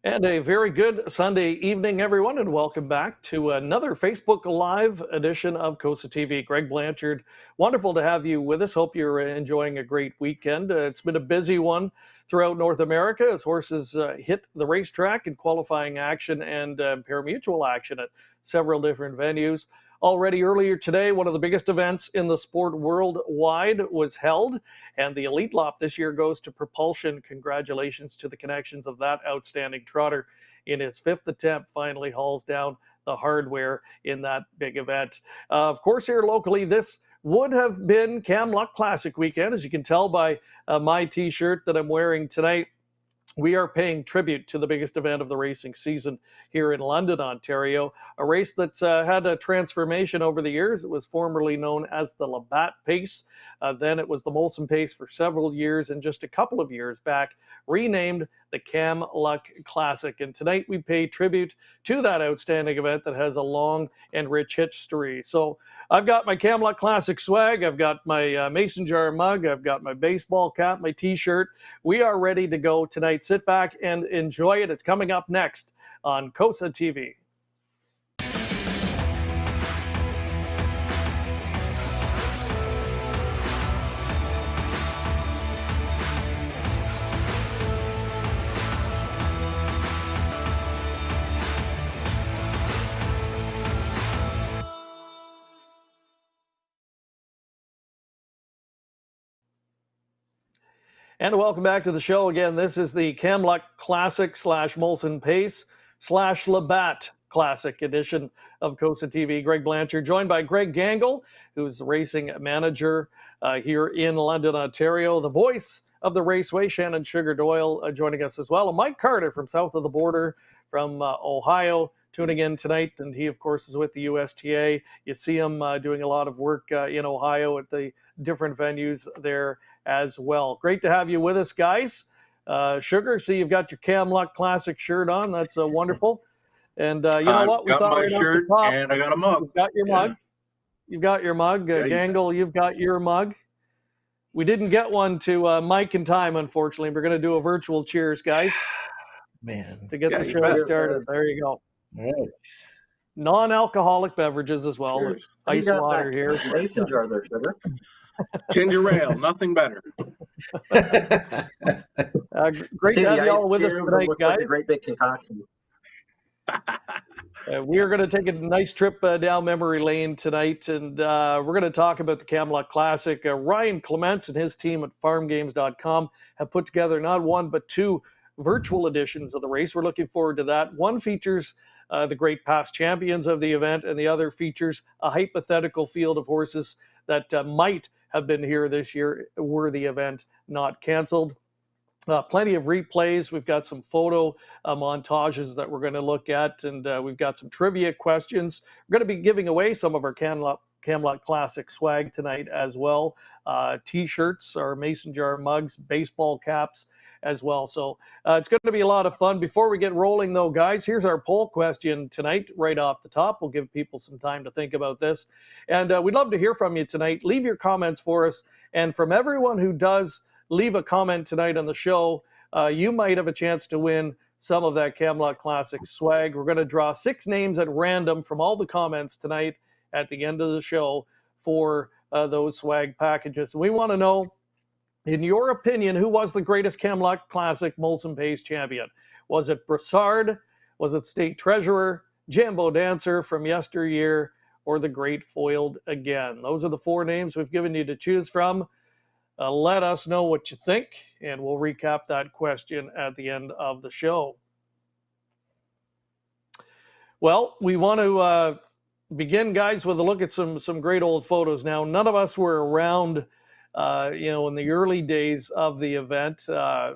And a very good Sunday evening, everyone, and welcome back to another Facebook Live edition of COSA TV. Greg Blanchard, wonderful to have you with us. Hope you're enjoying a great weekend. It's been a busy one throughout North America as horses hit the racetrack in qualifying action and parimutuel action at several different venues. Already earlier today, one of the biggest events in the sport worldwide was held, and the Elite Lop this year goes to Propulsion. Congratulations to the connections of that outstanding trotter. In his fifth attempt, finally hauls down the hardware in that big event. Of course, here locally, this would have been Cam Luck Classic weekend, as you can tell by my t-shirt that I'm wearing tonight. We are paying tribute to the biggest event of the racing season here in London, Ontario, a race that's had a transformation over the years. It was formerly known as the Labatt Pace. Then it was the Molson Pace for several years, and just a couple of years back, renamed the Cam Luck Classic. And tonight we pay tribute to that outstanding event that has a long and rich history. So I've got my Cam Luck Classic swag. I've got my mason jar mug. I've got my baseball cap, my t-shirt. We are ready to go tonight. Sit back and enjoy it. It's coming up next on COSA TV. And welcome back to the show again. This is the Cam Luck Classic / Molson Pace / Labatt Classic edition of COSA TV. Greg Blanchard, joined by Greg Gangle, who's the racing manager here in London, Ontario. The voice of the raceway, Shannon Sugar Doyle, joining us as well. And Mike Carter from south of the border from Ohio, tuning in tonight. And he, of course, is with the USTA. You see him doing a lot of work in Ohio at the different venues there as well. Great to have you with us, guys. Sugar, see you've got your Cam Luck Classic shirt on. That's wonderful. And you know what? We got my shirt and I got a mug. You've got your mug. You've got your mug. Gangle, you've got your mug. We didn't get one to Mike in time, unfortunately. We're going to do a virtual cheers, guys. Man. To get the show started. There you go. All right. Non-alcoholic beverages as well. Cheers. Ice water here. Mason jar there, Sugar. Ginger ale, nothing better. Great to have you all with us tonight, guys. Like a great big concoction. We are going to take a nice trip down memory lane tonight, and we're going to talk about the Cam Luck Classic. Ryan Clements and his team at farmgames.com have put together not one but two virtual editions of the race. We're looking forward to that. One features the great past champions of the event, and the other features a hypothetical field of horses that might have been here this year were the event not canceled. Plenty of replays. We've got some photo montages that we're going to look at, and we've got some trivia questions. We're going to be giving away some of our Cam Luck Classic swag tonight as well. T-shirts, our mason jar mugs, baseball caps as well. So it's going to be a lot of fun. Before we get rolling, though, guys, here's our poll question tonight right off the top. We'll give people some time to think about this. And we'd love to hear from you tonight. Leave your comments for us. And from everyone who does leave a comment tonight on the show, you might have a chance to win some of that Cam Luck Classic swag. We're going to draw 6 names at random from all the comments tonight at the end of the show for those swag packages. We want to know, in your opinion, who was the greatest Cam Luck Classic Molson Pace champion? Was it Brassard? Was it State Treasurer, Jambo Dancer from yesteryear, or the Great Foiled again? Those are the 4 names we've given you to choose from. Let us know what you think, and we'll recap that question at the end of the show. Well, we want to begin, guys, with a look at some great old photos. Now, none of us were around in the early days of the event.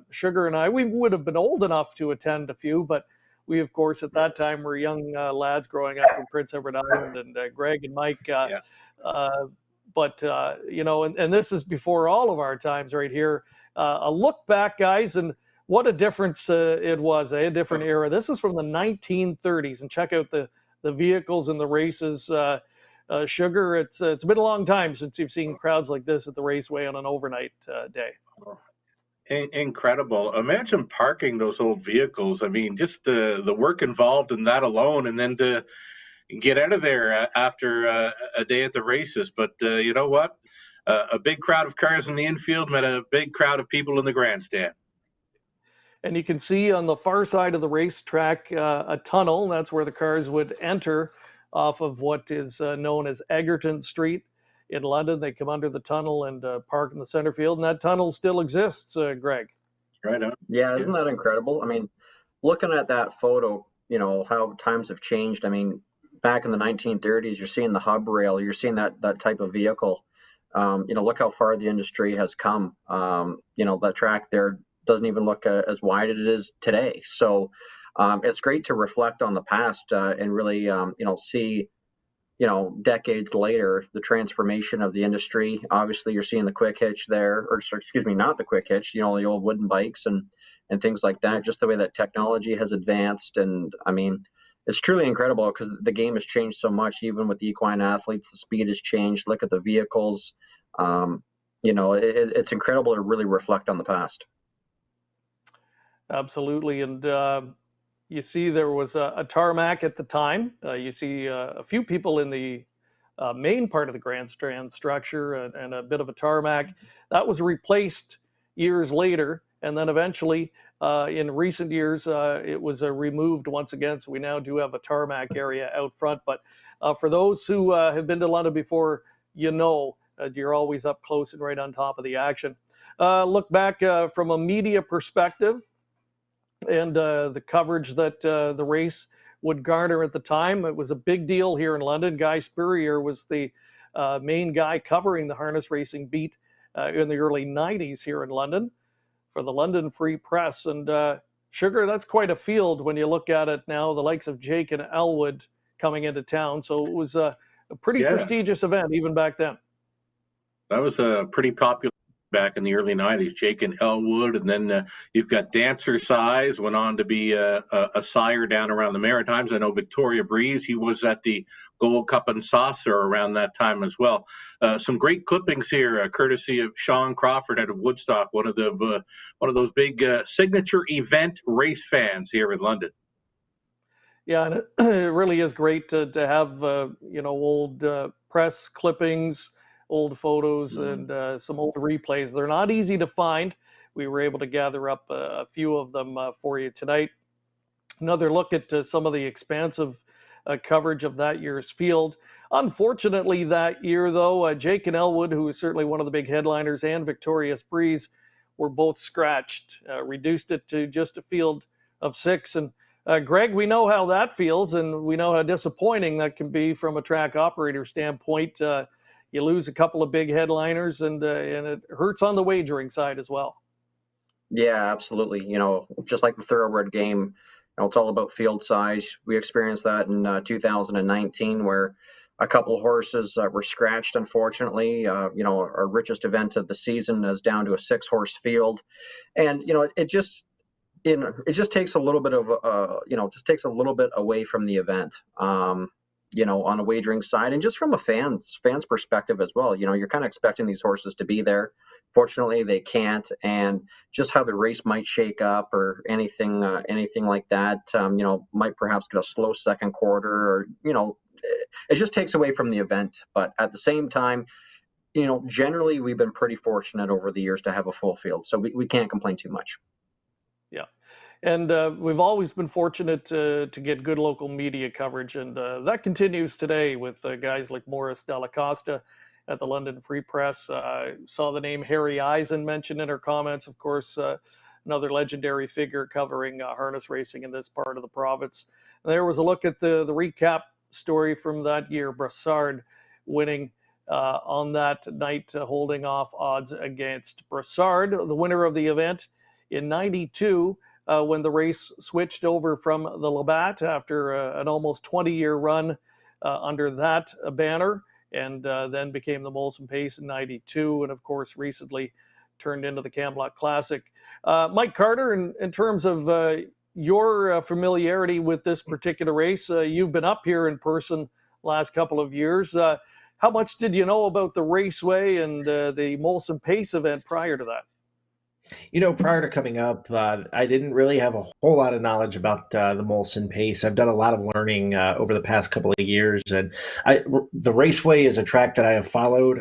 Sugar and I, we would have been old enough to attend a few, but we, of course, at that time were young lads growing up in Prince Edward Island, and Greg and Mike. But and this is before all of our times right here. A look back, guys, and what a difference it was, a different era. This is from the 1930s, and check out the vehicles and the races. Sugar, it's been a long time since you've seen crowds like this at the raceway on an overnight day. Incredible. Imagine parking those old vehicles. I mean, just the work involved in that alone, and then to get out of there after a day at the races. But you know what? A big crowd of cars in the infield met a big crowd of people in the grandstand. And you can see on the far side of the racetrack a tunnel. That's where the cars would enter off of what is known as Egerton Street in London. They come under the tunnel and park in the center field, and that tunnel still exists, Greg. Right on. Yeah, isn't that incredible? I mean, looking at that photo, how times have changed. I mean, back in the 1930s, you're seeing the hub rail, you're seeing that type of vehicle. Look how far the industry has come. That track there doesn't even look as wide as it is today. So it's great to reflect on the past and really, see, decades later, the transformation of the industry. Obviously, you're seeing the quick hitch there, or excuse me, not the quick hitch, the old wooden bikes and things like that, just the way that technology has advanced. And I mean, it's truly incredible because the game has changed so much, even with the equine athletes, the speed has changed. Look at the vehicles. It's incredible to really reflect on the past. Absolutely. And you see there was a tarmac at the time. You see a few people in the main part of the grandstand structure and a bit of a tarmac. That was replaced years later. And then eventually, in recent years, it was removed once again. So we now do have a tarmac area out front. But for those who have been to London before, you're always up close and right on top of the action. Look back from a media perspective, and the coverage that the race would garner at the time. It was a big deal here in London. Guy Spurrier was the main guy covering the harness racing beat in the early 90s here in London for the London Free Press. And Sugar, that's quite a field when you look at it now, the likes of Jake and Elwood coming into town. So it was a pretty prestigious event even back then. That was a pretty popular back in the early 90s, Jake and Elwood. And then you've got Dancer Size, went on to be a sire down around the Maritimes. I know Victoria Breeze, he was at the Gold Cup and Saucer around that time as well. Some great clippings here, courtesy of Sean Crawford out of Woodstock, one of those big signature event race fans here in London. Yeah, and it really is great to have old press clippings, old photos, and some old replays. They're not easy to find. We were able to gather up a few of them for you tonight. Another look at some of the expansive coverage of that year's field. Unfortunately, that year, though, Jake and Elwood, who was certainly one of the big headliners, and Victorious Breeze were both scratched, reduced it to just a field of 6. And Greg, we know how that feels, and we know how disappointing that can be from a track operator standpoint. You lose a couple of big headliners, and it hurts on the wagering side as well. Yeah, absolutely. Just like the thoroughbred game, it's all about field size. We experienced that in 2019, where a couple of horses were scratched. Unfortunately, our richest event of the season is down to a 6-horse field, and it just takes a little bit of takes a little bit away from the event. On a wagering side, and just from a fan's perspective as well. You're kind of expecting these horses to be there. Fortunately, they can't, and just how the race might shake up or anything like that, might perhaps get a slow second quarter, or it just takes away from the event. But at the same time, generally we've been pretty fortunate over the years to have a full field, so we can't complain too much. Yeah. And we've always been fortunate to get good local media coverage, and that continues today with guys like Morris Della Costa at the London Free Press. Saw the name Harry Eisen mentioned in her comments, of course, another legendary figure covering harness racing in this part of the province. And there was a look at the recap story from that year, Brassard winning on that night, holding off odds against Brassard, the winner of the event in 92. When the race switched over from the Labatt after an almost 20-year run under that banner, and then became the Molson Pace in 92, and of course recently turned into the Camelot Classic. Mike Carter, in terms of your familiarity with this particular race, you've been up here in person last couple of years. How much did you know about the raceway and the Molson Pace event prior to that? Prior to coming up, I didn't really have a whole lot of knowledge about the Molson Pace. I've done a lot of learning over the past couple of years, and the Raceway is a track that I have followed,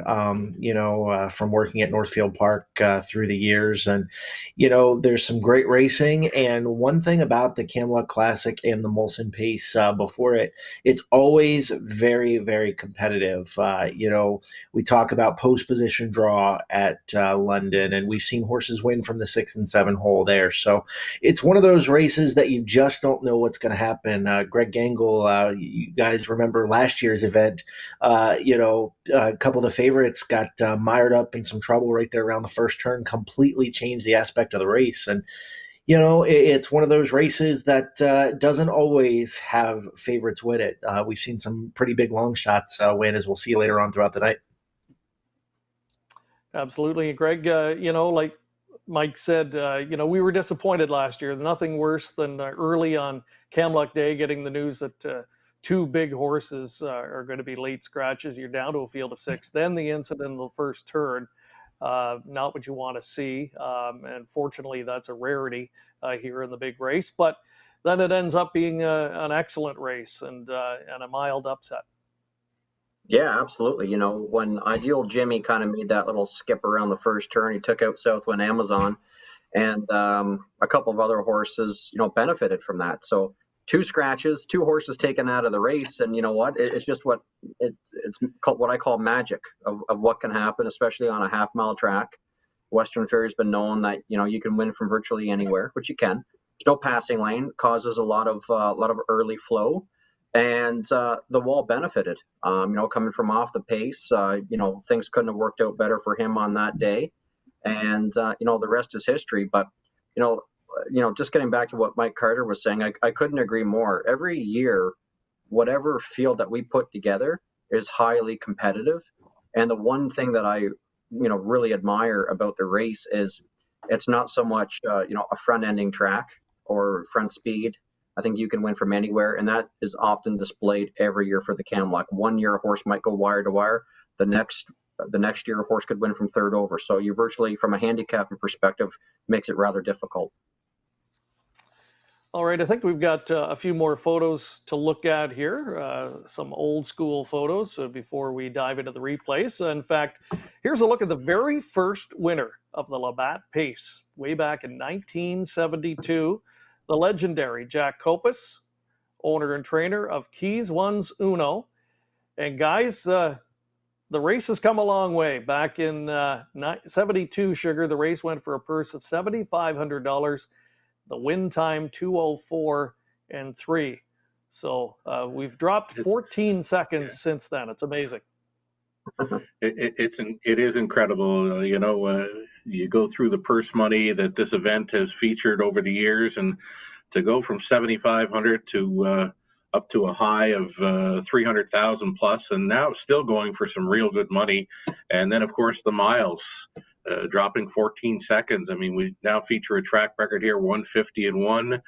from working at Northfield Park through the years. And, there's some great racing. And one thing about the Camelot Classic and the Molson Pace before it, it's always very, very competitive. We talk about post position draw at London, and we've seen horses win from the 6 and 7 hole there. So it's one of those races that you just don't know what's going to happen. Greg Gangle, you guys remember last year's event, a couple of the favorites got mired up in some trouble right there around the first turn, completely changed the aspect of the race. And it's one of those races that doesn't always have favorites win it. We've seen some pretty big long shots win, as we'll see later on throughout the night. Absolutely. Greg, like Mike said, we were disappointed last year. Nothing worse than early on Camelot Day getting the news that two big horses are going to be late scratches. You're down to a field of 6. Then the incident in the first turn, not what you want to see. And fortunately, that's a rarity here in the big race. But then it ends up being an excellent race and a mild upset. Yeah, absolutely. When Ideal Jimmy kind of made that little skip around the first turn, he took out Southwind Amazon, and a couple of other horses, benefited from that. So 2 scratches, 2 horses taken out of the race, and you know what? It's just it's called what I call magic of what can happen, especially on a half-mile track. Western Ferry's been known that you can win from virtually anywhere, which you can. There's no passing lane, causes a lot of early flow. And the wall benefited, coming from off the pace. Things couldn't have worked out better for him on that day. And, the rest is history. But, just getting back to what Mike Carter was saying, I couldn't agree more. Every year, whatever field that we put together is highly competitive. And the one thing that I, really admire about the race is it's not so much, a front-ending track or front speed. I think you can win from anywhere, and that is often displayed every year for the Camelot. One year a horse might go wire to wire. The next year a horse could win from third over. So you virtually, from a handicapping perspective, makes it rather difficult. All right, I think we've got a few more photos to look at here, some old school photos before we dive into the replays. In fact, here's a look at the very first winner of the Labatt Pace way back in 1972. The legendary Jack Kopis, owner and trainer of Keys One's Uno. And guys, the race has come a long way. Back in 72, Sugar, the race went for a purse of $7,500. The win time 2:04 and 3. So we've dropped 14 seconds since then. It's amazing. It is incredible. You go through the purse money that this event has featured over the years, and to go from 7,500 to up to a high of 300,000 plus, and now still going for some real good money. And then, of course, the miles dropping 14 seconds. I mean, we now feature a track record here, 150 and 1,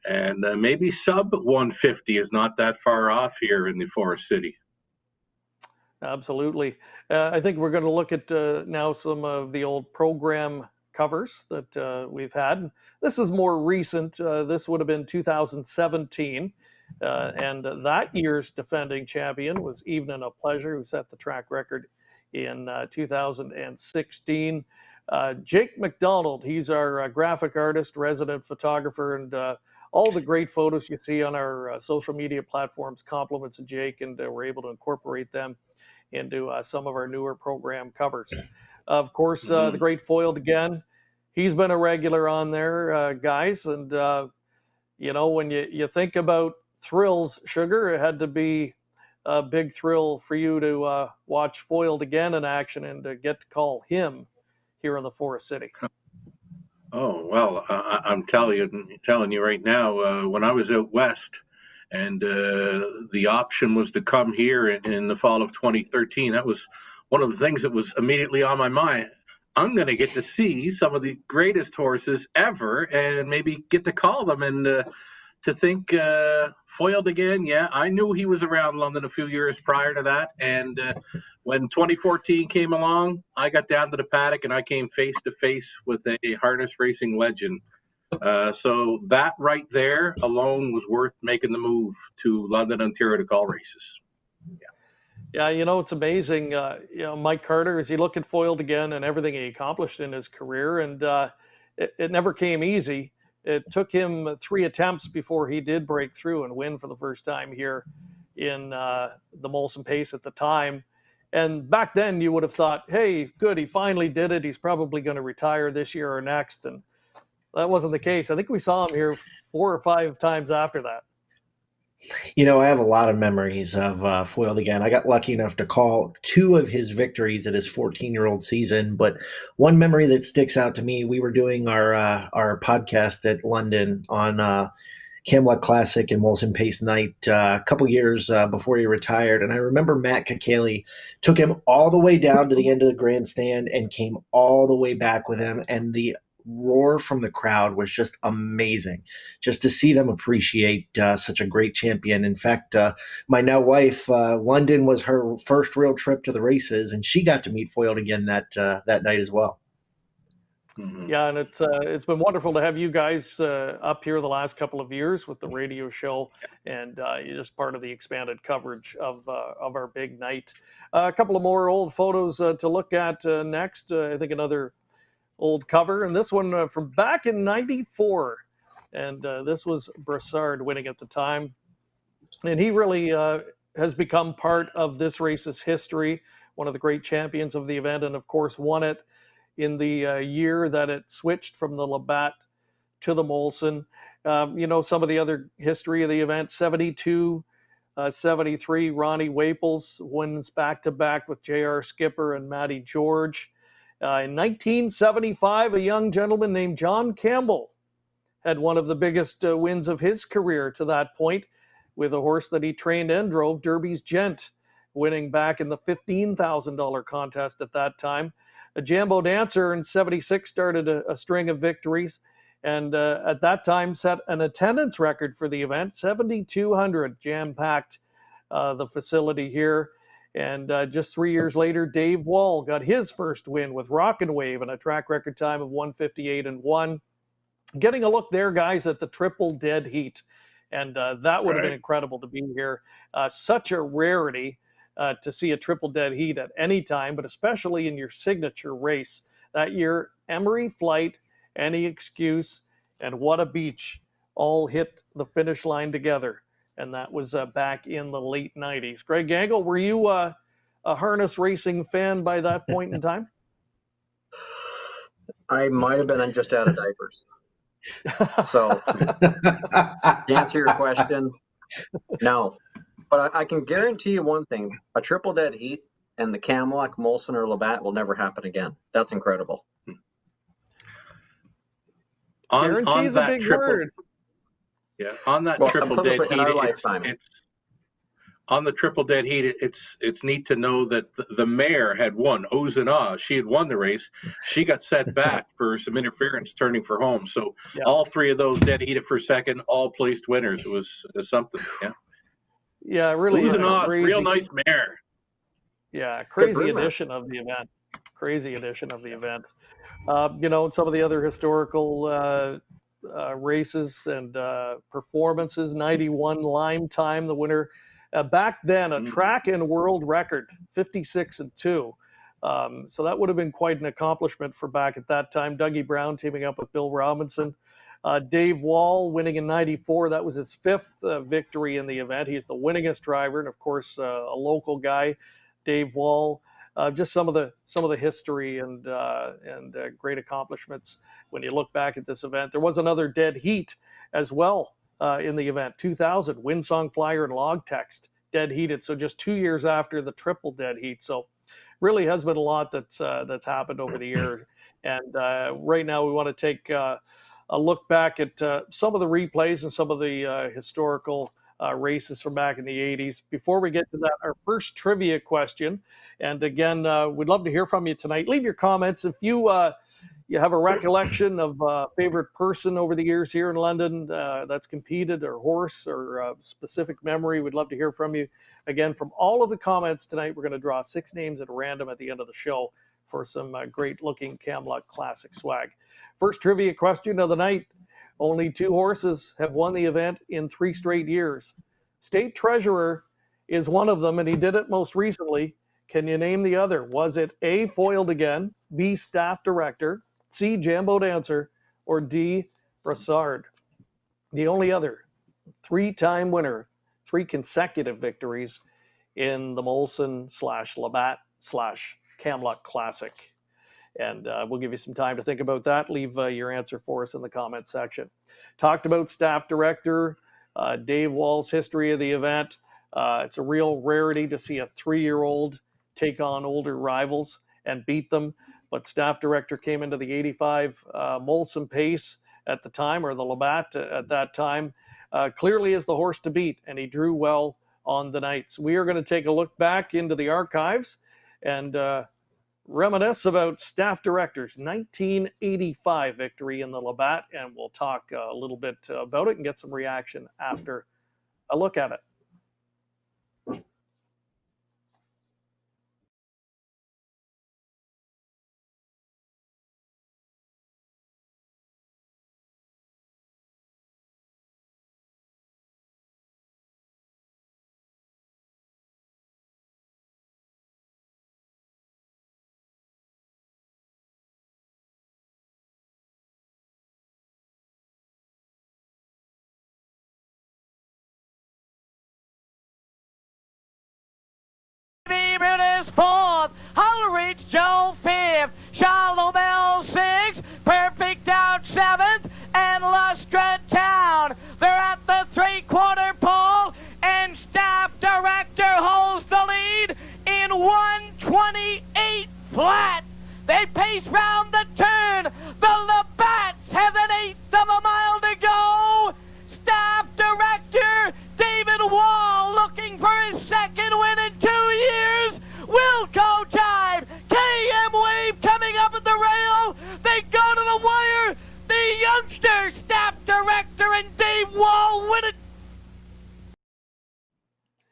and maybe sub 150 is not that far off here in the Forest City. Absolutely. I think we're going to look at now some of the old program covers that we've had. This is more recent. This would have been 2017. And that year's defending champion was Evening of Pleasure, who set the track record in 2016. Jake McDonald, he's our graphic artist, resident photographer, and all the great photos you see on our social media platforms, compliments of Jake, and we're able to incorporate them into some of our newer program covers. Of course, the great Foiled again. He's been a regular on there, guys. And, when you think about thrills, Sugar, it had to be a big thrill for you to watch Foiled again in action and to get to call him here in the Forest City. Oh, well, I'm telling you right now, when I was out west, and the option was to come here in the fall of 2013. That was one of the things that was immediately on my mind. I'm going to get to see some of the greatest horses ever and maybe get to call them. And, to think foiled again. Yeah, I knew he was around London a few years prior to that. And when 2014 came along, I got down to the paddock and I came face to face with a harness racing legend. So that right there alone was worth making the move to London, Ontario to call races. Yeah, you know, it's amazing. Mike Carter, as he looked at foiled again and everything he accomplished in his career, and it never came easy. It took him 3 attempts before he did break through and win for the first time here in the Molson Pace at the time. And back then, you would have thought, hey, good, he finally did it. He's probably going to retire this year or next. And that wasn't the case. I think we saw him here 4 or 5 times after that. You know, I have a lot of memories of Foiled Again. I got lucky enough to call 2 of his victories at his 14-year-old season, but one memory that sticks out to me, we were doing our podcast at London on Camelot Classic and Molson Pace Night a couple years before he retired, and I remember Matt Kakele took him all the way down to the end of the grandstand and came all the way back with him, and the roar from the crowd was just amazing, just to see them appreciate such a great champion. In fact, my now wife, London was her first real trip to the races, and she got to meet Foiled Again that night as well. Yeah, and it's been wonderful to have you guys up here the last couple of years with the radio show, and you're just part of the expanded coverage of our big night. A couple of more old photos to look at next. I think another old cover, and this one from back in '94, and this was Brassard winning at the time, and he really has become part of this race's history, one of the great champions of the event, and of course won it in the year that it switched from the Labatt to the Molson. You know, some of the other history of the event: 72, 73, Ronnie Waples wins back-to-back with J.R. Skipper and Matty George. In 1975, a young gentleman named John Campbell had one of the biggest wins of his career to that point with a horse that he trained and drove, Derby's Gent, winning back in the $15,000 contest at that time. A Jambo Dancer in 76 started a string of victories, and at that time set an attendance record for the event, 7,200 jam-packed the facility here. And just 3 years later, Dave Wall got his first win with Rockin' Wave and a track record time of 1:58.1. Getting a look there, guys, at the triple dead heat. And that would have been incredible to be here. Such a rarity to see a triple dead heat at any time, but especially in your signature race. That year, Emery Flight, Any Excuse, and What a Beach all hit the finish line together. And that was back in the late 90s. Greg Gangle, were you a harness racing fan by that point in time? I might have been just out of diapers. So to answer your question, no. But I can guarantee you one thing: a triple dead heat and the Camelot, Molson, or Labatt will never happen again. That's incredible. Guarantee is a big word. Yeah, on that triple dead heat, on the triple dead heat, it's neat to know that the mare had won. Ozana, she had won the race. She got set back for some interference turning for home. So all 3 of those dead heated for second, all placed winners. It was something. Yeah. Yeah, really. Ozana, real nice mare. Yeah, crazy edition of the event. Crazy edition of the event. You know, some of the other historical races and performances. 91 Lime Time, the winner. Back then, a track and world record, 56-2. So that would have been quite an accomplishment for back at that time. Dougie Brown teaming up with Bill Robinson. Dave Wall winning in 94. That was his 5th victory in the event. He's the winningest driver, and of course, a local guy, Dave Wall. Just some of the history and great accomplishments when you look back at this event. There was another dead heat as well in the event. 2000, Windsong Flyer and Log Text dead heated. So just 2 years after the triple dead heat. So really has been a lot that's happened over the years. And right now we want to take a look back at some of the replays and some of the historical races from back in the 80s. Before we get to that, our first trivia question. And again, we'd love to hear from you tonight. Leave your comments. If you you have a recollection of a favorite person over the years here in London that's competed, or horse, or specific memory, we'd love to hear from you. Again, from all of the comments tonight, we're going to draw 6 names at random at the end of the show for some great looking Camelot Classic swag. First trivia question of the night. Only 2 horses have won the event in 3 straight years. State Treasurer is one of them, and he did it most recently. Can you name the other? Was it A, Foiled Again, B, Staff Director, C, Jambo Dancer, or D, Brassard? The only other 3-time winner, 3 consecutive victories in the Molson/Labatt/Camelot Classic. And we'll give you some time to think about that. Leave your answer for us in the comments section. Talked about Staff Director Dave Wall's history of the event. It's a real rarity to see a 3-year-old take on older rivals and beat them. But Staff Director came into the 85 Molson Pace at the time, or the Labatt at that time, clearly as the horse to beat, and he drew well on the night. So we are going to take a look back into the archives and reminisce about Staff Director's 1985 victory in the Labatt, and we'll talk a little bit about it and get some reaction after a look at it. Fourth, Hull Reach Joe fifth, Shallow Bell sixth, Perfect Out seventh, and Lustra Town. They're at the 3/4 pole, and Staff Director holds the lead in 1:28 flat. They pace round the turn. The Labatts have an 1/8 of a mile to go. Staff Director David Wall, looking for his 2nd win in 2 years. Wilco Jive, KM Wave coming up at the rail. They go to the wire. The youngster Staff Director and Dave Wall win it.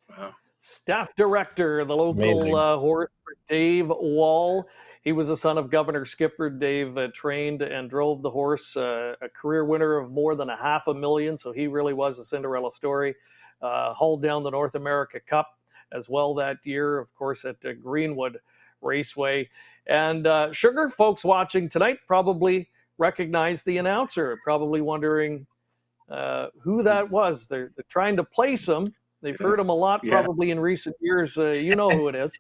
Wow. Staff Director, the local horse for Dave Wall. He was a son of Governor Skipper. Dave trained and drove the horse, a career winner of more than $500,000. So he really was a Cinderella story. Hauled down the North America Cup as well that year, of course, at Greenwood Raceway. And Sugar, folks watching tonight probably recognize the announcer, probably wondering who that was. They're trying to place him. They've heard him a lot probably in recent years. You know who it is.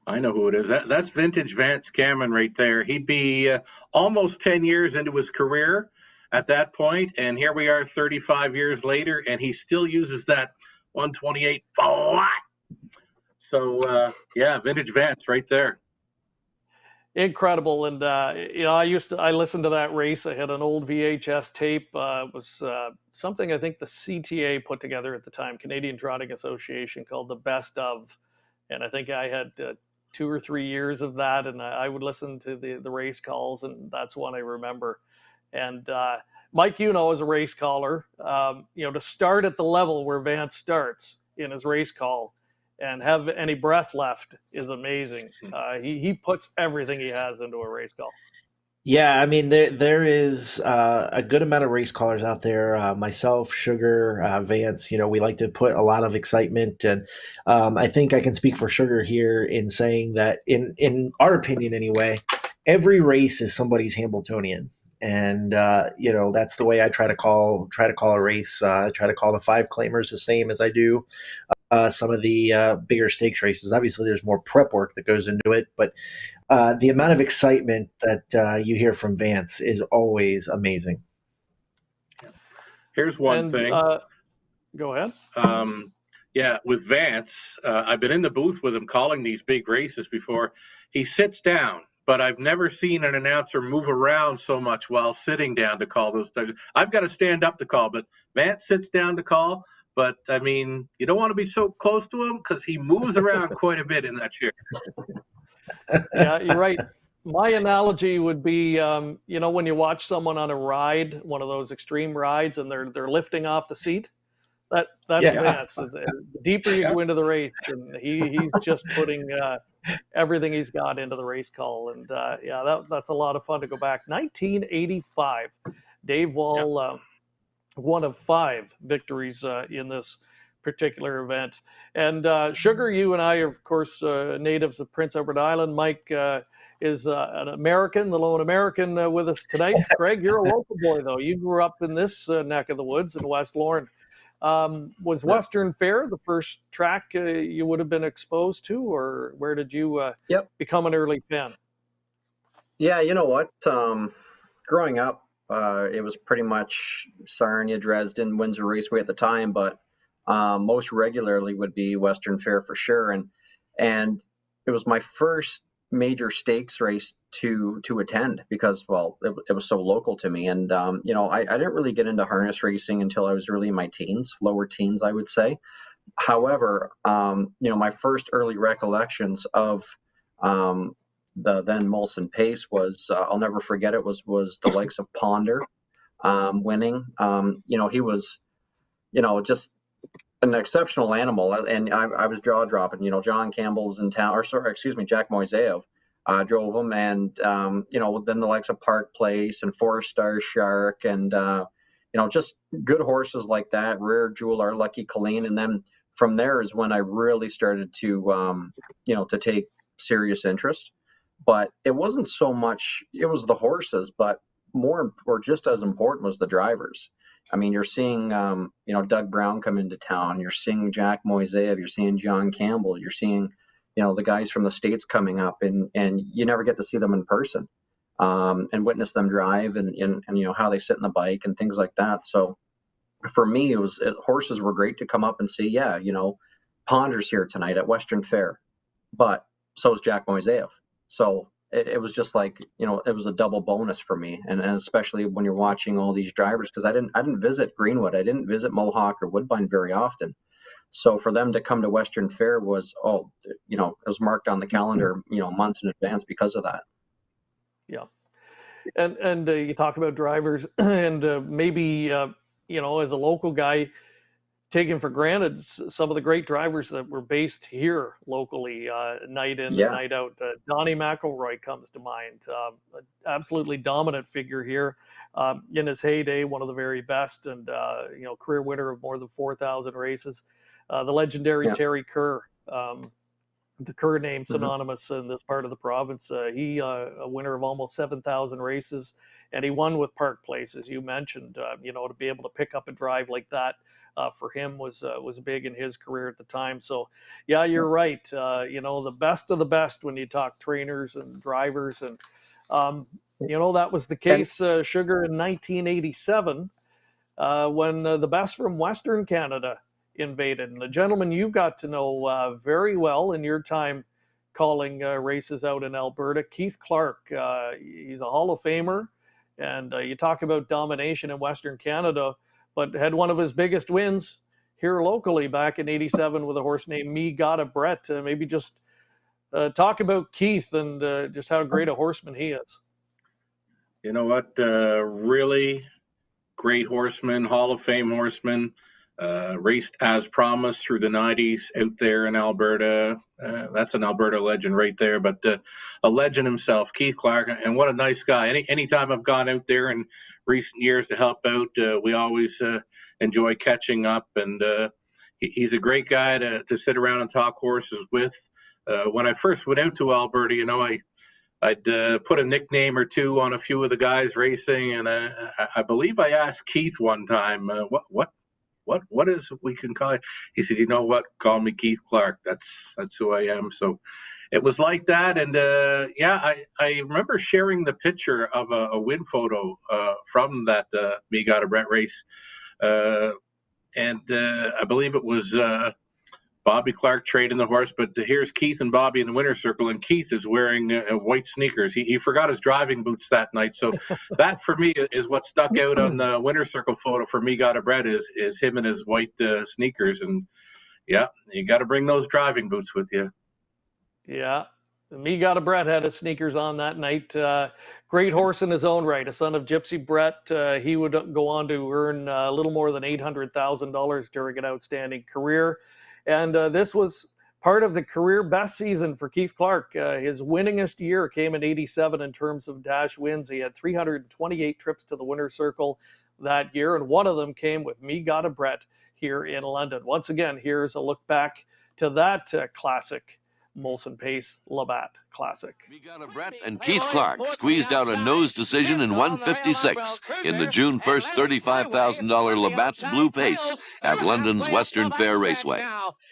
I know who it is. That's vintage Vance Cameron right there. He'd be almost 10 years into his career at that point, and here we are 35 years later, and he still uses that 128 flat. So, vintage Vance right there. Incredible. And, I listened to that race. I had an old VHS tape. It was something I think the CTA put together at the time, Canadian Trotting Association, called the Best Of. And I think I had 2 or 3 years of that, and I would listen to the race calls, and that's one I remember. And Mike, as a race caller, to start at the level where Vance starts in his race call and have any breath left is amazing. He puts everything he has into a race call. Yeah, I mean, there is a good amount of race callers out there. Myself, Sugar, Vance, we like to put a lot of excitement. And I think I can speak for Sugar here in saying that in our opinion anyway, every race is somebody's Hambletonian. And, that's the way I try to call a race. I try to call the 5 claimers the same as I do some of the bigger stakes races. Obviously, there's more prep work that goes into it, but the amount of excitement that you hear from Vance is always amazing. Here's one thing. Go ahead. With Vance, I've been in the booth with him calling these big races before. He sits down, but I've never seen an announcer move around so much while sitting down to call those times. I've got to stand up to call, but Vance sits down to call. But, I mean, you don't want to be so close to him because he moves around quite a bit in that chair. Yeah, you're right. My analogy would be, when you watch someone on a ride, one of those extreme rides, and they're lifting off the seat. That's Yeah. Vance. The deeper you go into the race, and he's just putting everything he's got into the race call, and that's a lot of fun to go back. 1985, Dave Wall, one of 5 victories in this particular event. And Sugar, you and I are, of course, natives of Prince Edward Island. Mike is an American, the lone American with us tonight. Greg, you're a local boy, though. You grew up in this neck of the woods in West Lorne. Was Western Fair the first track you would have been exposed to, or where did you Yep. become an early fan? Yeah, you know what? Growing up, it was pretty much Sarnia, Dresden, Windsor Raceway at the time, but most regularly would be Western Fair for sure. And it was my first major stakes race to attend because, well, it was so local to me. And I didn't really get into harness racing until I was really in my teens, lower teens, I would say. However, my first early recollections of the then Molson Pace was, I'll never forget it, was the likes of Ponder winning. He was, just an exceptional animal, and I was jaw dropping. John Campbell was in town, or sorry, excuse me, Jack Moiseyev drove him, and then the likes of Park Place and 4-Star Shark, and just good horses like that. Rare Jewel, Our Lucky Colleen, and then from there is when I really started to to take serious interest. But it wasn't so much, it was the horses, but more or just as important was the drivers. I mean, you're seeing, Doug Brown come into town. You're seeing Jack Moiseyev. You're seeing John Campbell. You're seeing, the guys from the States coming up, and you never get to see them in person and witness them drive and how they sit in the bike and things like that. So for me, horses were great to come up and see. Yeah, Ponder's here tonight at Western Fair, but so is Jack Moiseyev. So it was just like, it was a double bonus for me. And especially when you're watching all these drivers, because I didn't visit Greenwood. I didn't visit Mohawk or Woodbine very often. So for them to come to Western Fair was, it was marked on the calendar, months in advance because of that. Yeah. And you talk about drivers and maybe, as a local guy, taken for granted some of the great drivers that were based here locally, night in and night out. Donnie McElroy comes to mind, an absolutely dominant figure here in his heyday, one of the very best, and career winner of more than 4,000 races. The legendary Terry Kerr, the Kerr name synonymous in this part of the province. He a winner of almost 7,000 races, and he won with Park Place, as you mentioned. To be able to pick up a drive like that. For him was big in his career at the time. So, yeah, you're right. The best of the best when you talk trainers and drivers, and that was the case, Sugar, in 1987 when the best from Western Canada invaded. And the gentleman you got to know very well in your time calling races out in Alberta, Keith Clark. He's a Hall of Famer, and you talk about domination in Western Canada, but had one of his biggest wins here locally back in '87 with a horse named Me Got a Brett. Maybe just talk about Keith and just how great a horseman he is. You know what? Really great horseman, Hall of Fame horseman. Raced as promised through the 90s out there in Alberta. That's an Alberta legend right there, but a legend himself, Keith Clark, and what a nice guy. Anytime I've gone out there in recent years to help out, we always enjoy catching up, and he's a great guy to sit around and talk horses with. When I first went out to Alberta, I'd put a nickname or two on a few of the guys racing, and I believe I asked Keith one time, what is we can call it? He said, you know what? Call me Keith Clark. That's who I am. So it was like that. And I remember sharing the picture of a win photo from that Me Got a Brett race. And I believe it was Bobby Clark trading the horse, but here's Keith and Bobby in the winner's circle, and Keith is wearing white sneakers. He forgot his driving boots that night, so that for me is what stuck out on the winner's circle photo for Me Got a Brett is him in his white sneakers, and yeah, you got to bring those driving boots with you. Yeah, Me Got a Brett had his sneakers on that night. Great horse in his own right, a son of Gypsy Brett. He would go on to earn a little more than $800,000 during an outstanding career. And this was part of the career best season for Keith Clark. His winningest year came in '87 in terms of dash wins. He had 328 trips to the winner's circle that year, and one of them came with Me Got a Brett here in London. Once again, here's a look back to that classic Molson Pace Labatt Classic. Me Got a Brett and Keith Clark squeezed out a nose decision in 156 in the June 1st $35,000 Labatt's Blue Pace at London's Western Fair Raceway.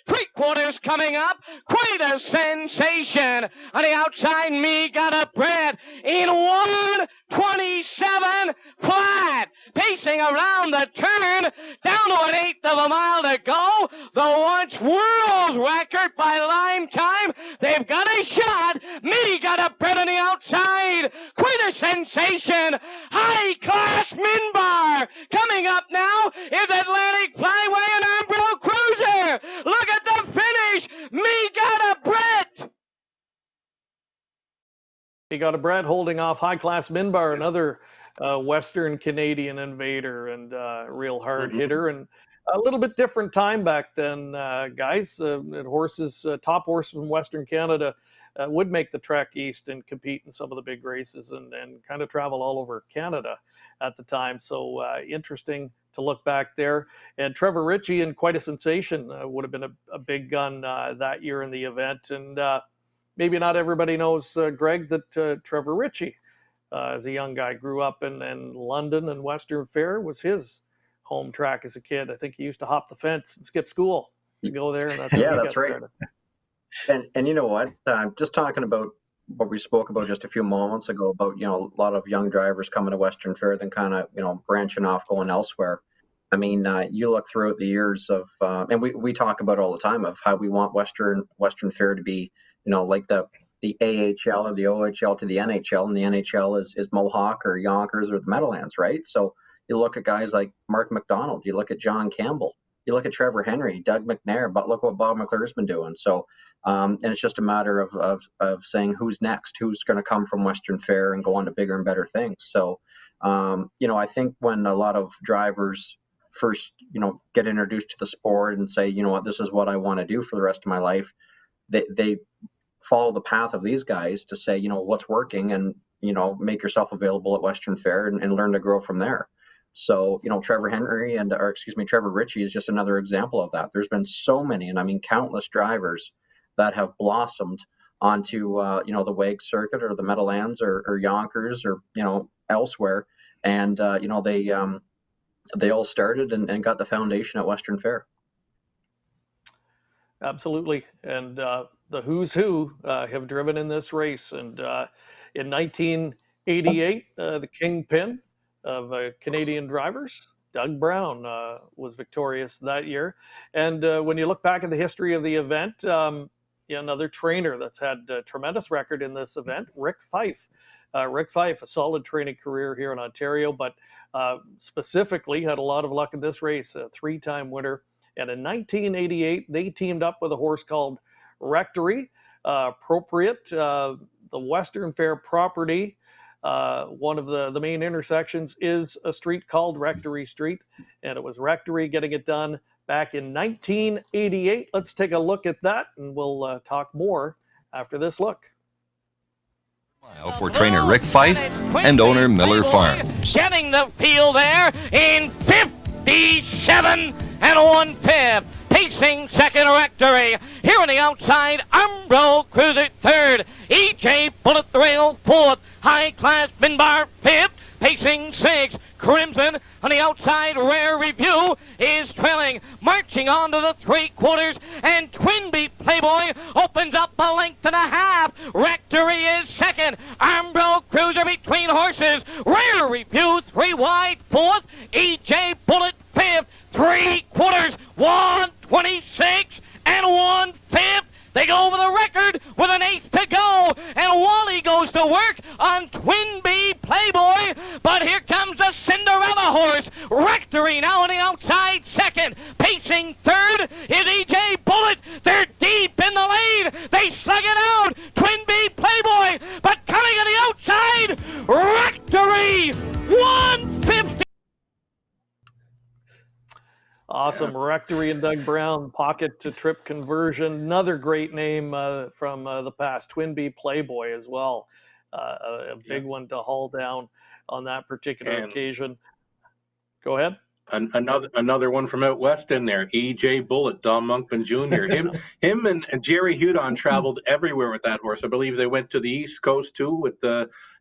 Three quarters coming up, quite a sensation. On the outside, Me Got a Brett in 1:27 flat. Pacing around the turn, down to an eighth of a mile to go. The once world's record by line time. They've got a shot. Me Got a Brett on the outside. Quite a sensation. High class Minbar. Coming up now is Atlantic Flyway and Umbro Cruiser. Look at the finish. Me Got a Brett. Me Got a Brett holding off High Class Minbar, another Western Canadian invader and real hard hitter, and a little bit different time back then, guys. Horses, top horses from Western Canada would make the trek east and compete in some of the big races and kind of travel all over Canada at the time. So interesting to look back there. And Trevor Ritchie, and quite a sensation, would have been a big gun that year in the event. And maybe not everybody knows, Greg, that Trevor Ritchie, as a young guy, grew up in London, and Western Fair was his home track as a kid. I think he used to hop the fence and skip school to go there. And that's yeah, that's right. And you know what? Just talking about what we spoke about just a few moments ago about, a lot of young drivers coming to Western Fair, then kind of, branching off, going elsewhere. I mean, you look throughout the years of, and we talk about all the time of how we want Western Fair to be, like the AHL or the OHL to the NHL, and the NHL is Mohawk or Yonkers or the Meadowlands, right? So you look at guys like Mark McDonald, you look at John Campbell, you look at Trevor Henry, Doug McNair, but look what Bob McClure's been doing. So, and it's just a matter of saying who's next, who's going to come from Western Fair and go on to bigger and better things. So, I think when a lot of drivers first, get introduced to the sport and say, this is what I want to do for the rest of my life, they follow the path of these guys to say, what's working, and, make yourself available at Western Fair and learn to grow from there. So, Trevor Ritchie is just another example of that. There's been so many, and I mean, countless drivers that have blossomed onto, the WAG circuit or the Meadowlands or Yonkers or, elsewhere. And, they all started and got the foundation at Western Fair. Absolutely. And the who's who have driven in this race. And in 1988, the kingpin of Canadian drivers, Doug Brown, was victorious that year. And when you look back at the history of the event, another trainer that's had a tremendous record in this event, Rick Fife. Rick Fife, a solid training career here in Ontario, but specifically had a lot of luck in this race, a three-time winner. And in 1988, they teamed up with a horse called Rectory, appropriate, the Western Fair property. One of the main intersections is a street called Rectory Street, and it was Rectory getting it done back in 1988. Let's take a look at that, and we'll talk more after this look. For trainer Rick Fife and owner Miller Farms. Getting the field there in 57 and 1/5. Pacing second, Rectory. Here on the outside, Umbro Cruiser third. EJ Bullet Thrill fourth. High Class Minbar fifth. Pacing sixth. Crimson on the outside, Rare Review is trailing, marching on to the 3/4, and Twinbee Playboy opens up a length and a half. Rectory is second. Umbro Cruiser between horses. Rare Review 3 wide fourth. EJ Bullet fifth. 3/4, 126 and 1/5. They go over the record with an eighth to go, and Wally goes to work on Twinbee Playboy, but here comes the Cinderella horse. Rectory now on the outside second. Pacing third is EJ Bullet. They're deep in the lane. They slug it out. Twinbee Victory and Doug Brown, pocket to trip conversion. Another great name from the past, Twin B Playboy as well. A big one to haul down on that particular occasion. Go ahead. Another one from out west in there, E.J. Bullitt, Don Monkman Jr. Him and Jerry Hudon traveled everywhere with that horse. I believe they went to the East Coast too with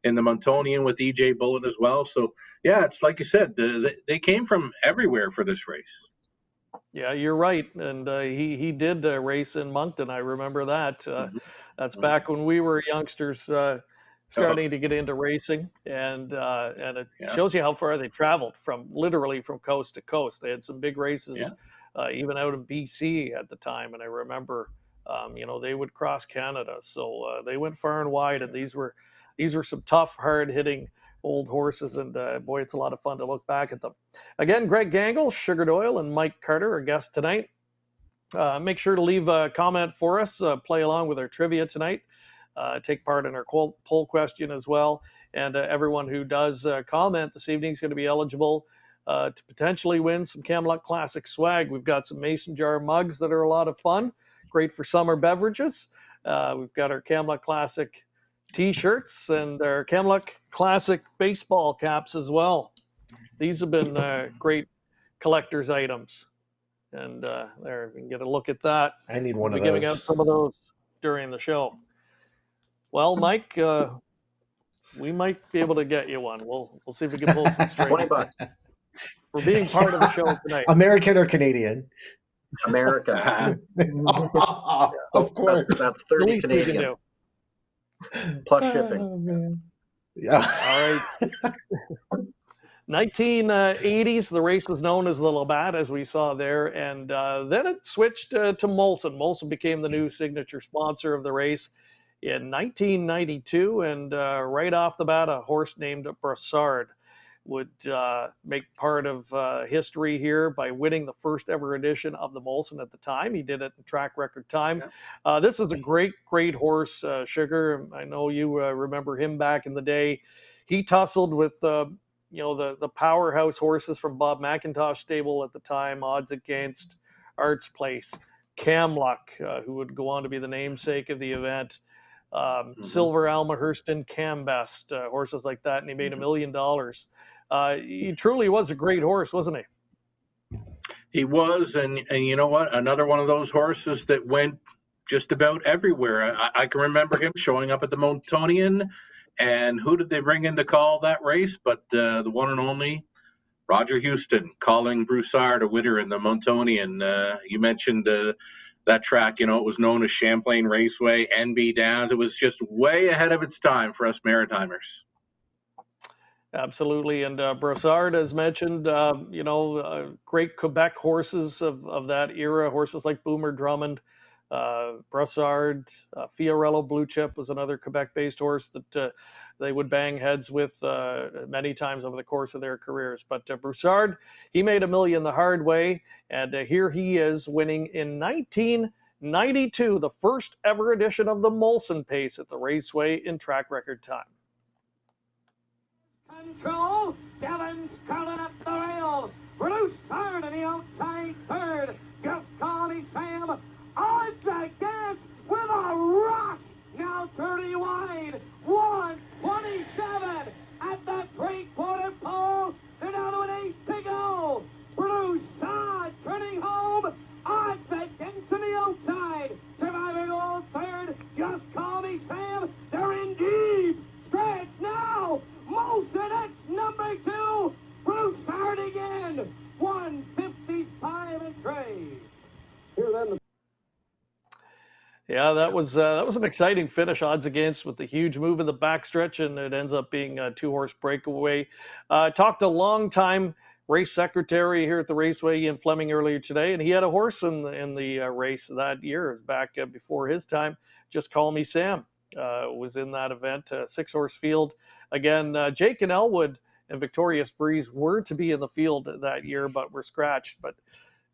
in the Montonian with E.J. Bullitt as well. So yeah, it's like you said, they came from everywhere for this race. Yeah, you're right, and he did race in Moncton. I remember that. That's back when we were youngsters. Starting to get into racing, and it shows you how far they traveled literally from coast to coast. They had some big races, even out in BC at the time, and I remember, they would cross Canada, so they went far and wide, and these were some tough, hard-hitting old horses, and boy, it's a lot of fun to look back at them. Again, Greg Gangle, Sugar Doyle, and Mike Carter are guests tonight. Make sure to leave a comment for us, play along with our trivia tonight. Take part in our poll question as well. And everyone who does comment this evening is going to be eligible to potentially win some Camelot Classic swag. We've got some mason jar mugs that are a lot of fun, great for summer beverages. We've got our Camelot Classic t-shirts and our Camelot Classic baseball caps as well. These have been great collector's items. And there, we can get a look at that. I need one of those. We'll be giving out some of those during the show. Well, Mike, we might be able to get you one. We'll see if we can pull some strings. $20 for being part of the show tonight. American or Canadian? America. Of course. That's 30 Canadian. Plus shipping. Oh, man. Yeah. All right. 1980s, the race was known as the Labatt, as we saw there, and then it switched to Molson. Molson became the new signature sponsor of the race in 1992, and right off the bat, a horse named Brassard would make part of history here by winning the first ever edition of the Molson at the time. He did it in track record time. Yeah. This is a great horse, Sugar. I know you remember him back in the day. He tussled with the powerhouse horses from Bob McIntosh stable at the time, odds against, Arts Place, Camluck, who would go on to be the namesake of the event. Silver Almahurston, Cambest, horses like that, and he made $1 million. He truly was a great horse, wasn't he? He was, and you know what? Another one of those horses that went just about everywhere. I can remember him showing up at the Montonian, and who did they bring in to call that race? But the one and only Roger Houston calling Broussard a winner in the Montonian. You mentioned that track, it was known as Champlain Raceway, NB Downs. It was just way ahead of its time for us Maritimers. Absolutely. And Broussard, as mentioned, great Quebec horses of that era, horses like Boomer Drummond, Broussard, Fiorello Blue Chip was another Quebec-based horse that they would bang heads with many times over the course of their careers. But Broussard, he made $1 million the hard way, and here he is winning in 1992, the first ever edition of the Molson Pace at the Raceway in track record time. Control, Devon's curling up the rails. Broussard in the outside third. Just call me Sam. Odds against with a rush. Now 30 wide. 127 at the three-quarter pole. They're down to an 8 to go. Broussard turning home. Odds against to the outside. Surviving all third. Just call me Sam. They're in deep. Stretch now. Molson X number 2. Broussard again. 155 and 3. Here then. Yeah, that was an exciting finish, odds against, with the huge move in the backstretch, and it ends up being a 2-horse breakaway. Talked to longtime race secretary here at the Raceway, Ian Fleming, earlier today, and he had a horse in the race that year, back before his time. Just Call Me Sam was in that event, 6-horse field. Again, Jake and Elwood and Victorious Breeze were to be in the field that year, but were scratched. But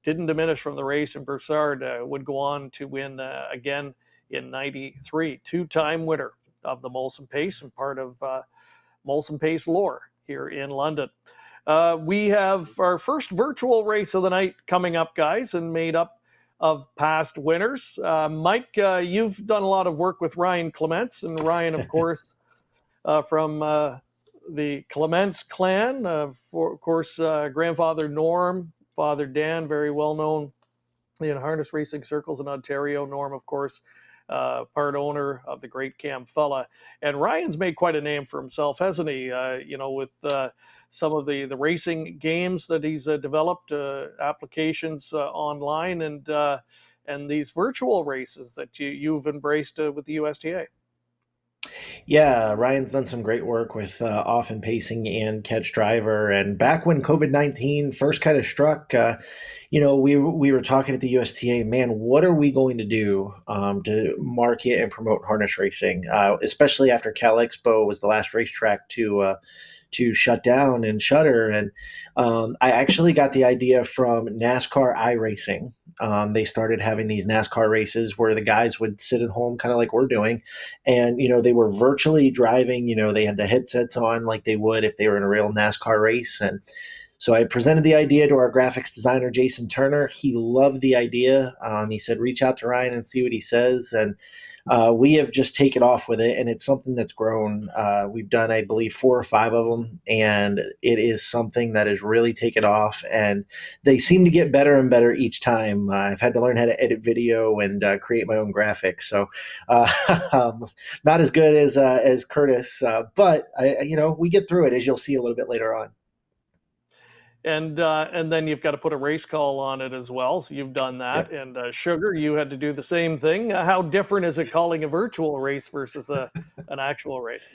didn't diminish from the race, and Broussard would go on to win again in 93. 2-time winner of the Molson Pace and part of Molson Pace lore here in London. We have our first virtual race of the night coming up, guys, and made up of past winners. Mike, you've done a lot of work with Ryan Clements, and Ryan, of course, from the Clements clan. Of course, grandfather Norm, father Dan, very well known in harness racing circles in Ontario. Norm, of course, part owner of the Great Cam Fella. And Ryan's made quite a name for himself, hasn't he? With some of the racing games that he's developed, applications online, and these virtual races that you've embraced with the USTA. Yeah, Ryan's done some great work with off and pacing and catch driver. And back when COVID-19 first kind of struck, we were talking at the USTA, man, what are we going to do to market and promote harness racing, especially after Cal Expo was the last racetrack to shut down and shutter. And I actually got the idea from NASCAR iRacing. They started having these NASCAR races where the guys would sit at home, kind of like we're doing. And, they were virtually driving, they had the headsets on like they would if they were in a real NASCAR race. And so I presented the idea to our graphics designer, Jason Turner. He loved the idea. He said, reach out to Ryan and see what he says. And we have just taken off with it, and it's something that's grown. We've done, I believe, 4 or 5 of them, and it is something that has really taken off, and they seem to get better and better each time. I've had to learn how to edit video and create my own graphics, so not as good as Curtis, but we get through it, as you'll see a little bit later on. And then you've got to put a race call on it as well. So you've done that. Yep. And Sugar, you had to do the same thing. How different is it calling a virtual race versus an actual race?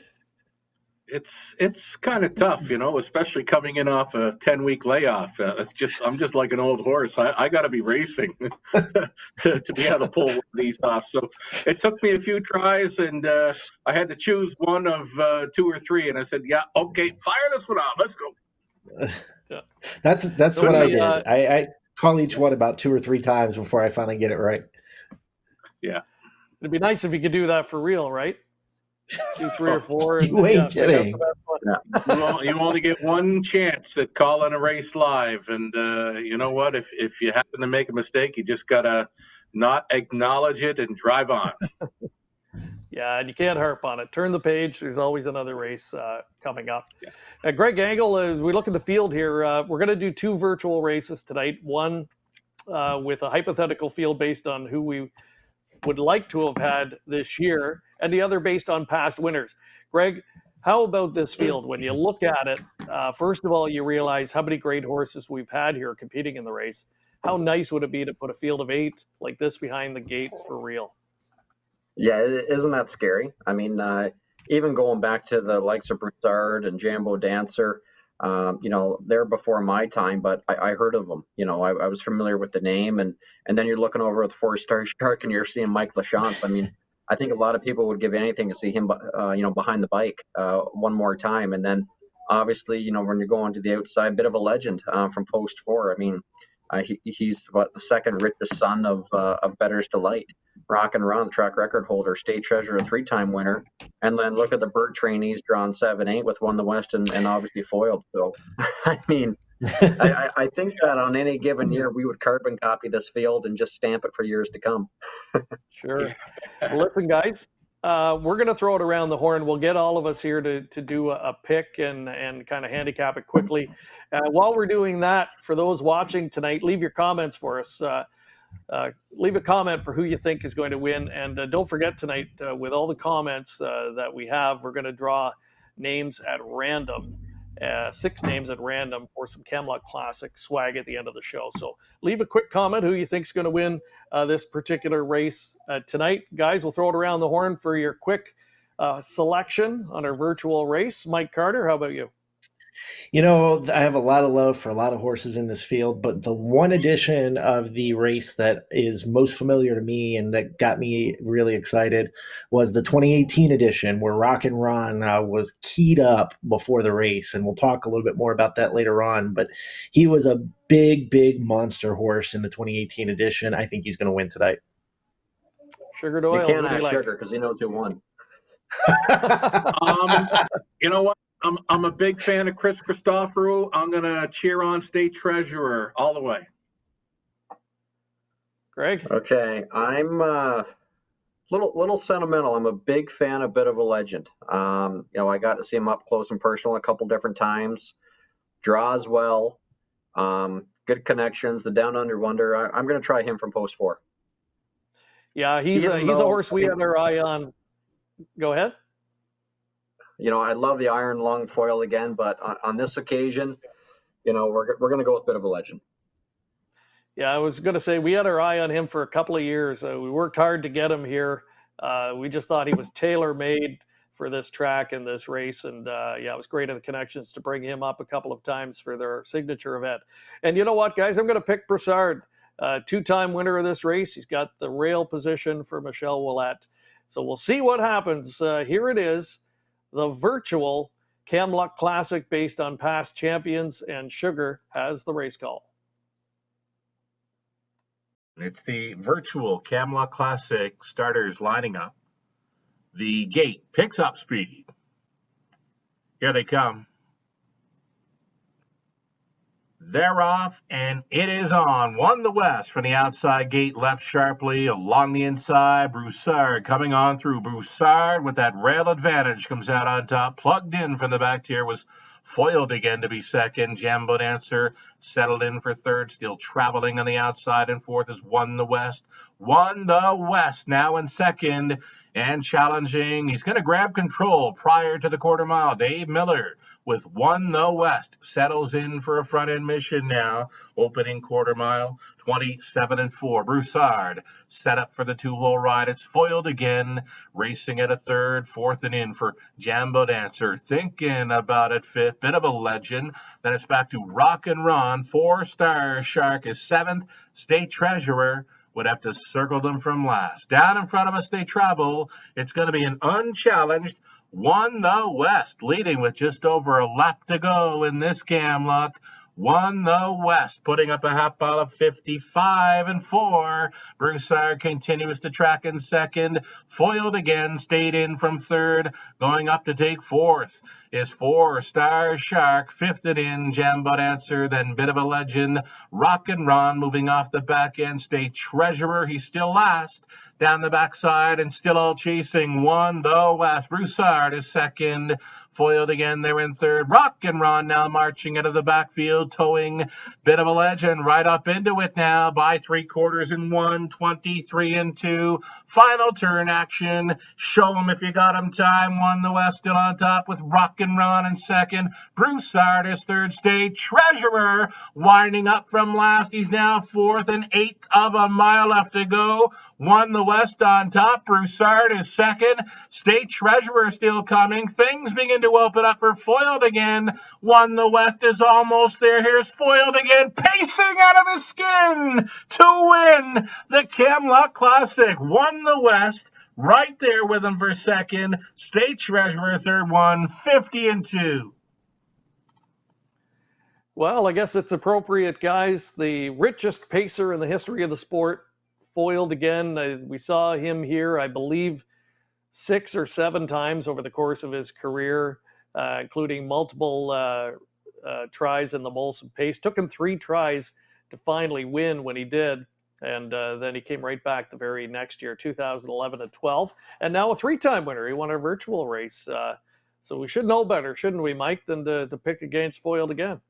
It's kind of tough, especially coming in off a 10-week layoff. I'm just like an old horse. I got to be racing to be able to pull one of these off. So it took me a few tries, and I had to choose one of 2 or 3. And I said, yeah, okay, fire this one out. Let's go. Yeah. That's what I did. I call each one about 2 or 3 times before I finally get it right. Yeah. It'd be nice if you could do that for real, right? 2, 3, or 4. You ain't kidding. You only get one chance at calling a race live. And you know what? If you happen to make a mistake, you just got to not acknowledge it and drive on. Yeah, and you can't harp on it. Turn the page. There's always another race coming up. Yeah. Greg Angle, as we look at the field here, we're going to do 2 virtual races tonight. One with a hypothetical field based on who we would like to have had this year, and the other based on past winners. Greg, how about this field? When you look at it, first of all, you realize how many great horses we've had here competing in the race. How nice would it be to put a field of 8 like this behind the gate for real? Yeah, isn't that scary? I mean, even going back to the likes of Broussard and Jambo Dancer, they're before my time, but I heard of them. I was familiar with the name, and then you're looking over at the 4-Star Shark and you're seeing Mike Lachance. I mean, I think a lot of people would give anything to see him, behind the bike one more time. And then obviously, when you're going to the outside, bit of a legend from Post 4. I mean, he's the second richest son of Bettor's Delight. Rock and Run track record holder, state treasurer, 3-time winner, and then look at the Bird trainees drawn 7-8 with Won the West and obviously foiled. So, I mean, I think that on any given year we would carbon copy this field and just stamp it for years to come. Sure. Well, listen, guys, we're going to throw it around the horn. We'll get all of us here to do a pick and kind of handicap it quickly. While we're doing that, for those watching tonight, leave your comments for us. Leave a comment for who you think is going to win. And don't forget tonight, with all the comments that we have, we're going to draw names at random, 6 names at random for some Camelot Classic swag at the end of the show. So leave a quick comment who you think is going to win this particular race tonight. Guys, we'll throw it around the horn for your quick selection on our virtual race. Mike Carter, how about you? I have a lot of love for a lot of horses in this field, but the one edition of the race that is most familiar to me and that got me really excited was the 2018 edition, where Rock and Ron was keyed up before the race. And we'll talk a little bit more about that later on, but he was a big, big monster horse in the 2018 edition. I think he's going to win tonight. Sugar Doyle. You can't ask Sugar because he knows who won. You know what? I'm a big fan of Chris Christoforou. I'm gonna cheer on State Treasurer all the way. Greg? Okay, I'm little sentimental. I'm a big fan of Bit of a Legend. I got to see him up close and personal a couple different times. Draws well, good connections. The Down Under Wonder. I'm going to try him from post 4. Yeah, he's a horse we had our eye on. Go ahead. I love the Iron Lung foil again, but on this occasion, we're going to go with Bit of a Legend. Yeah, I was going to say we had our eye on him for a couple of years. We worked hard to get him here. We just thought he was tailor-made for this track and this race. And it was great of the connections to bring him up a couple of times for their signature event. And you know what, guys? I'm going to pick Broussard, 2-time winner of this race. He's got the rail position for Michelle Willette. So we'll see what happens. Here it is, the virtual Camluck Classic based on past champions, and Sugar has the race call. It's the virtual Camluck Classic starters lining up. The gate picks up speed. Here they come. They're off, and it is on. Won the West from the outside gate, left sharply along the inside. Broussard coming on through. Broussard with that rail advantage comes out on top. Plugged in from the back tier, was foiled again to be second. Jambo Dancer settled in for third, still traveling on the outside, and fourth is Won the West. Won the West now in second and challenging. He's going to grab control prior to the quarter mile. Dave Miller with Won the West settles in for a front end mission now. Opening quarter mile, 27-4. Broussard set up for the 2-hole ride. It's foiled again, racing at a third, fourth and in for Jambo Dancer. Thinking about it, fifth, Bit of a Legend. Then it's back to Rock and Ron. 4-Star Shark is seventh. State Treasurer would have to circle them from last. Down in front of us, they travel. It's going to be an unchallenged Won the West, leading with just over a lap to go in this Camluck. Won the West, putting up a half mile of 55-4. Broussard continues to track in second. Foiled again, stayed in from third. Going up to take fourth is 4-Star Shark. Fifth and in, Jambo Dancer, then Bit of a Legend. Rock and Ron moving off the back end. State Treasurer, he's still last. Down the backside and still all chasing. Won the West. Broussard is second. Foiled again, they're in third. Rock and Ron now marching out of the backfield, towing Bit of a Legend right up into it now by 3/4 in 1, 23-2. Final turn action. Show them if you got them time. Won the West still on top with Rock and Ron in second. Broussard is third. State Treasurer winding up from last. He's now fourth, and 1/8 of a mile left to go. Won the West on top. Broussard is second. State Treasurer still coming. Things begin to open up for Foiled again. Won the West is almost there. Here's Foiled again, pacing out of his skin to win the Camluck Classic. Won the West, right there with him for second. State Treasurer third, 150-2. Well, I guess it's appropriate, guys. The richest pacer in the history of the sport, foiled again. We saw him here, I believe, 6 or 7 times over the course of his career, including multiple tries in the Molson Pace. Took him 3 tries to finally win when he did. And then he came right back the very next year, 2011 and 12. And now a 3-time winner. He won a virtual race. So we should know better, shouldn't we, Mike, than to pick against Foiled again?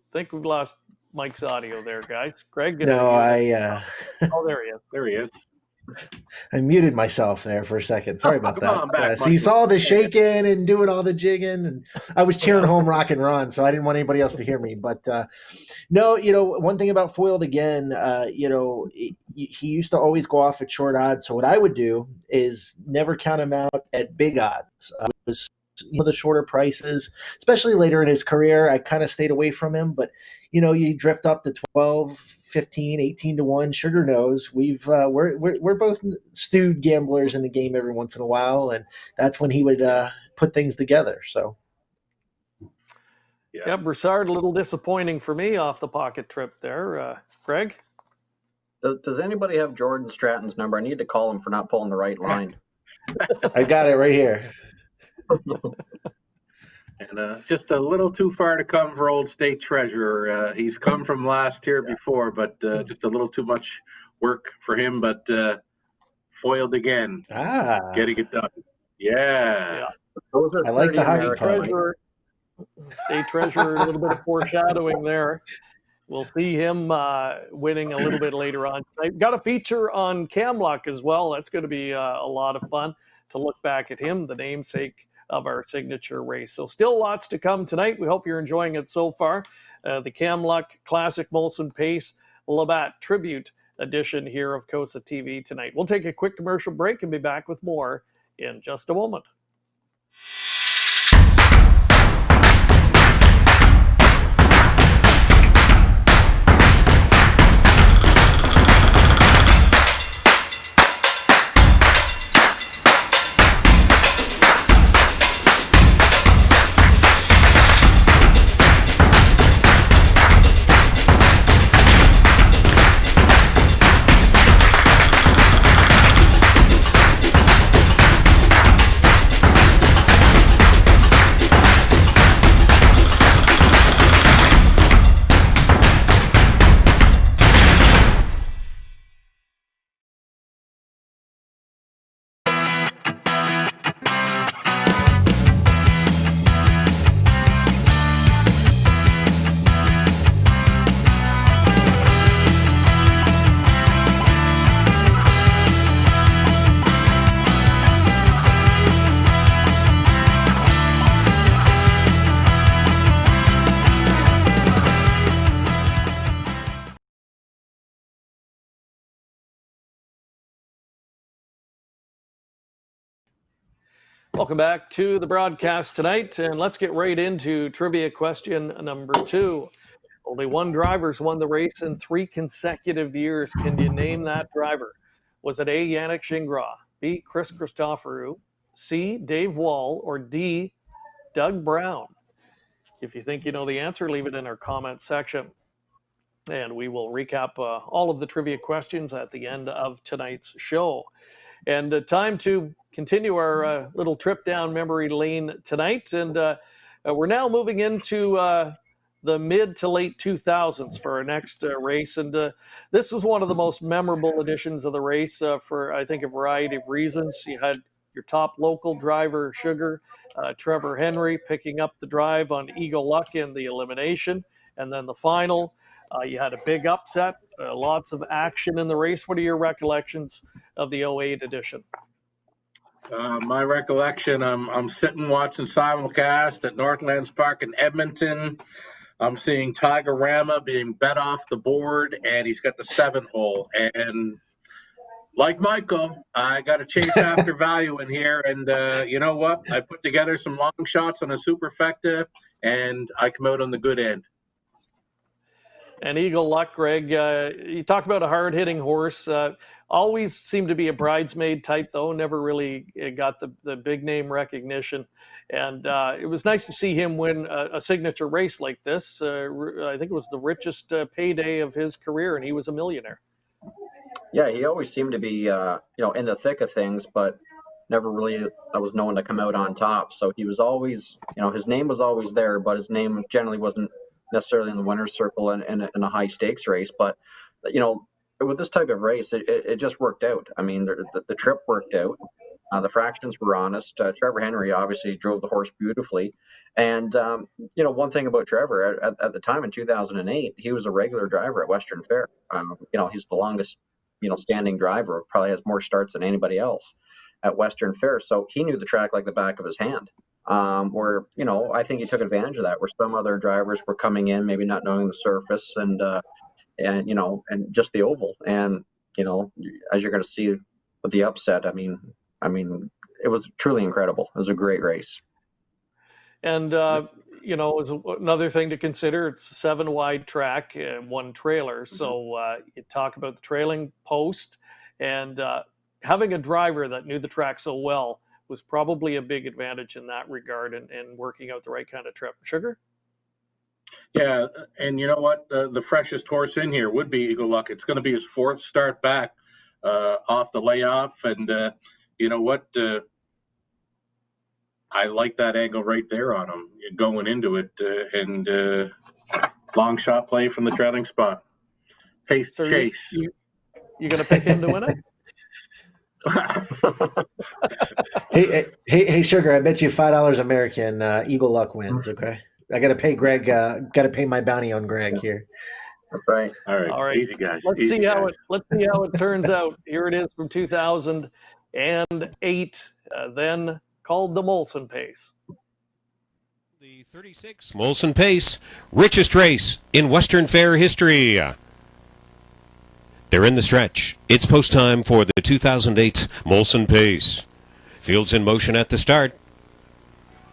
I think we've lost Mike's audio there, guys. Greg? No, Oh, there he is. There he is. I muted myself there for a second. Sorry about Come on that. back, So you Mike. saw the shaking and doing all the jigging, and I was cheering home Rock and Ron, so I didn't want anybody else to hear me. But no, one thing about Foiled again, he used to always go off at short odds. So what I would do is never count him out at big odds. I was the shorter prices, especially later in his career, I kind of stayed away from him. But you drift up to 12, 15, 18-1. Sugar knows we're both stewed gamblers in the game every once in a while, and that's when he would put things together. So, Yeah, Broussard, a little disappointing for me off the pocket trip there. Greg? Does anybody have Jordan Stratton's number? I need to call him for not pulling the right line. I got it right here. And just a little too far to come for old state treasurer. He's come from last year before, but just a little too much work for him, but foiled again. Getting it done. Yeah. Those are I like the 30 hockey American. part. State treasurer, a little bit of foreshadowing there. We'll see him winning a little bit later on tonight. Got a feature on Camluck as well. That's going to be a lot of fun to look back at him, the namesake of our signature race. So still lots to come tonight. We hope you're enjoying it so far. The Camluck Classic Molson Pace Labatt Tribute edition here of COSA TV tonight. We'll take a quick commercial break and be back with more in just a moment. Welcome back to the broadcast tonight, and let's get right into trivia question number 2. Only one driver's won the race in 3 consecutive years. Can you name that driver? Was it A, Yannick Gingras, B, Chris Christoforou, C, Dave Wall, or D, Doug Brown? If you think you know the answer, leave it in our comment section. And we will recap all of the trivia questions at the end of tonight's show. And time to continue our little trip down memory lane tonight. And we're now moving into the mid to late 2000s for our next race. And this was one of the most memorable editions of the race for, I think, a variety of reasons. You had your top local driver, Sugar, Trevor Henry, picking up the drive on Eagle Luck in the elimination. And then the final, you had a big upset, lots of action in the race. What are your recollections of the 08 edition? My recollection, I'm sitting watching simulcast at Northlands Park in Edmonton. I'm seeing Tigerama being bet off the board, and he's got the 7 hole. And like Michael, I got to chase after value in here. And you know what? I put together some long shots on a superfecta, and I come out on the good end. And Eagle Luck, Greg, you talk about a hard-hitting horse. Always seemed to be a bridesmaid type, though. Never really got the big name recognition. And it was nice to see him win a signature race like this. I think it was the richest payday of his career, and he was a millionaire. Yeah, he always seemed to be, in the thick of things, but never really was known to come out on top. So he was always, his name was always there, but his name generally wasn't necessarily in the winner's circle in a high stakes race. But, with this type of race, it just worked out. I mean, the trip worked out. The fractions were honest. Trevor Henry obviously drove the horse beautifully. And, one thing about Trevor, at the time in 2008, he was a regular driver at Western Fair. He's the longest, standing driver, probably has more starts than anybody else at Western Fair. So he knew the track like the back of his hand. Where, I think he took advantage of that, where some other drivers were coming in, maybe not knowing the surface and just the oval. And, as you're going to see with the upset, I mean, it was truly incredible. It was a great race. And, it was another thing to consider. It's a 7-wide track and 1 trailer. So you talk about the trailing post, and having a driver that knew the track so well was probably a big advantage in that regard and working out the right kind of trip. Sugar? Yeah, and you know what? The freshest horse in here would be Eagle Luck. It's going to be his fourth start back off the layoff, and you know what? I like that angle right there on him going into it, and long shot play from the trailing spot. Pace So chase. You going to pick him to win it? Hey, Sugar! I bet you $5 American Eagle Luck wins. Okay, I got to pay Greg. Got to pay my bounty on Greg here. Right. All right. All right. Easy guys. Let's see how it turns out. Here it is from 2008, then called the Molson Pace. The 36 Molson Pace, richest race in Western Fair history. They're in the stretch. It's post time for the 2008 Molson Pace. Fields in motion at the start.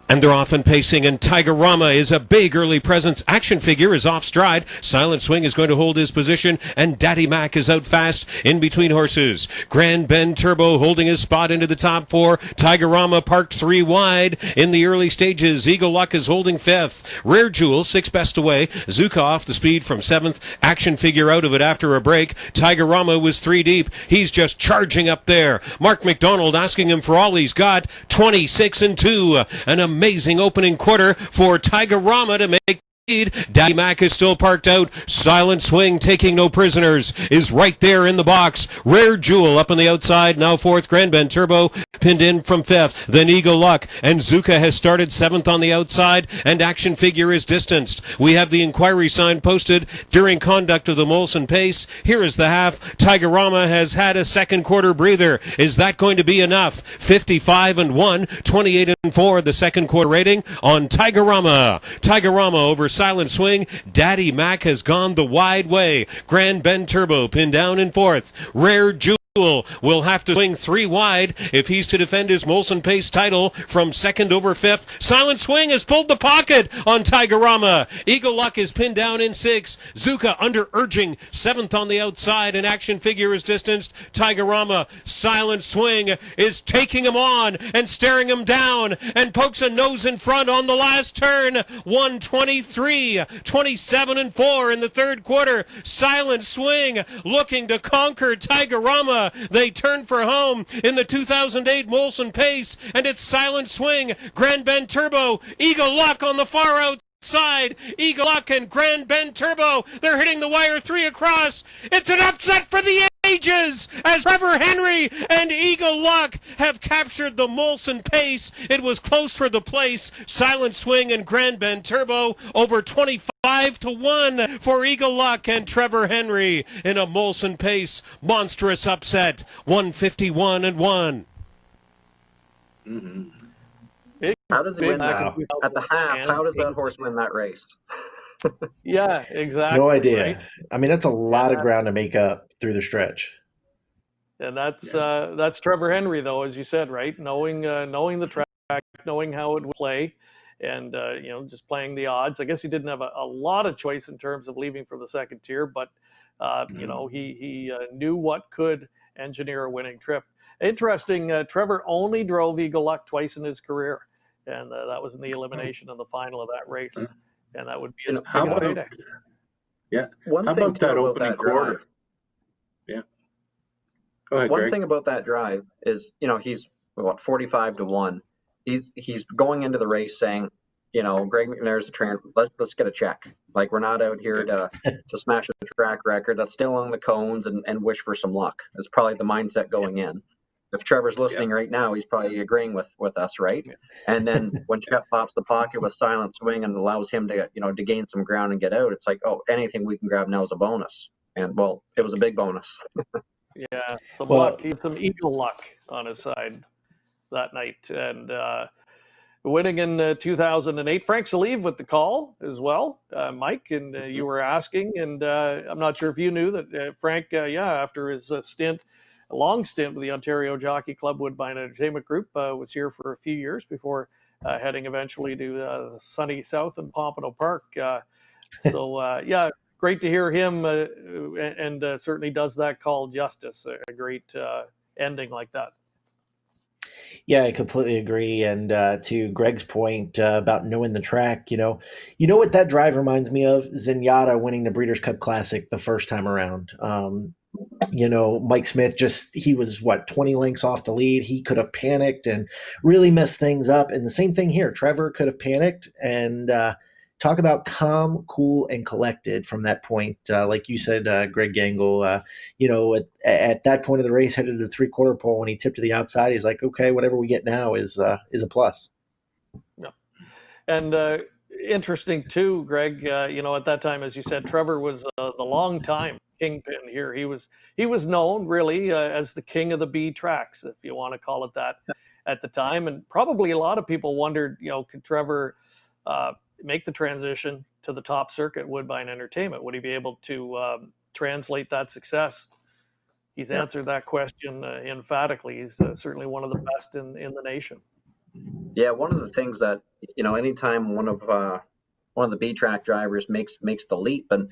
And they're off and pacing, and Tigerama is a big early presence. Action Figure is off stride. Silent Swing is going to hold his position, and Daddy Mac is out fast in between horses. Grand Bend Turbo holding his spot into the top four. Tigerama parked 3 wide in the early stages. Eagle Luck is holding 5th. Rare Jewel, 6 best away. Zuka off the speed from 7th. Action Figure out of it after a break. Tigerama was 3 deep. He's just charging up there. Mark McDonald asking him for all he's got. 26-2. An amazing opening quarter for Tigerama to make lead. Daddy Mac is still parked out. Silent Swing, taking no prisoners, is right there in the box. Rare Jewel up on the outside, now 4th. Grand Bend Turbo pinned in from 5th. Then Eagle Luck, and Zuka has started 7th on the outside, and Action Figure is distanced. We have the inquiry sign posted during conduct of the Molson Pace. Here is the half. Tigerama has had a second quarter breather. Is that going to be enough? 55-1, 28-4, the second quarter rating on Tigerama. Tigerama over Silent Swing. Daddy Mac has gone the wide way. Grand Bend Turbo pinned down in 4th. Rare Jewel will have to swing 3 wide if he's to defend his Molson Pace title from 2nd over 5th. Silent Swing has pulled the pocket on Tigerama. Eagle Luck is pinned down in 6th. Zuka under urging 7th on the outside, and Action Figure is distanced. Tigerama, Silent Swing is taking him on and staring him down and pokes a nose in front on the last turn. 123, 27-4 in the third quarter. Silent Swing looking to conquer Tigerama. They turn for home in the 2008 Molson Pace, and it's Silent Swing, Grand Bend Turbo, Eagle Luck on the far outside. Eagle Luck and Grand Bend Turbo, they're hitting the wire 3 across. It's an upset for the ages as Trevor Henry and Eagle Luck have captured the Molson Pace. It was close for the place. Silent Swing and Grand Bend Turbo over 25-1 for Eagle Luck and Trevor Henry in a Molson Pace monstrous upset. 151-1. Mm-hmm. How does he win that? At the half, how does that horse win that race? Yeah, exactly. No idea. Right? I mean, that's a lot of ground to make up through the stretch. And that's Trevor Henry, though, as you said, right? Knowing the track, knowing how it would play, and just playing the odds. I guess he didn't have a lot of choice in terms of leaving for the second tier, but he knew what could engineer a winning trip. Interesting. Trevor only drove Eagle Luck twice in his career, and that was in the elimination in the final of that race, and that would be his biggest payday. Yeah. One How thing about that opening that quarter? drive. Yeah. Go ahead, One Greg. thing about that drive is, he's 45-1. He's going into the race saying, Greg McNair's the trainer. Let's get a check. Like, we're not out here to smash a track record. Let's stay along the cones and wish for some luck. It's probably the mindset going in. If Trevor's listening right now, he's probably agreeing with us, right? And then when Chet pops the pocket with Silent Swing and allows him to to gain some ground and get out, it's like, oh, anything we can grab now is a bonus. And well, it was a big bonus. Yeah, some luck. He had some Eagle Luck on his side that night, and winning in 2008. Frank Salive with the call as well, Mike, and you were asking, and I'm not sure if you knew that Frank, after his long stint with the Ontario Jockey Club Woodbine Entertainment Group, was here for a few years before heading eventually to sunny south in Pompano Park. Great to hear him, and certainly does that call justice. A great ending like that. Yeah, I completely agree. And to Greg's point about knowing the track, you know what that drive reminds me of? Zenyatta winning the Breeders' Cup Classic the first time around. Mike Smith he was what, 20 lengths off the lead. He could have panicked and really messed things up. And the same thing here. Trevor could have panicked and talk about calm, cool, and collected from that point. Like you said, Greg Gangle, at that point of the race, headed to the 3/4 pole, when he tipped to the outside, he's like, okay, whatever we get now is a plus. Yeah. And interesting too, Greg, at that time, as you said, Trevor was the long time kingpin here. He was known really as the king of the B tracks, if you want to call it that, at the time. And probably a lot of people wondered, could Trevor make the transition to the top circuit, Woodbine Entertainment? Would he be able to translate that success? He's answered that question emphatically. He's certainly one of the best in the nation. Yeah, one of the things that, anytime one of the B track drivers makes the leap, and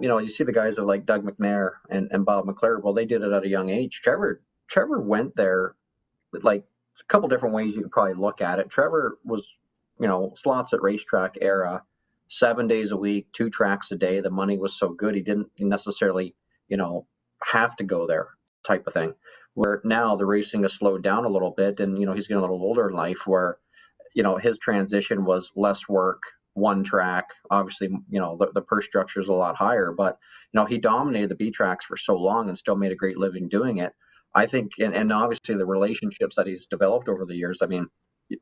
you see the guys like Doug McNair and Bob McClure. Well, they did it at a young age. Trevor went there, like, a couple different ways you could probably look at it. Trevor was, slots at racetrack era, 7 days a week, 2 tracks a day. The money was so good, he didn't necessarily, have to go there, type of thing. Where now the racing has slowed down a little bit, and he's getting a little older in life, where his transition was less work, one track. Obviously, the purse structure is a lot higher, but he dominated the B tracks for so long and still made a great living doing it. I think, and obviously the relationships that he's developed over the years. I mean,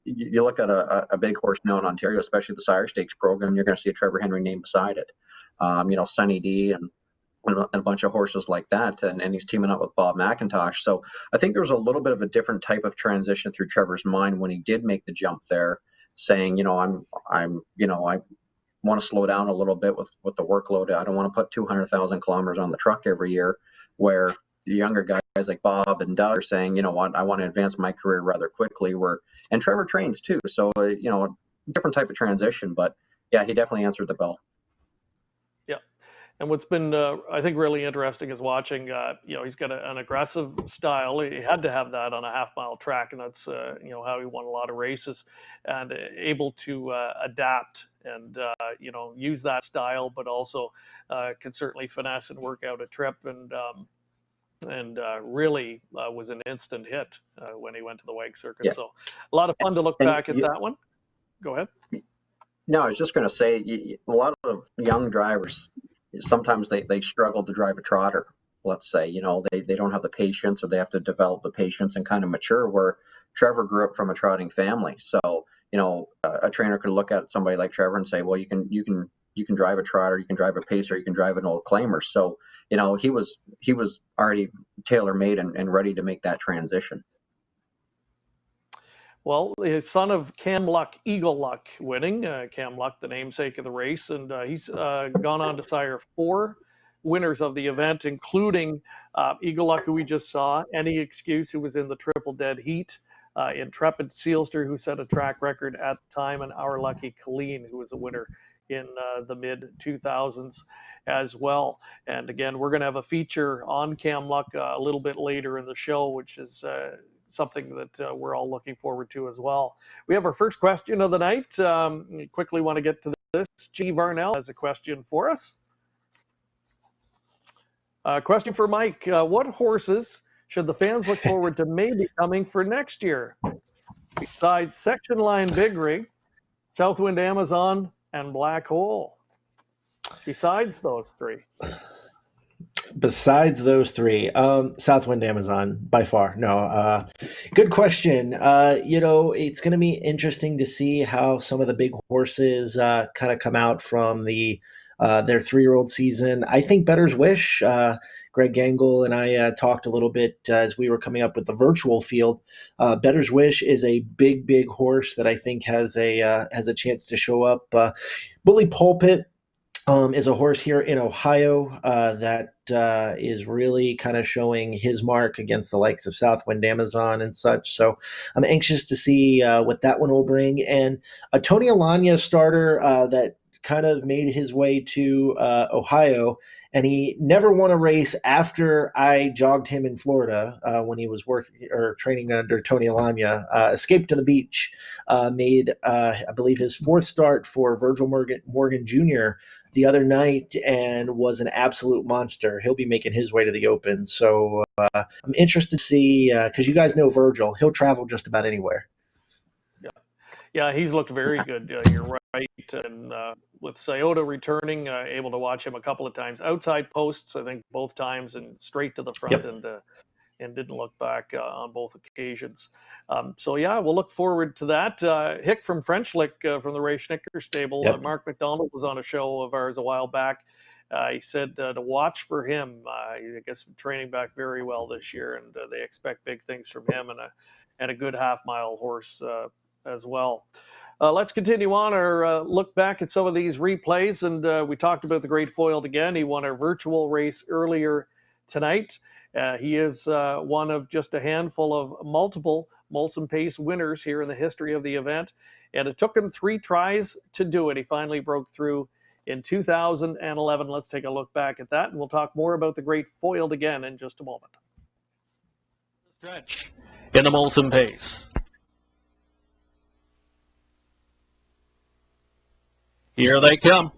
you look at a big horse now in Ontario, especially the Sire Stakes program, you're going to see a Trevor Henry name beside it. Sunny D and a bunch of horses like that, and he's teaming up with Bob McIntosh. So I think there was a little bit of a different type of transition through Trevor's mind when he did make the jump there, saying, I want to slow down a little bit with the workload. I don't want to put 200,000 kilometers on the truck every year, where the younger guys like Bob and Doug are saying, I want to advance my career rather quickly. And Trevor trains too, so different type of transition. But yeah, he definitely answered the bell. And what's been, I think, really interesting is watching, he's got an aggressive style. He had to have that on a half-mile track, and that's, how he won a lot of races, and able to adapt and, use that style, but also can certainly finesse and work out a trip, and really was an instant hit when he went to the WEG circuit. Yeah. So a lot of fun to look back at that one. Go ahead. No, I was just going to say, a lot of young drivers, sometimes they struggle to drive a trotter. Let's say, they don't have the patience, or they have to develop the patience and kind of mature, where Trevor grew up from a trotting family. So, a trainer could look at somebody like Trevor and say, well, you can drive a trotter, you can drive a pacer, you can drive an old claimer. So, he was already tailor-made and ready to make that transition. Well, his son of Cam Luck, Eagle Luck, winning. Cam Luck, the namesake of the race, and he's gone on to sire 4 winners of the event, including Eagle Luck, who we just saw, Any Excuse, who was in the Triple Dead Heat, Intrepid Sealster, who set a track record at the time, and Our Lucky Colleen, who was a winner in the mid-2000s as well. And again, we're going to have a feature on Cam Luck a little bit later in the show, which is something that we're all looking forward to as well. We have our first question of the night. Quickly want to get to this. G. Varnell has a question for us. Question for Mike. What horses should the fans look forward to maybe coming for next year, besides Section Line Big Rig, Southwind Amazon, and Black Hole? Besides those 3. Besides those 3, Southwind Amazon by far. No, good question. It's going to be interesting to see how some of the big horses kind of come out from their 3-year-old season. I think Bettor's Wish. Greg Gangle and I talked a little bit as we were coming up with the virtual field. Bettor's Wish is a big horse that I think has a chance to show up. Bully Pulpit is a horse here in Ohio that is really kind of showing his mark against the likes of Southwind Amazon and such. So I'm anxious to see what that one will bring. And a Tony Alagna starter that kind of made his way to Ohio, and he never won a race after I jogged him in Florida when he was working or training under Tony Alagna. Escaped to the beach, made I believe his fourth start for Virgil Morgan Jr. the other night, and was an absolute monster. He'll be making his way to the Open, so I'm interested to see, because you guys know Virgil, he'll travel just about anywhere. Yeah, he's looked very good. You're right. And with Scioto returning, able to watch him a couple of times outside posts, I think both times, and straight to the front, and didn't look back on both occasions. So yeah, we'll look forward to that. Hick from French Lick from the Ray Schnicker stable. Mark McDonald was on a show of ours a while back. He said to watch for him. I guess training back very well this year, and they expect big things from him, and a good half-mile horse as well. Let's continue on our look back at some of these replays, and we talked about the Great Foiled again. He won a virtual race earlier tonight. He is one of just a handful of multiple Molson Pace winners here in the history of the event, and it took him 3 tries to do it. He finally broke through in 2011. Let's take a look back at that, and we'll talk more about the Great Foiled again in just a moment. Stretch in the Molson Pace. Here they come.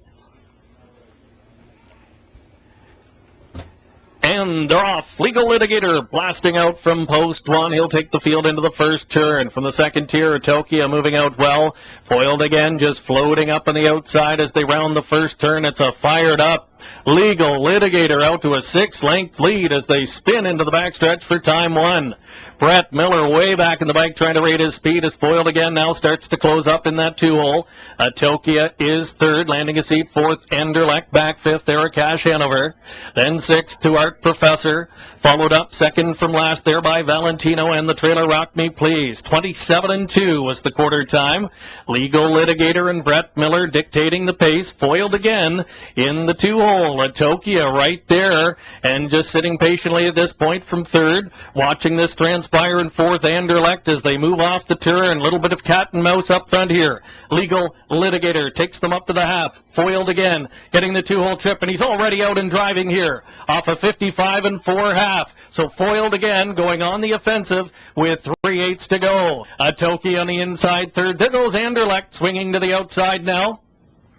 And they're off. Legal Litigator blasting out from post 1. He'll take the field into the first turn. From the second tier, Tokia moving out well. Foiled again, just floating up on the outside as they round the first turn. It's a fired up Legal Litigator out to a 6-length lead as they spin into the backstretch for time 1. Brett Miller way back in the bike trying to rate his speed is foiled again. Now starts to close up in that 2-hole. Tokia is 3rd, landing a seat 4th. Enderlecht back 5th. Eric Cash Hanover. Then 6th to Art Professor. Followed up 2nd from last there by Valentino and the trailer Rock Me Please. 27-2 was the quarter time. Legal Litigator and Brett Miller dictating the pace. Foiled again in the 2-hole. Tokia right there and just sitting patiently at this point from 3rd. Watching this transpire in 4th. Anderlecht as they move off the turn. A little bit of cat and mouse up front here. Legal Litigator takes them up to the half. Foiled again. Getting the 2-hole trip, and he's already out and driving here. Off a 55 4/2. So foiled again, going on the offensive with 3/8 to go. Tokia on the inside 3rd. There goes Anderlecht swinging to the outside now.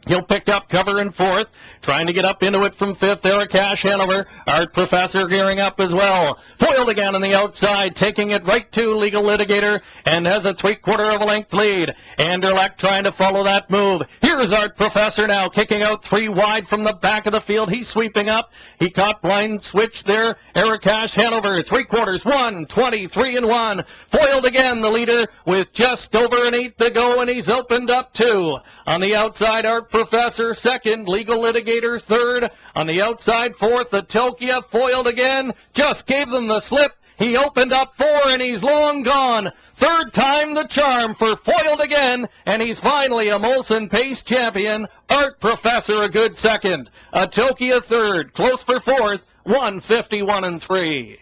He'll pick up cover in 4th, trying to get up into it from 5th. Eric Cash Hanover, Art Professor gearing up as well. Foiled again on the outside, taking it right to Legal Litigator, and has a 3/4 of a length lead. Anderlecht trying to follow that move. Here's Art Professor now, kicking out 3 wide from the back of the field. He's sweeping up. He caught blind switch there. Eric Cash Hanover, 3/4, 1:23 and 1. Foiled again, the leader with just over an 8 to go, and he's opened up 2. On the outside, Art Professor 2nd, Legal Litigator 3rd. On the outside 4th, the Tokia foiled again. Just gave them the slip. He opened up 4 and he's long gone. 3rd time the charm for foiled again, and he's finally a Molson Pace champion. Art Professor a good 2nd. Tokia 3rd, close for 4th, 1:51 3.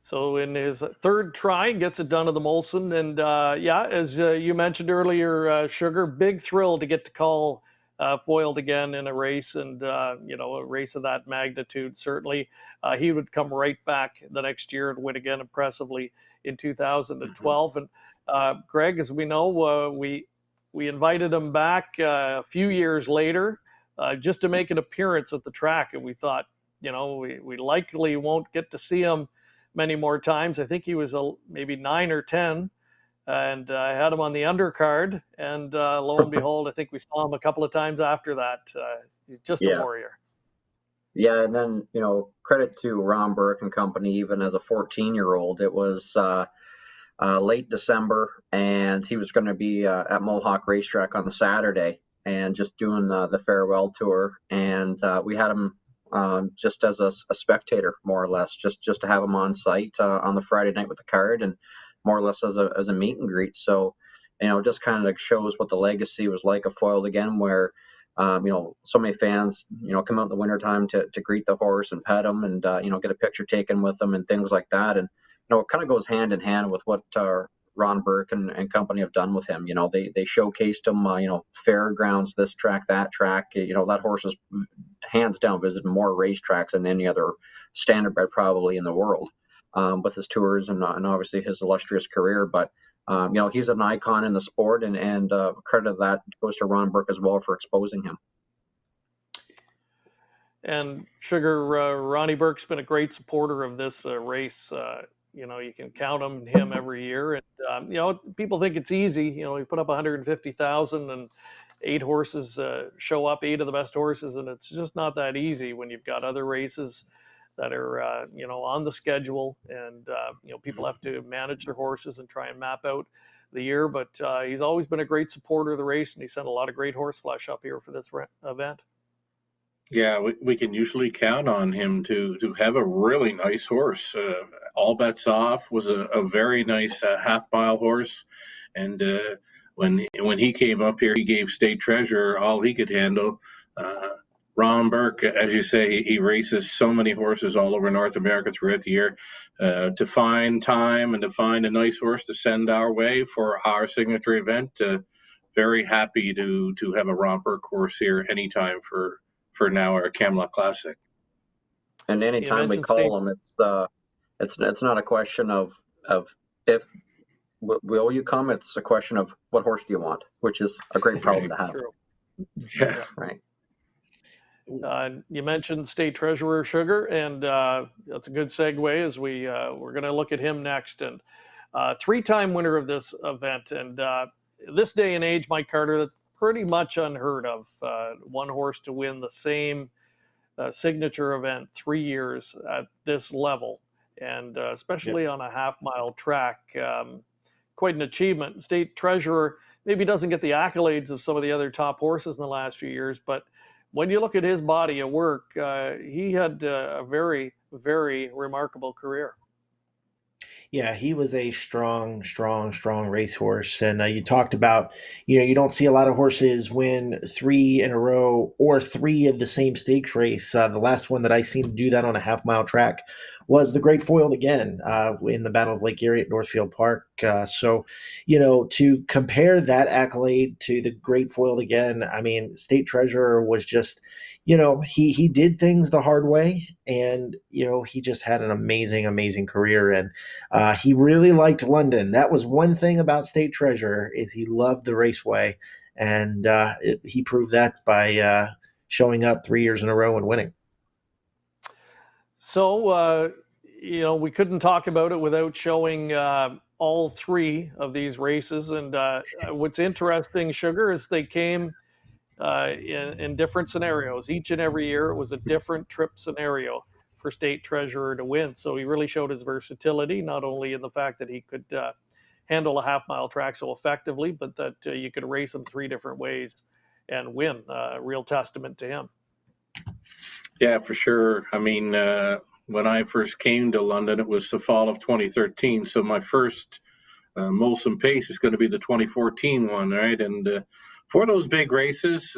So in his 3rd try, gets it done to the Molson. And yeah, as you mentioned earlier, Sugar, big thrill to get to call foiled again in a race, and a race of that magnitude. Certainly, he would come right back the next year and win again impressively in 2012. And Greg, as we know, we invited him back a few years later just to make an appearance at the track, and we thought, we likely won't get to see him many more times. I think he was maybe 9 or 10, and I had him on the undercard, and lo and behold, I think we saw him a couple of times after that. He's just a warrior. Yeah, and then, credit to Ron Burke and company, even as a 14-year-old. It was late December, and he was going to be at Mohawk Racetrack on the Saturday and just doing the farewell tour, and we had him just as a spectator, more or less, just to have him on site on the Friday night with the card, and more or less as a meet and greet. So, just kind of shows what the legacy was like of Foiled Again, where, so many fans, come out in the wintertime to greet the horse and pet him and, get a picture taken with them and things like that. And, it kind of goes hand in hand with what Ron Burke and company have done with him. They showcased him, fairgrounds, this track, that track. That horse is hands down visited more racetracks than any other standardbred probably in the world, with his tours and obviously his illustrious career. But he's an icon in the sport, and credit that goes to Ron Burke as well for exposing him. And Sugar, Ronnie Burke's been a great supporter of this race. You can count on him every year. And, people think it's easy. We put up 150,000 and 8 horses show up, 8 of the best horses. And it's just not that easy when you've got other races that are, on the schedule. And, people have to manage their horses and try and map out the year. But he's always been a great supporter of the race, and he sent a lot of great horse flesh up here for this event. Yeah, we can usually count on him to have a really nice horse. All Bets Off was a very nice half-mile horse, and when he came up here, he gave State Treasurer all he could handle. Ron Burke, as you say, he races so many horses all over North America throughout the year. To find time and to find a nice horse to send our way for our signature event, very happy to have a Ron Burke horse here anytime for now our Camelot Classic. And anytime we call him, it's not a question of if will you come. It's a question of what horse do you want, which is a great problem to have. True. Yeah. Right. You mentioned State Treasurer Sugar, and that's a good segue as we're going to look at him next. And 3-time winner of this event, and this day and age, Mike Carter, that's pretty much unheard of. One horse to win the same signature event 3 years at this level, and especially on a half-mile track, quite an achievement. State Treasurer maybe doesn't get the accolades of some of the other top horses in the last few years, but when you look at his body of work, he had a very, very remarkable career. Yeah, he was a strong racehorse. And you talked about, you don't see a lot of horses win 3 in a row or 3 of the same stakes race. The last one that I seen to do that on a half-mile track was the Great Foiled Again in the Battle of Lake Erie at Northfield Park. So, to compare that accolade to the Great Foiled Again, I mean, State Treasurer was just, he did things the hard way, and, he just had an amazing career. And he really liked London. That was one thing about State Treasurer, is he loved the raceway, and he proved that by showing up 3 years in a row and winning. So, we couldn't talk about it without showing all 3 of these races. And what's interesting, Sugar, is they came in different scenarios. Each and every year, it was a different trip scenario for State Treasurer to win. So he really showed his versatility, not only in the fact that he could handle a half-mile track so effectively, but that you could race him 3 different ways and win. Real testament to him. Yeah, for sure. I mean, when I first came to London, it was the fall of 2013. So my first Molson Pace is going to be the 2014 one, right? And for those big races,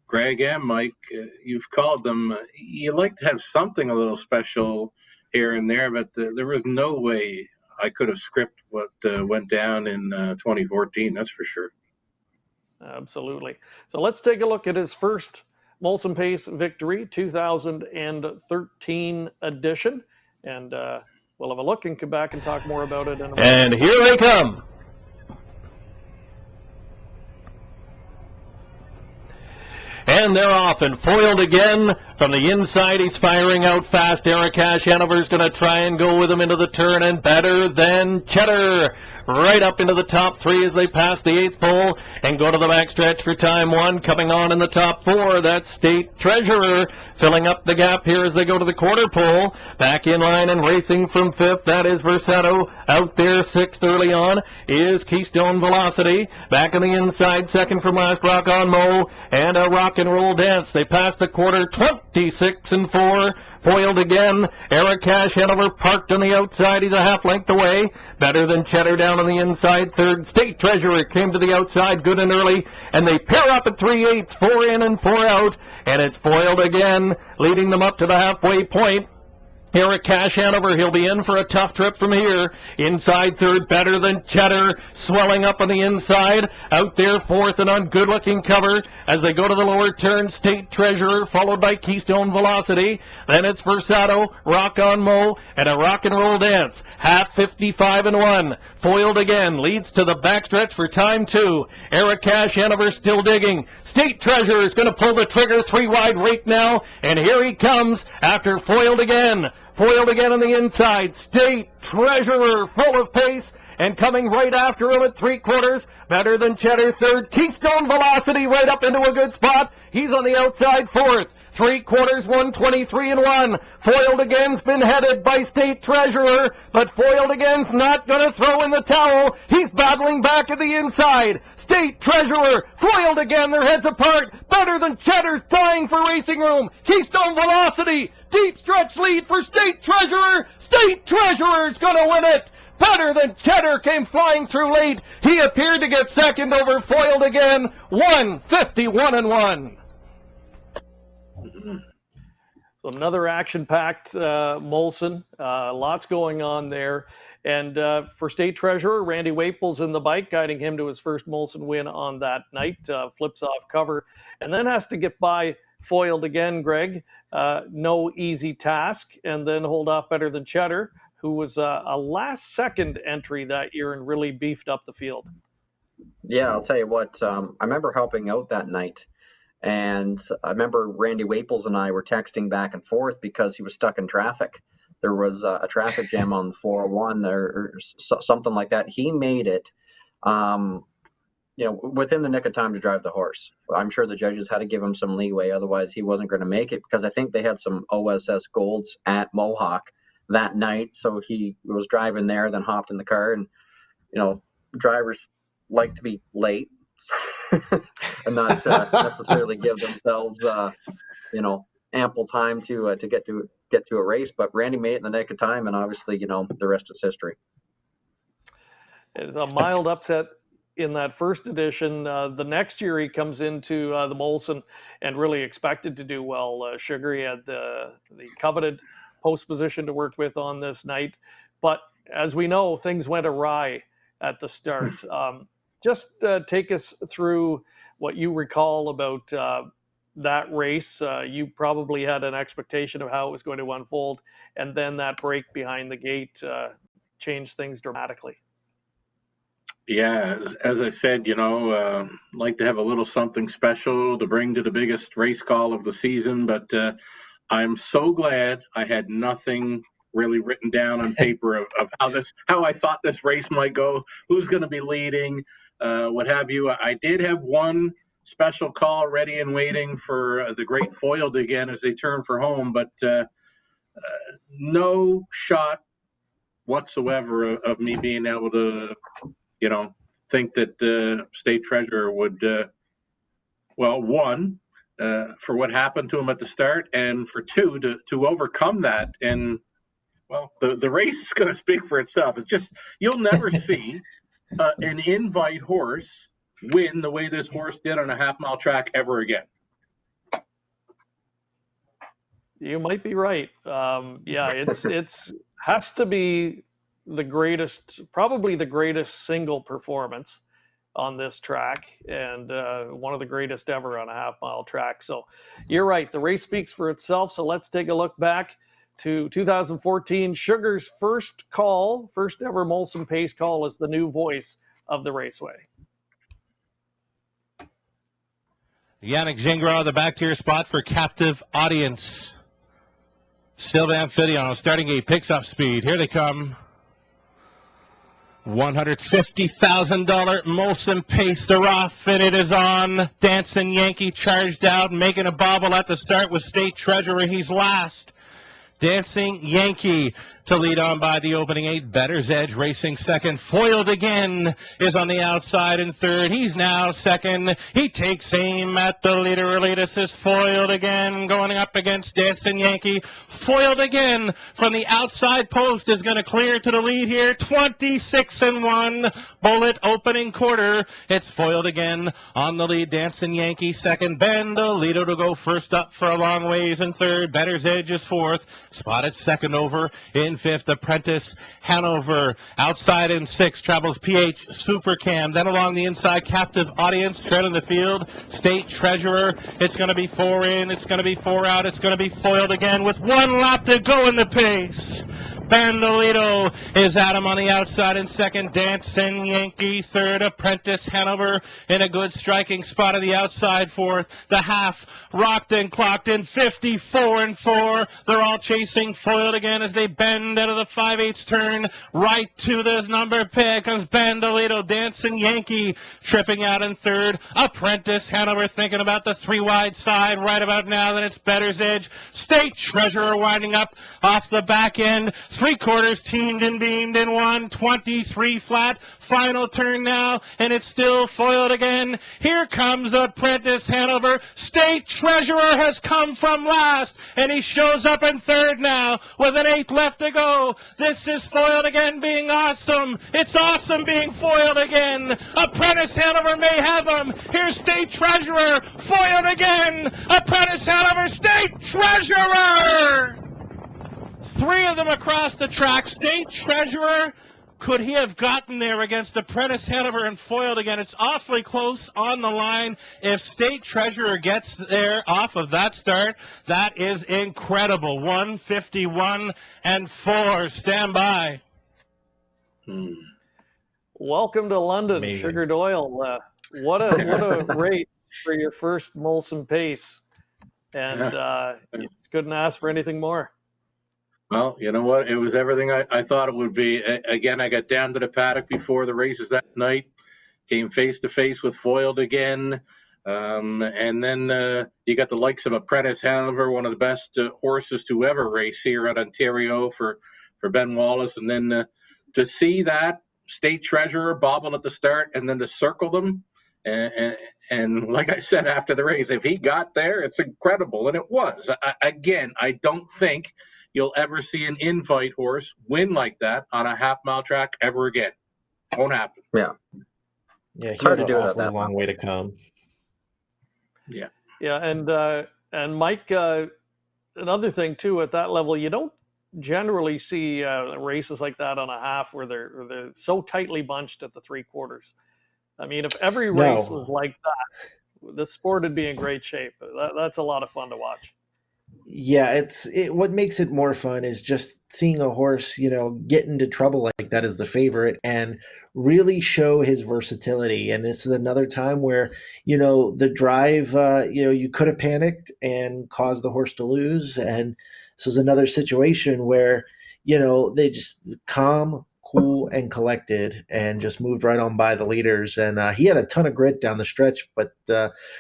Greg and Mike, you've called them, you like to have something a little special here and there, but there was no way I could have scripted what went down in 2014, that's for sure. Absolutely. So let's take a look at his first Molson Pace victory, 2013 edition, and we'll have a look and come back and talk more about it in a moment. And here they come. And they're off and foiled again. From the inside, he's firing out fast. Eric Hanover's going to try and go with him into the turn, and Better Than Cheddar right up into the top 3 as they pass the 8th pole and go to the backstretch for time 1. Coming on in the top 4, that's State Treasurer filling up the gap here as they go to the quarter pole. Back in line and racing from 5th, that is Versetto. Out there 6th early on is Keystone Velocity. Back on the inside, 2nd from last, Rock on Mo and a Rock and Roll Dance. They pass the quarter, 26 and 4. Foiled again. Eric Hanover parked on the outside. He's a half length away. Better Than Cheddar down on the inside. 3rd, State Treasurer came to the outside good and early. And they pair up at 3/8, 4 in and 4 out. And it's foiled again, leading them up to the halfway point. Eric Cash Hanover, he'll be in for a tough trip from here. Inside third, Better Than Cheddar, swelling up on the inside. Out there fourth and on good-looking cover as they go to the lower turn. State Treasurer, followed by Keystone Velocity. Then it's Versado, Rock on Mo, and a rock and roll dance. Half 55 and 1. Foiled again, leads to the backstretch for time 2. Eric Cash Hanover still digging. State Treasurer is going to pull the trigger, 3 wide rake now, and here he comes after foiled again. Foiled again on the inside. State Treasurer full of pace and coming right after him at 3/4. Better Than Cheddar third. Keystone Velocity right up into a good spot. He's on the outside fourth. 3/4, 123 and 1. Foiled again's been headed by State Treasurer, but Foiled again's not going to throw in the towel. He's battling back at the inside. State Treasurer, Foiled again, their heads apart. Better Than Cheddar's dying for racing room. Keystone Velocity, deep stretch lead for State Treasurer. State Treasurer's going to win it. Better Than Cheddar came flying through late. He appeared to get second over Foiled again. 151 and 1. So another action-packed Molson. Lots going on there. And for State Treasurer, Randy Waples in the bike, guiding him to his first Molson win on that night. Flips off cover and then has to get by Foiled again, Greg. No easy task. And then hold off Better Than Cheddar, who was a last-second entry that year and really beefed up the field. Yeah, I'll tell you what. I remember helping out that night. And I remember Randy Waples and I were texting back and forth because he was stuck in traffic. There was a traffic jam on the 401 or something like that. He made it, within the nick of time to drive the horse. I'm sure the judges had to give him some leeway. Otherwise, he wasn't going to make it because I think they had some OSS Golds at Mohawk that night. So he was driving there, then hopped in the car. And, drivers like to be late. And not necessarily give themselves, ample time to get to a race. But Randy made it in the nick of time, and obviously, the rest is history. It's a mild upset in that first edition. The next year he comes into the Molson and really expected to do well. Sugar, he had the coveted post position to work with on this night, but as we know, things went awry at the start. Just take us through what you recall about that race. You probably had an expectation of how it was going to unfold, and then that break behind the gate changed things dramatically. Yeah, as I said, like to have a little something special to bring to the biggest race call of the season, but I'm so glad I had nothing really written down on paper of how I thought this race might go, who's going to be leading, what have you. I did have one special call ready and waiting for the great Foiled again as they turn for home, but no shot whatsoever of me being able to, think that State Treasurer would, one, for what happened to him at the start, and for two, to overcome that. And, well, the race is going to speak for itself. It's just, you'll never see an invite horse win the way this horse did on a half-mile track ever again. You might be right. It's has to be probably the greatest single performance on this track, and one of the greatest ever on a half-mile track. So you're right. The race speaks for itself. So let's take a look back to 2014. Sugar's first ever Molson Pace call as the new voice of the raceway. Yannick Gingras, the back tier spot for captive audience. Sylvain Fidion, starting gate, picks up speed. Here they come. $150,000 Molson Pace, they're off, and it is on. Dancing Yankee charged out, making a bobble at the start with State Treasurer. He's last. Dancing Yankee to lead on by the opening 8. Better's Edge racing second. Foiled Again is on the outside in third. He's now second. He takes aim at the leader. Elitist is Foiled Again going up against Dancing Yankee. Foiled Again from the outside post is going to clear to the lead here. 26-1. Bullet opening quarter. It's Foiled Again on the lead. Dancing Yankee second. Ben DeLito to go first up for a long ways in third. Better's Edge is fourth. Spotted second over in fifth. Apprentice Hanover outside in sixth. Travels PH Supercam. Then along the inside, Captive Audience trailing the field. State Treasurer. It's going to be 4 in. It's going to be 4 out. It's going to be Foiled Again with 1 lap to go in the pace. Bandolito is at him on the outside in second. Dancing Yankee third. Apprentice Hanover in a good striking spot on the outside fourth. The half rocked and clocked in 54-4. They're all chasing Foiled Again as they bend out of the 5/8 turn right to this number pick. Comes Bandolito. Dancing Yankee tripping out in third. Apprentice Hanover thinking about the 3 wide side right about now. Then it's Better's Edge. State Treasurer winding up off the back end. 3/4 teamed and beamed in 123 flat. Final turn now, and it's still Foiled Again. Here comes Apprentice Hanover. State Treasurer has come from last, and he shows up in third now with an 8 left to go. This is Foiled Again being awesome. It's awesome being Foiled Again. Apprentice Hanover may have him. Here's State Treasurer. Foiled Again. Apprentice Hanover. State Treasurer. 3 of them across the track. State Treasurer, could he have gotten there against Apprentice Hanover and Foiled Again? It's awfully close on the line. If State Treasurer gets there off of that start, that is incredible. 151-4. Stand by. Welcome to London, Amazing. Sugar Doyle. What a race for your first Molson Pace. And it's couldn't ask for anything more. Well, you know what? It was everything I thought it would be. Again, I got down to the paddock before the races that night, came face to face with Foiled Again. And then you got the likes of Apprentice Hanover, one of the best horses to ever race here at Ontario for Ben Wallace. And then to see that State Treasurer bobble at the start and then to circle them. And like I said after the race, if he got there, it's incredible. And it was. Again, I don't think you'll ever see an in-fight horse win like that on a half-mile track ever again. Won't happen. Yeah, It's hard to do that. that Long way to come. Yeah. Yeah, and Mike, another thing too at that level, you don't generally see races like that on a half where they're so tightly bunched at the 3/4. I mean, if every race was like that, the sport would be in great shape. That's a lot of fun to watch. Yeah, what makes it more fun is just seeing a horse, get into trouble like that as the favorite and really show his versatility. And this is another time where, the drive, you could have panicked and caused the horse to lose. And this was another situation where, they just calm, cool, and collected and just moved right on by the leaders. And he had a ton of grit down the stretch, but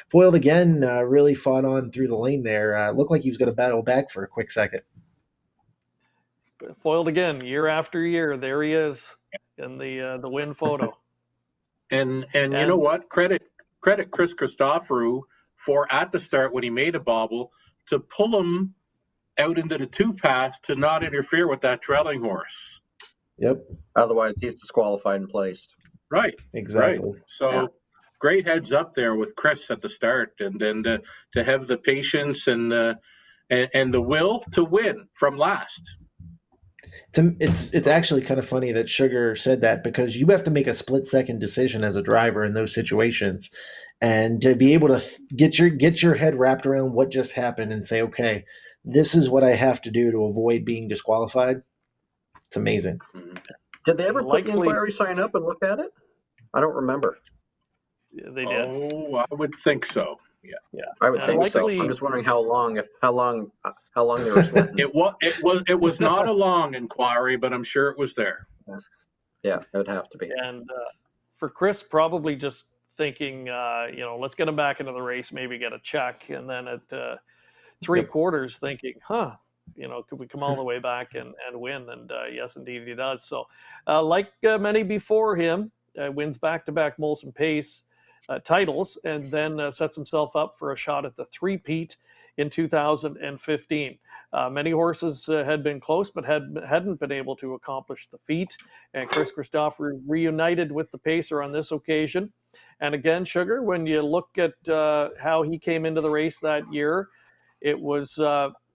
Foiled Again really fought on through the lane there. Looked like he was going to battle back for a quick second. Foiled Again, year after year. There he is in the win photo. And you know what? Credit Chris Christoforou for at the start when he made a bobble to pull him out into the 2 pass to not interfere with that trailing horse. Yep. Otherwise, he's disqualified and placed. Right. Exactly. Right. So great heads up there with Chris at the start, and then to have the patience and the will to win from last. It's actually kind of funny that Sugar said that, because you have to make a split-second decision as a driver in those situations, and to be able to get your head wrapped around what just happened and say, okay, this is what I have to do to avoid being disqualified. It's amazing. Did they ever put the inquiry sign up and look at it? I don't remember. Yeah, they did. Oh, I would think so. Yeah. I would think so. I'm just wondering how long they were sweating. It was not a long inquiry, but I'm sure it was there. Yeah, it would have to be. And for Chris, probably just thinking, let's get him back into the race, maybe get a check, and then at 3/4 thinking, could we come all the way back and win? And yes, indeed he does. So like many before him, wins back-to-back Molson Pace titles, and then sets himself up for a shot at the three-peat in 2015. Many horses had been close, but hadn't been able to accomplish the feat. And Chris Christopher reunited with the pacer on this occasion. And again, Sugar, when you look at how he came into the race that year, it was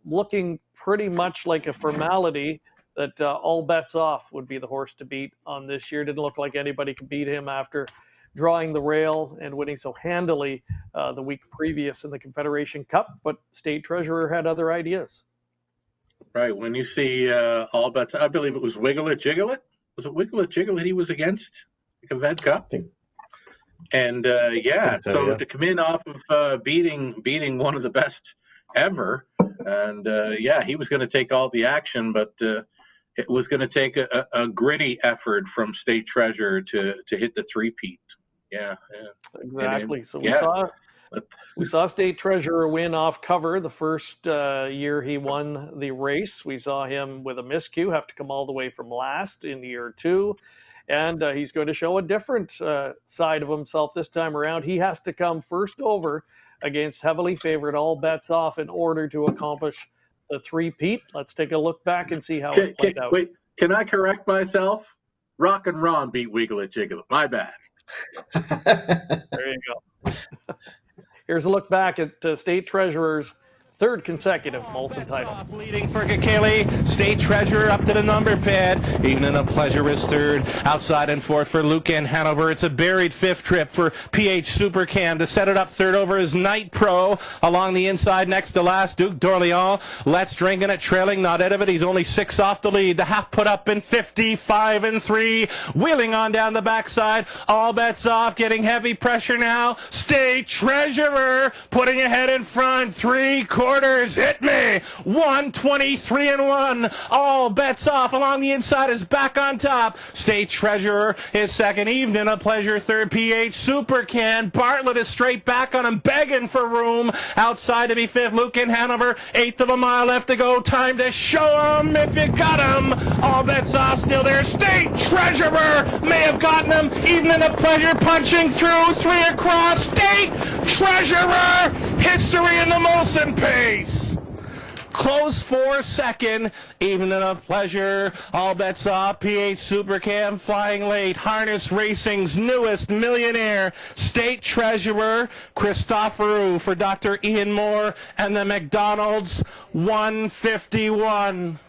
looking pretty much like a formality that All Bets Off would be the horse to beat on this year. Didn't look like anybody could beat him after drawing the rail and winning so handily the week previous in the Confederation Cup, but State Treasurer had other ideas. Right. When you see All Bets, I believe it was Wiggle It, Jiggle It. Was it Wiggle It, Jiggle It he was against the Convent Cup? And so to come in off of beating one of the best ever, and he was going to take all the action, but it was going to take a gritty effort from State Treasurer to hit the three-peat. Yeah. Exactly. So we saw State Treasurer win off cover the first year he won the race. We saw him with a miscue have to come all the way from last in year two. And he's going to show a different side of himself this time around. He has to come first over against heavily favored All Bets Off in order to accomplish the three-peat. Let's take a look back and see how it played out. Wait, can I correct myself? Rock and Ron beat Wiggle It, Jiggle It. My bad. There you go. Here's a look back at State Treasurer's third consecutive Molson title. Leading for Kakili. State Treasurer up to the number pad. Even in a pleasure is third. Outside and fourth for Luke and Hanover. It's a buried fifth trip for PH Supercam to set it up third over his Night Pro. Along the inside next to last, Duke d'Orléans. Let's Drink in it, trailing, not out of it. He's only 6 off the lead. The half put up in 55 and 3. Wheeling on down the backside. All Bets Off, getting heavy pressure now. State Treasurer putting ahead in front. 3/4. Hit me. 123 and 1. All Bets Off along the inside is back on top. State Treasurer is second. Evening of Pleasure third. PH Supercan. Bartlett is straight back on him, begging for room. Outside to be fifth. Luke in Hanover. 1/8 of a mile left to go. Time to show him if you got him. All Bets Off still there. State Treasurer may have gotten him. Evening of Pleasure punching through. 3 across. State Treasurer. History in the Molson Pace. Close for second. Evening of Pleasure. All Bets Off. PH Supercam flying late. Harness Racing's newest millionaire. State Treasurer Christopher for Dr. Ian Moore and the McDonald's 151.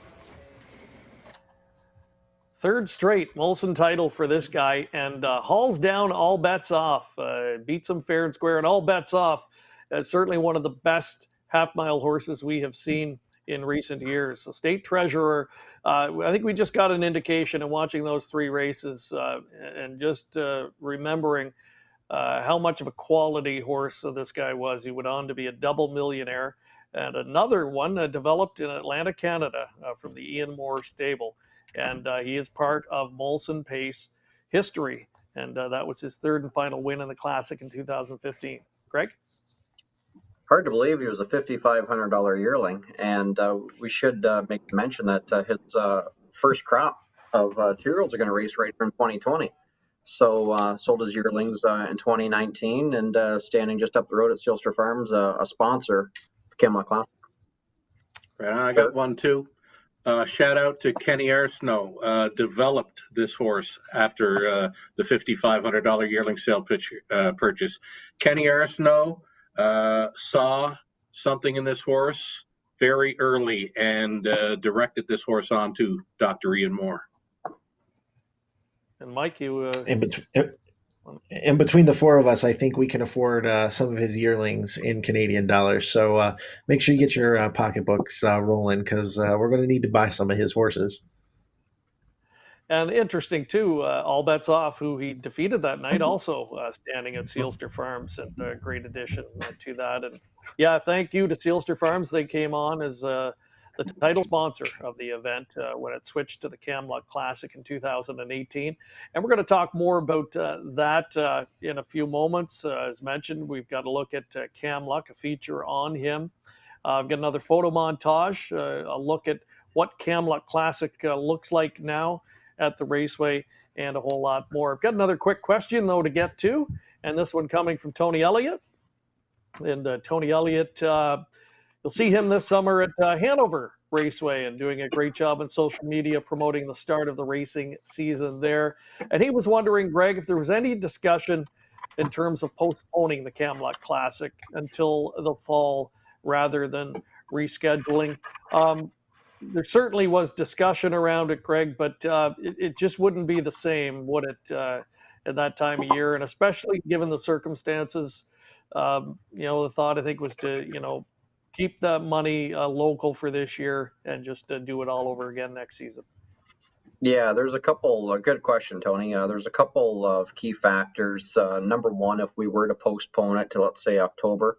Third straight Molson title for this guy, and hauls down All Bets Off. Beats him fair and square, and All Bets Off certainly one of the best half-mile horses we have seen in recent years. So State Treasurer, I think we just got an indication in watching those 3 races and just remembering how much of a quality horse this guy was. He went on to be a double millionaire, and another one developed in Atlanta, Canada from the Ian Moore stable. And he is part of Molson Pace history. And that was his third and final win in the Classic in 2015. Greg? Hard to believe he was a $5,500 yearling, and we should make mention that his first crop of 2-year-olds are going to race right here in 2020. So sold his yearlings in 2019, and standing just up the road at Sealster Farms, a sponsor of the Camelot Classic. Right, I got one too. Shout out to Kenny Arsenault, developed this horse after the $5,500 yearling sale purchase. Kenny Arsenault saw something in this horse very early and directed this horse on to Dr. Ian Moore. And Mike, you in between the 4 of us, I think we can afford some of his yearlings in Canadian dollars. So make sure you get your pocketbooks rolling, because we're going to need to buy some of his horses. And interesting too, All Bets Off, who he defeated that night, also standing at Sealster Farms, and a great addition to that. And yeah, thank you to Sealster Farms. They came on as the title sponsor of the event when it switched to the Camelot Classic in 2018. And we're going to talk more about that in a few moments. As mentioned, we've got to look at Cam Luck, a feature on him I've got another photo montage, a look at what Camelot Classic looks like now at the raceway, and a whole lot more. I've got another quick question, though, to get to, and this one coming from Tony Elliott. And Tony Elliott, you'll see him this summer at Hanover Raceway and doing a great job on social media promoting the start of the racing season there. And he was wondering, Greg, if there was any discussion in terms of postponing the Camelot Classic until the fall rather than rescheduling. There certainly was discussion around it, Greg, but it just wouldn't be the same, would it, at that time of year? And especially given the circumstances, the thought, I think, was to, keep that money local for this year and just do it all over again next season. Yeah, there's a couple, good question, Tony. There's a couple of key factors. Number one, if we were to postpone it to, let's say, October,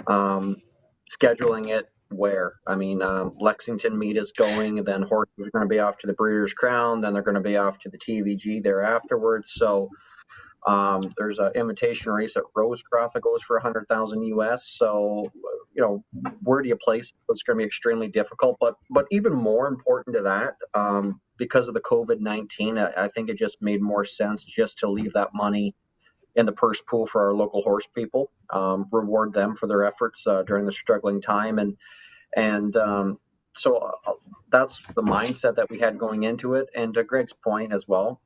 scheduling it where? I mean, Lexington meet is going, and then horses are going to be off to the Breeders' Crown, then they're going to be off to the TVG there afterwards. So there's an invitation race at Rosecroft that goes for $100,000 US. So, where do you place it? It's going to be extremely difficult. But even more important to that, because of the COVID-19, I think it just made more sense just to leave that money in the purse pool for our local horse people, reward them for their efforts during the struggling time. And so that's the mindset that we had going into it. And to Greg's point as well,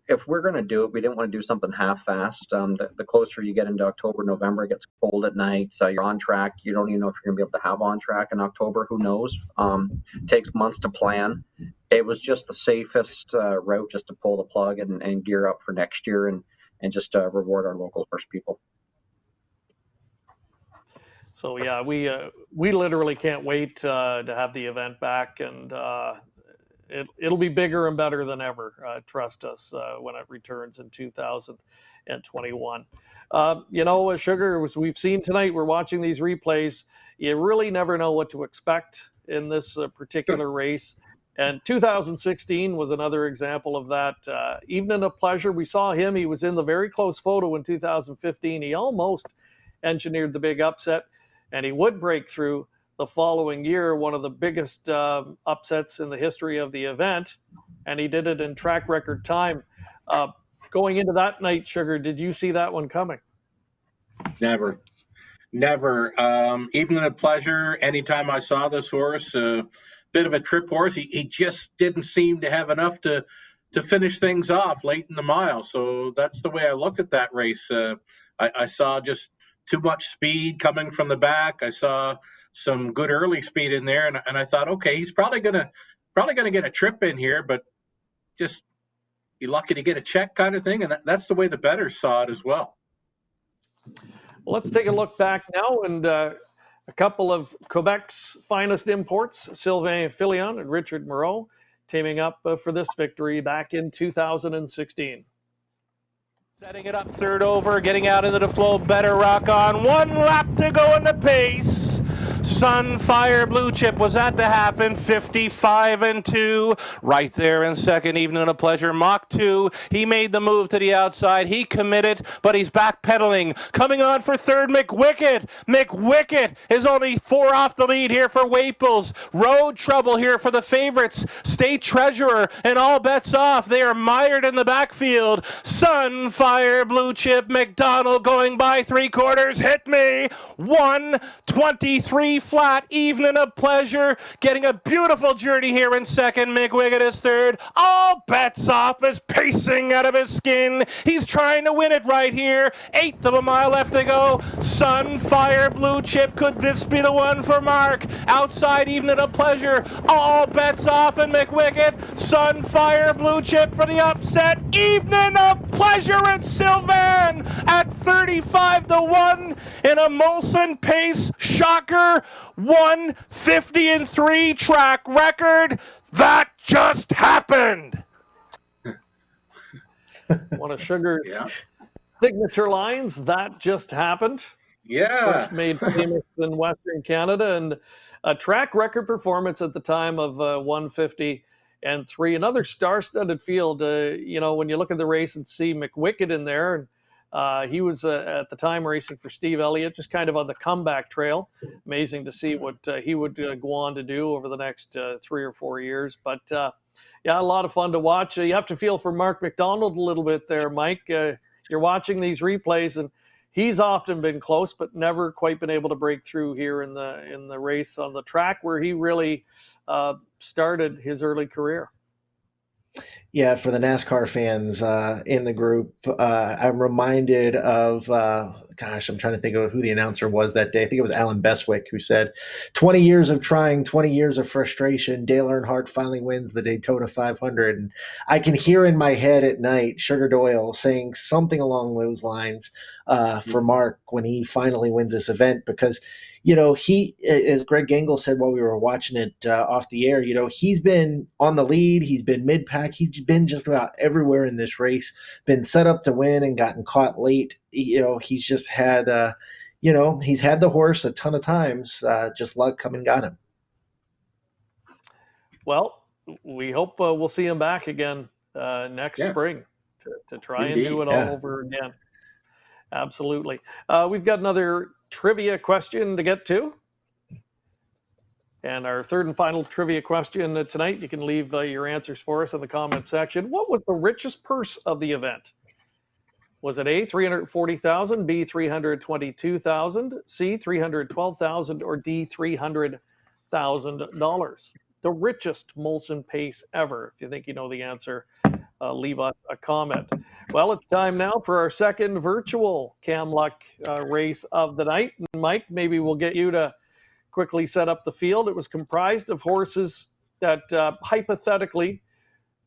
if we're going to do it, we didn't want to do something half-assed. The closer you get into October, November, it gets cold at night. So you're on track. You don't even know if you're going to be able to have on track in October. Who knows? It takes months to plan. It was just the safest route just to pull the plug and gear up for next year and just reward our local horse people. So yeah, we literally can't wait to have the event back, and it'll be bigger and better than ever. Trust us, when it returns in 2021. Sugar, as we've seen tonight, we're watching these replays. You really never know what to expect in this particular race. And 2016 was another example of that. Evening of Pleasure, we saw him. He was in the very close photo in 2015. He almost engineered the big upset, and he would break through the following year, one of the biggest upsets in the history of the event, and he did it in track record time. Going into that night, Sugar, did you see that one coming? Never. Evening of Pleasure, anytime I saw this horse, bit of a trip horse, he just didn't seem to have enough to finish things off late in the mile. So that's the way I looked at that race. I saw just too much speed coming from the back. I saw some good early speed in there, and I thought, okay, he's probably gonna get a trip in here, but just you lucky to get a check kind of thing, and that's the way the bettors saw it as well. Let's take a look back now, and a couple of Quebec's finest imports, Sylvain Filion and Richard Moreau, teaming up for this victory back in 2016. Setting it up third over, getting out into the flow, better rock on. 1 lap to go in the pace. Sunfire Blue Chip was at the half in 55-2. Right there in second, Evening of Pleasure, Mach 2. He made the move to the outside. He committed, but he's backpedaling. Coming on for third, McWicket. McWicket is only 4 off the lead here for Waples. Road trouble here for the favorites. State Treasurer, and all bets off. They are mired in the backfield. Sunfire Blue Chip, McDonald going by 3/4. Hit me. 1:23 flat. Evening of Pleasure getting a beautiful journey here in second. McWicket is third. All bets off is pacing out of his skin. He's trying to win it right here. 1/8 of a mile left to go. Sunfire Blue Chip, could this be the one for Mark? Outside Evening of Pleasure. All bets off, and McWicket. Sunfire Blue Chip for the upset. Evening of Pleasure and Sylvain at 35-1 in a Molson Pace shocker. 1:50-3 track record. That just happened. One of Sugar's signature lines, that just happened. Yeah. First made famous in Western Canada, and a track record performance at the time of 1:50-3. Another star-studded field. When you look at the race and see McWicket in there, and He was at the time racing for Steve Elliott, just kind of on the comeback trail. Amazing to see what he would go on to do over the next 3 or 4 years. But yeah, a lot of fun to watch. You have to feel for Mark McDonald a little bit there, Mike. You're watching these replays, and he's often been close, but never quite been able to break through here in the race on the track where he really started his early career. Yeah, for the NASCAR fans in the group, I'm reminded of, gosh, I'm trying to think of who the announcer was that day. I think it was Alan Beswick who said, 20 years of trying, 20 years of frustration. Dale Earnhardt finally wins the Daytona 500. And I can hear in my head at night Sugar Doyle saying something along those lines for Mark when he finally wins this event, because he, as Greg Gangle said while we were watching it off the air, he's been on the lead. He's been mid-pack. He's been just about everywhere in this race, been set up to win and gotten caught late. He's just had, he's had the horse a ton of times. Just luck come and got him. Well, we hope we'll see him back again next spring to try and do it all over again. Absolutely. We've got another trivia question to get to. And our third and final trivia question tonight, you can leave your answers for us in the comment section. What was the richest purse of the event? Was it A, $340,000, B, $322,000, C, $312,000, or D, $300,000? The richest Molson Pace ever. If you think you know the answer, leave us a comment. Well, it's time now for our second virtual Cam Luck race of the night. And Mike, maybe we'll get you to quickly set up the field. It was comprised of horses that hypothetically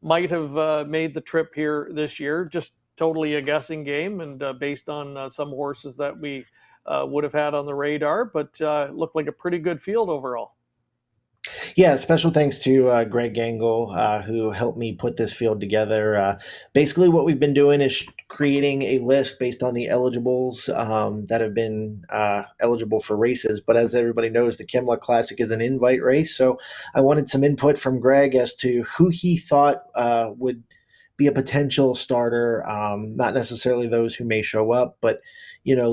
might have made the trip here this year. Just totally a guessing game, and based on some horses that we would have had on the radar, but looked like a pretty good field overall. Yeah, special thanks to Greg Gangle, who helped me put this field together. Basically, what we've been doing is creating a list based on the eligibles that have been eligible for races. But as everybody knows, the Cam Luck Classic is an invite race. So I wanted some input from Greg as to who he thought would be a potential starter, not necessarily those who may show up, but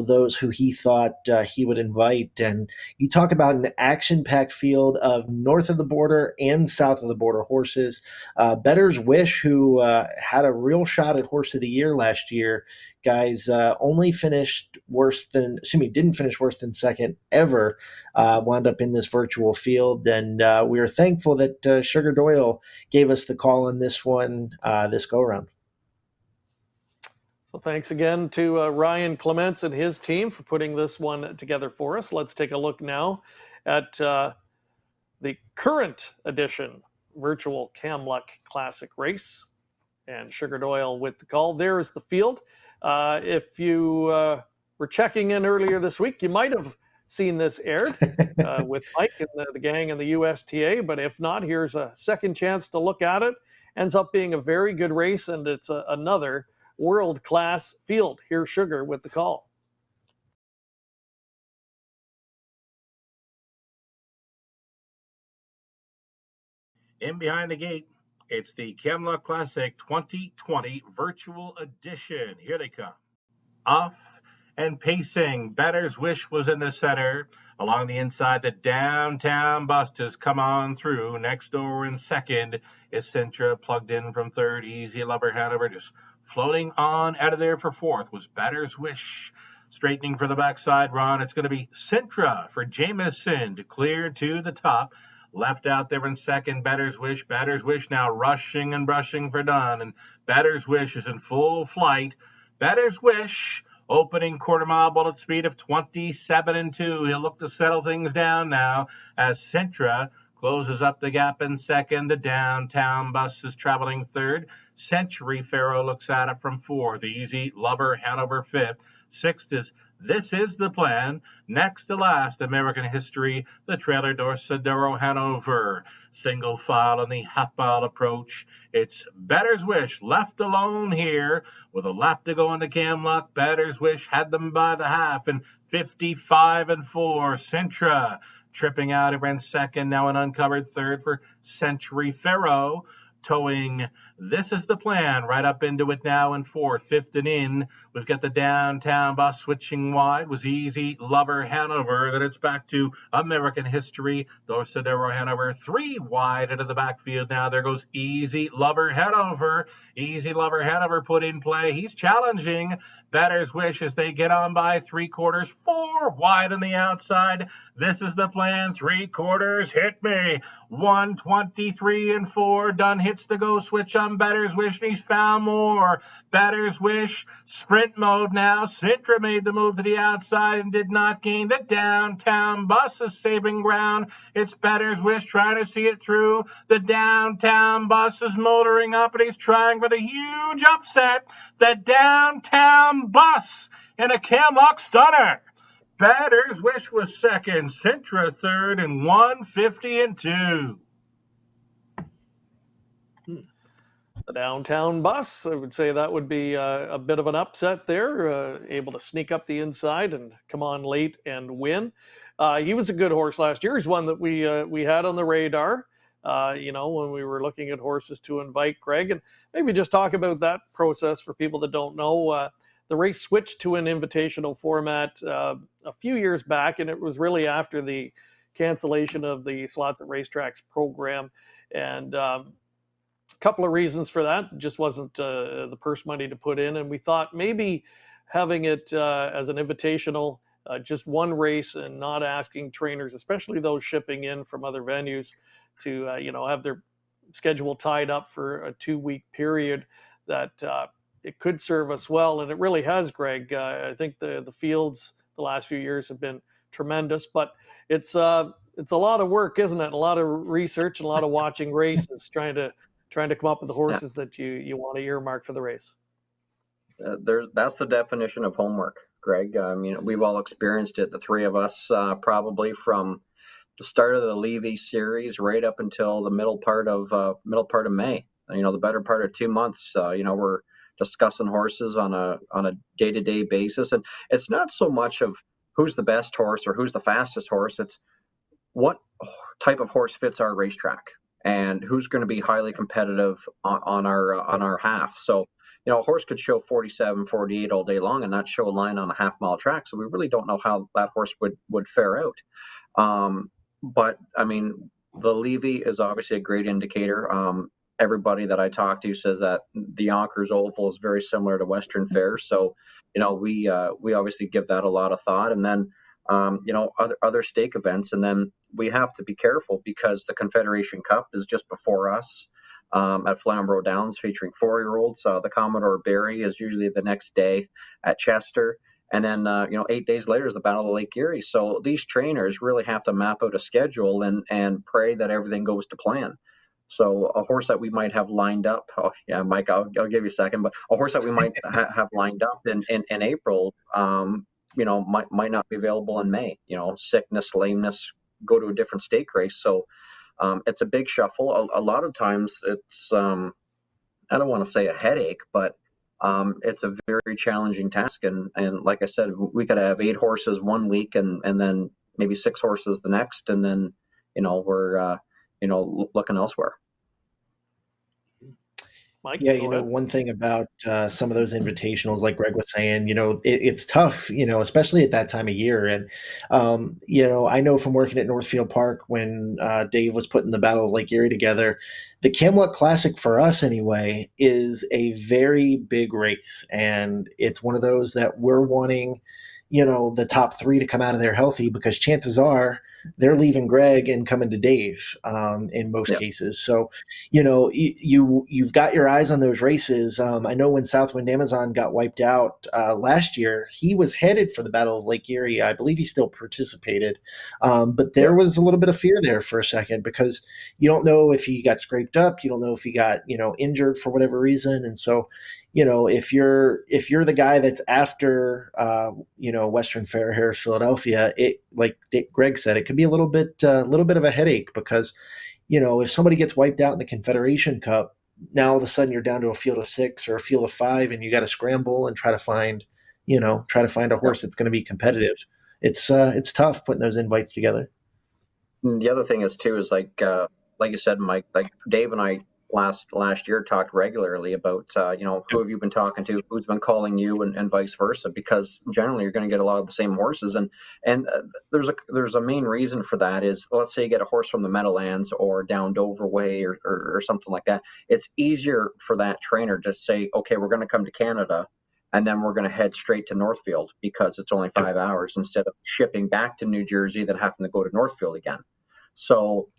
those who he thought he would invite. And you talk about an action-packed field of north of the border and south of the border horses. Bettor's Wish, who had a real shot at Horse of the Year last year, guys, didn't finish worse than second ever, wound up in this virtual field. And we are thankful that Sugar Doyle gave us the call on this one this go-around. So thanks again to Ryan Clements and his team for putting this one together for us. Let's take a look now at the current edition virtual Cam Luck Classic race. And Sugar Doyle with the call. There is the field. If you were checking in earlier this week, you might have seen this aired with Mike and the gang and the USTA. But if not, here's a second chance to look at it. Ends up being a very good race, and it's another world-class field. Here's Sugar with the call. In behind the gate, it's the Cam Luck Classic 2020 Virtual Edition. Here they come. Off and pacing. Bettor's Wish was in the center. Along the inside, the Downtown Bust has come on through. Next door in second is Sintra, plugged in from third. Easy Lover Hanover just floating on out of there for fourth was Bettor's Wish. Straightening for the backside run, it's going to be Sintra for Jameson to clear to the top. Left out there in second, Bettor's Wish. Bettor's Wish now rushing and brushing for Dunn. And Bettor's Wish is in full flight. Bettor's Wish opening quarter mile bullet speed of 27.2. He'll look to settle things down now as Sintra closes up the gap in second. The Downtown Bus is traveling third. Century Pharaoh looks at it from fourth. Easy Lover Hanover fifth. Sixth is This Is the Plan. Next to last, American History, the trailer Dorsadero Hanover. Single file on the half-mile approach. It's Bettor's Wish left alone here with a lap to go into Cam Luck. Bettor's Wish had them by the half and 55-4. Sintra tripping out over in second. Now an uncovered third for Century Pharaoh. Towing This is the plan. Right up into it now in fourth, fifth and in. We've got the Downtown Bus switching wide. Was Easy Lover Hanover. Then it's back to American History. Dosadero Hanover 3 wide into the backfield now. There goes Easy Lover Hanover. Easy Lover Hanover put in play. He's challenging Better's Wish as they get on by 3/4, 4 wide on the outside. This is the plan. 3/4 hit me. 123 and 4. Dunn hits the go switch on Better's Wish, and he's found more. Better's Wish, sprint mode now. Sintra made the move to the outside and did not gain. The Downtown Bus is saving ground. It's Better's Wish trying to see it through. The Downtown Bus is motoring up, and he's trying for the huge upset. The Downtown Bus in a Camlock stunner. Better's Wish was second, Sintra third, and 150 and 2. The Downtown Bus, I would say that would be a bit of an upset there, able to sneak up the inside and come on late and win. He was a good horse last year. He's one that we had on the radar, when we were looking at horses to invite, Greg, and maybe just talk about that process for people that don't know. The race switched to an invitational format a few years back, and it was really after the cancellation of the Slots at Racetracks program. And a couple of reasons for that. Just wasn't the purse money to put in. And we thought maybe having it as an invitational, just one race, and not asking trainers, especially those shipping in from other venues, to have their schedule tied up for a 2-week period, that it could serve us well, and it really has, Greg. I think the fields the last few years have been tremendous, but it's a lot of work, isn't it? A lot of research and a lot of watching races, trying to come up with the horses that you want to earmark for the race. That's the definition of homework, Greg. I mean, we've all experienced it. The three of us, probably from the start of the Levy series right up until the middle part of May. The better part of 2 months. We're discussing horses on a day-to-day basis, and it's not so much of who's the best horse or who's the fastest horse. It's what type of horse fits our racetrack and who's going to be highly competitive on our half. So a horse could show 47, 48 all day long and not show a line on a half-mile track. So we really don't know how that horse would fare out. But I mean, the Levy is obviously a great indicator. Everybody that I talk to says that the Yonkers Oval is very similar to Western Fair. So, we obviously give that a lot of thought. And then, other stake events. And then we have to be careful because the Confederation Cup is just before us at Flamborough Downs, featuring 4-year-olds. The Commodore Barry is usually the next day at Chester. And then, 8 days later is the Battle of Lake Erie. So these trainers really have to map out a schedule and pray that everything goes to plan. So a horse that we might have lined up, Mike, I'll give you a second, but a horse that we might have lined up in April, might not be available in May. Sickness, lameness, go to a different stake race. So it's a big shuffle. A lot of times it's, I don't want to say a headache, but it's a very challenging task. And like I said, we could have 8 horses one week and then maybe 6 horses the next, and then we're looking elsewhere. Mike, yeah, one thing about some of those invitationals, like Greg was saying, it's tough, especially at that time of year. And, I know from working at Northfield Park when Dave was putting the Battle of Lake Erie together, the Camelot Classic for us anyway is a very big race. And it's one of those that we're wanting, the top 3 to come out of there healthy, because chances are they're leaving Greg and coming to Dave in most cases. So, you've got your eyes on those races. I know when Southwind Amazon got wiped out last year, he was headed for the Battle of Lake Erie. I believe he still participated. But there was a little bit of fear there for a second, because you don't know if he got scraped up. You don't know if he got, injured for whatever reason. And so, if you're the guy that's after, Western Fair, Harris, Philadelphia, it, like Greg said, it could be a little bit of a headache, because, if somebody gets wiped out in the Confederation Cup, now all of a sudden you're down to a field of 6 or a field of 5, and you got to scramble and try to find a horse that's going to be competitive. It's tough putting those invites together. The other thing is too, is like you said, Mike, like Dave and I last year talked regularly about, who have you been talking to, who's been calling you, and vice versa, because generally you're going to get a lot of the same horses. And there's a main reason for that is, let's say you get a horse from the Meadowlands or down Dover Way or something like that. It's easier for that trainer to say, okay, we're going to come to Canada, and then we're going to head straight to Northfield because it's only 5 hours, instead of shipping back to New Jersey, then having to go to Northfield again. So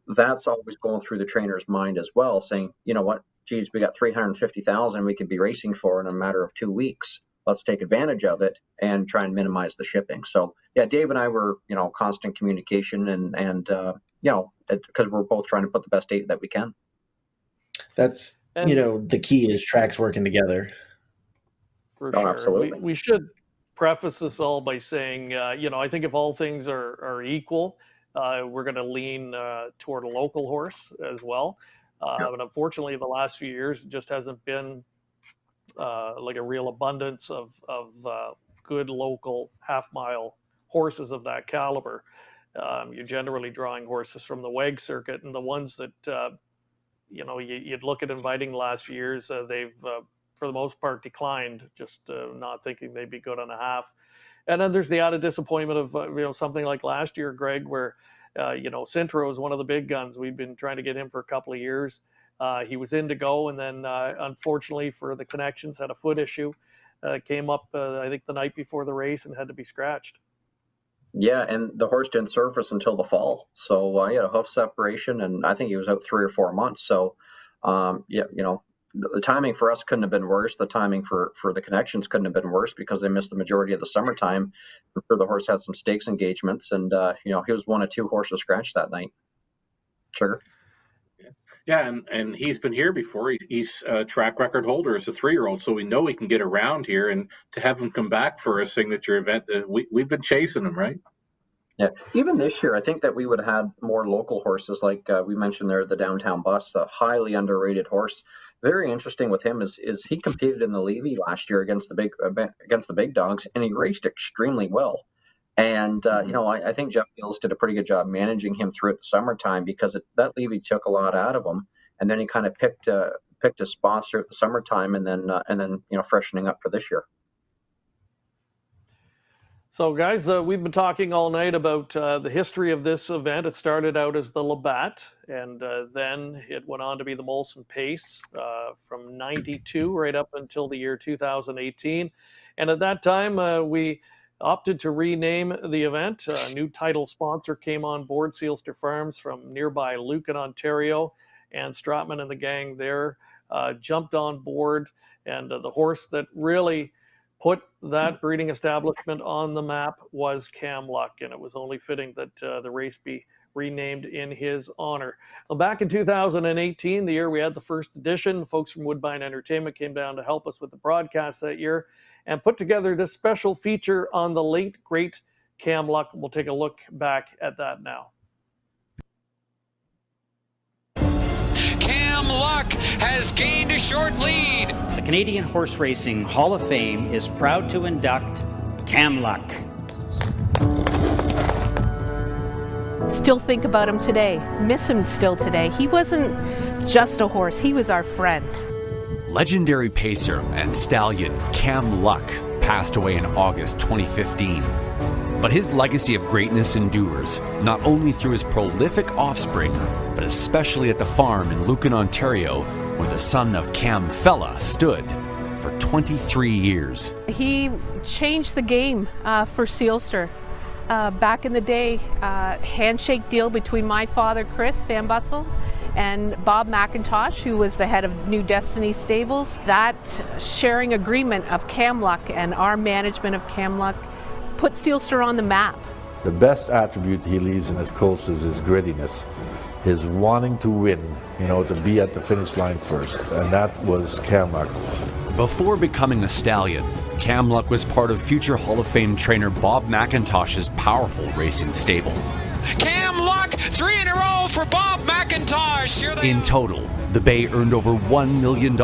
that's always going through the trainer's mind as well, saying, you know what, geez, we got $350,000 we could be racing for in a matter of 2 weeks. Let's take advantage of it and try and minimize the shipping. So yeah, Dave and I were, constant communication and because we're both trying to put the best date that we can. That's, the key is tracks working together. For sure. Absolutely. We should preface this all by saying, I think if all things are equal, we're going to lean toward a local horse as well. But unfortunately, the last few years, it just hasn't been like a real abundance of good local half-mile horses of that caliber. You're generally drawing horses from the WAG circuit, and the ones that, you'd look at inviting the last few years, they've, for the most part, declined, just not thinking they'd be good on a half. And then there's the added disappointment of, something like last year, Greg, where, Cintro is one of the big guns. We've been trying to get him for a couple of years. He was in to go, and then unfortunately for the connections, had a foot issue. Came up, I think, the night before the race and had to be scratched. Yeah, and the horse didn't surface until the fall. So he had a hoof separation, and I think he was out 3 or 4 months. So, the timing for us couldn't have been worse. The timing for the connections couldn't have been worse because they missed the majority of the summertime. I'm sure the horse had some stakes engagements, and he was one of 2 horses scratched that night. Sugar. Yeah, and he's been here before. He's a track record holder as a 3-year-old, so we know he can get around here. And to have him come back for a signature event, we've been chasing him, right? Yeah, even this year, I think that we would have had more local horses, like we mentioned there, the Downtown Bus, a highly underrated horse. Very interesting with him is he competed in the Levy last year against the big dogs, and he raced extremely well. And I think Jeff Gills did a pretty good job managing him throughout the summertime, because that Levy took a lot out of him, and then he kind of picked his spots throughout the summertime, and then freshening up for this year. So, guys, we've been talking all night about the history of this event. It started out as the Labatt, and then it went on to be the Molson Pace from '92 right up until the year 2018. And at that time, we opted to rename the event. A new title sponsor came on board, Sealster Farms from nearby Lucan, Ontario, and Stratman and the gang there jumped on board. And the horse that really put that breeding establishment on the map was Cam Luck, and it was only fitting that the race be renamed in his honor. Well, back in 2018, the year we had the first edition, folks from Woodbine Entertainment came down to help us with the broadcast that year and put together this special feature on the late, great Cam Luck. We'll take a look back at that now. Cam Luck has gained a short lead. The Canadian Horse Racing Hall of Fame is proud to induct Cam Luck. Still think about him today, miss him still today. He wasn't just a horse, he was our friend. Legendary pacer and stallion Cam Luck passed away in August 2015. But his legacy of greatness endures, not only through his prolific offspring, but especially at the farm in Lucan, Ontario, where the son of Cam Fella stood for 23 years. He changed the game for Sealster. Back in the day, handshake deal between my father, Chris Van Bussel, and Bob McIntosh, who was the head of New Destiny Stables. That sharing agreement of Cam Luck and our management of Cam Luck put Sealster on the map. The best attribute he leaves in his coach is his grittiness, his wanting to win, to be at the finish line first, and that was Cam Luck. Before becoming a stallion, Cam Luck was part of future Hall of Fame trainer Bob McIntosh's powerful racing stable. Cam Luck, 3 in a row for Bob McIntosh. In total, the Bay earned over $1 million,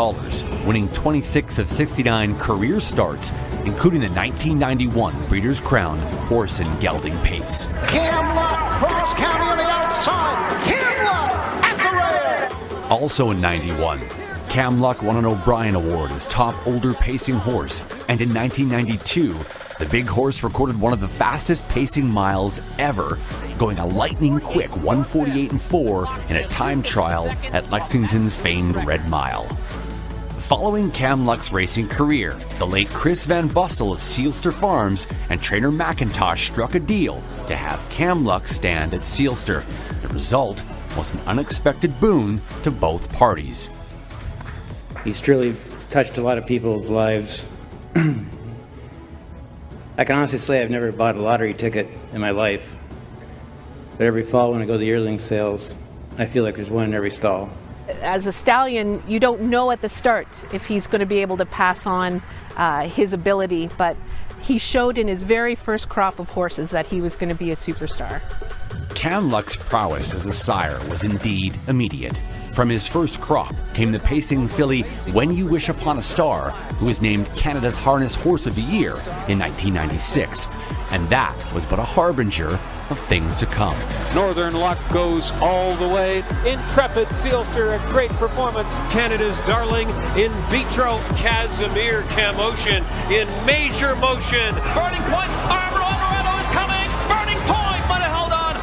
winning 26 of 69 career starts, including the 1991 Breeders' Crown Horse and Gelding Pace. Cam Luck, cross county on the outside. Cam Luck at the rail. Also in 91, Cam Luck won an O'Brien Award as top older pacing horse, and in 1992, the big horse recorded one of the fastest pacing miles ever, going a lightning quick 1:48.4 in a time trial at Lexington's famed Red Mile. Following Cam Luck's racing career, the late Chris Van Bussel of Sealster Farms and trainer McIntosh struck a deal to have Cam Luck stand at Sealster. The result was an unexpected boon to both parties. He's truly touched a lot of people's lives. I can honestly say I've never bought a lottery ticket in my life, but every fall when I go to the yearling sales, I feel like there's one in every stall. As a stallion, you don't know at the start if he's going to be able to pass on his ability, but he showed in his very first crop of horses that he was going to be a superstar. Cam Luck's prowess as a sire was indeed immediate. From his first crop came the pacing filly When You Wish Upon a Star, who was named Canada's Harness Horse of the Year in 1996. And that was but a harbinger of things to come. Northern Luck goes all the way. Intrepid Sealster, a great performance. Canada's darling in vitro. Casimir Camotion in major motion. Burning Point, Alvarado is coming. Burning Point, but it held on.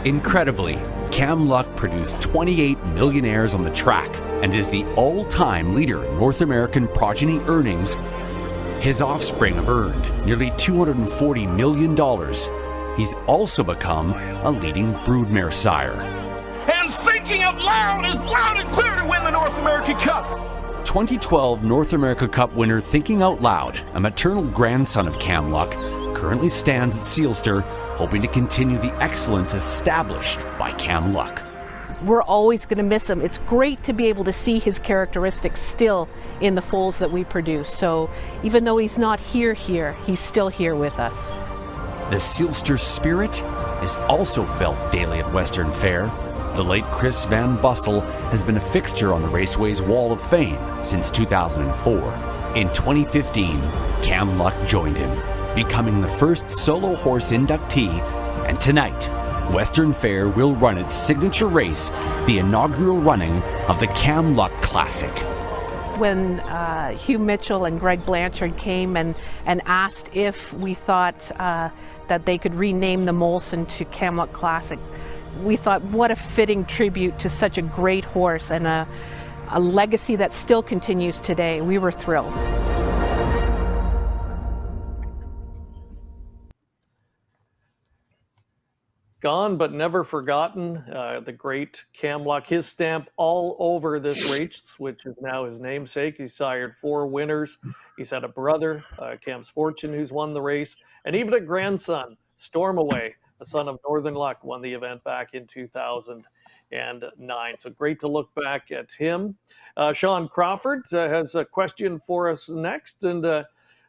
Incredibly, Cam Luck produced 28 millionaires on the track and is the all-time leader in North American progeny earnings. His offspring have earned nearly $240 million. He's also become a leading broodmare sire. And Thinking Out Loud is loud and clear to win the North America Cup. 2012 North America Cup winner Thinking Out Loud, a maternal grandson of Cam Luck, currently stands at Sealster, hoping to continue the excellence established by Cam Luck. We're always going to miss him. It's great to be able to see his characteristics still in the foals that we produce. So even though he's not here, he's still here with us. The Sealster spirit is also felt daily at Western Fair. The late Chris Van Bussel has been a fixture on the Raceway's Wall of Fame since 2004. In 2015, Cam Luck joined him, becoming the first solo horse inductee, and tonight, Western Fair will run its signature race, the inaugural running of the Cam Luck Classic. When Hugh Mitchell and Greg Blanchard came and asked if we thought that they could rename the Molson to Cam Luck Classic, we thought what a fitting tribute to such a great horse and a legacy that still continues today. We were thrilled. Gone but never forgotten, the great Cam Luck. His stamp all over this race, which is now his namesake. He's sired 4 winners. He's had a brother, Cam's Fortune, who's won the race, and even a grandson, Stormaway, the son of Northern Luck, won the event back in 2009. So great to look back at him. Sean Crawford has a question for us next, and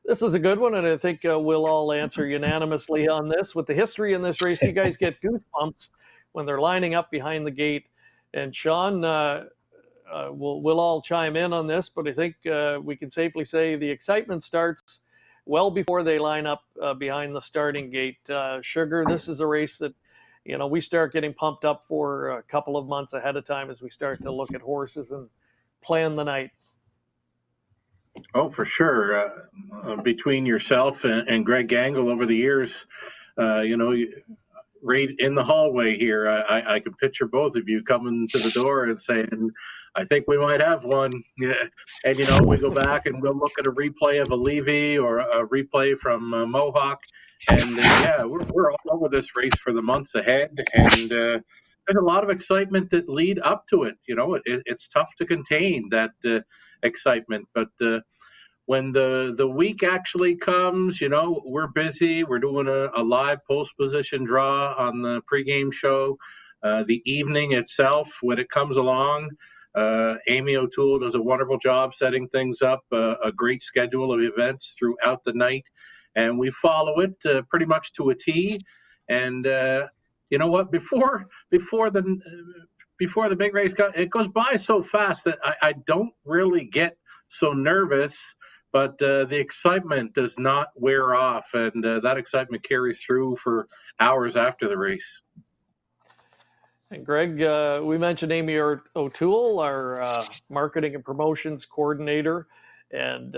this is a good one, and I think we'll all answer unanimously on this. With the history in this race, you guys get goosebumps when they're lining up behind the gate. And Sean, we'll all chime in on this, but I think we can safely say the excitement starts well before they line up behind the starting gate. Sugar, this is a race that, you know, we start getting pumped up for a couple of months ahead of time as we start to look at horses and plan the night. Oh, for sure. Between yourself and Greg Gangle over the years, right in the hallway here, I can picture both of you coming to the door and saying, I think we might have one. Yeah. And, we go back and we'll look at a replay of a Levy or a replay from Mohawk. And, we're all over this race for the months ahead. And there's a lot of excitement that lead up to it. It's tough to contain that excitement, but when the week actually comes, we're busy. We're doing a live post position draw on the pregame show. The evening itself, when it comes along, Amy O'Toole does a wonderful job setting things up, a great schedule of events throughout the night, and we follow it pretty much to a T. And you know what? Before the big race, it goes by so fast that I don't really get so nervous, but the excitement does not wear off, and that excitement carries through for hours after the race. And Greg, we mentioned Amy O'Toole, our marketing and promotions coordinator, and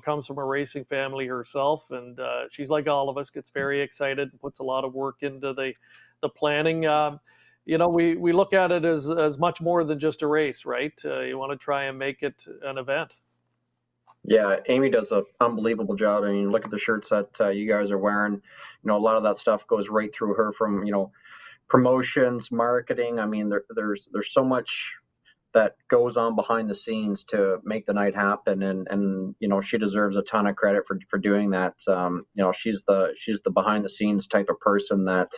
comes from a racing family herself, and she's like all of us, gets very excited and puts a lot of work into the planning. We look at it as much more than just a race, right? You want to try and make it an event. Yeah, Amy does an unbelievable job. I mean, look at the shirts that you guys are wearing. A lot of that stuff goes right through her, from promotions, marketing. I mean, there's so much that goes on behind the scenes to make the night happen, and she deserves a ton of credit for doing that. She's the behind the scenes type of person that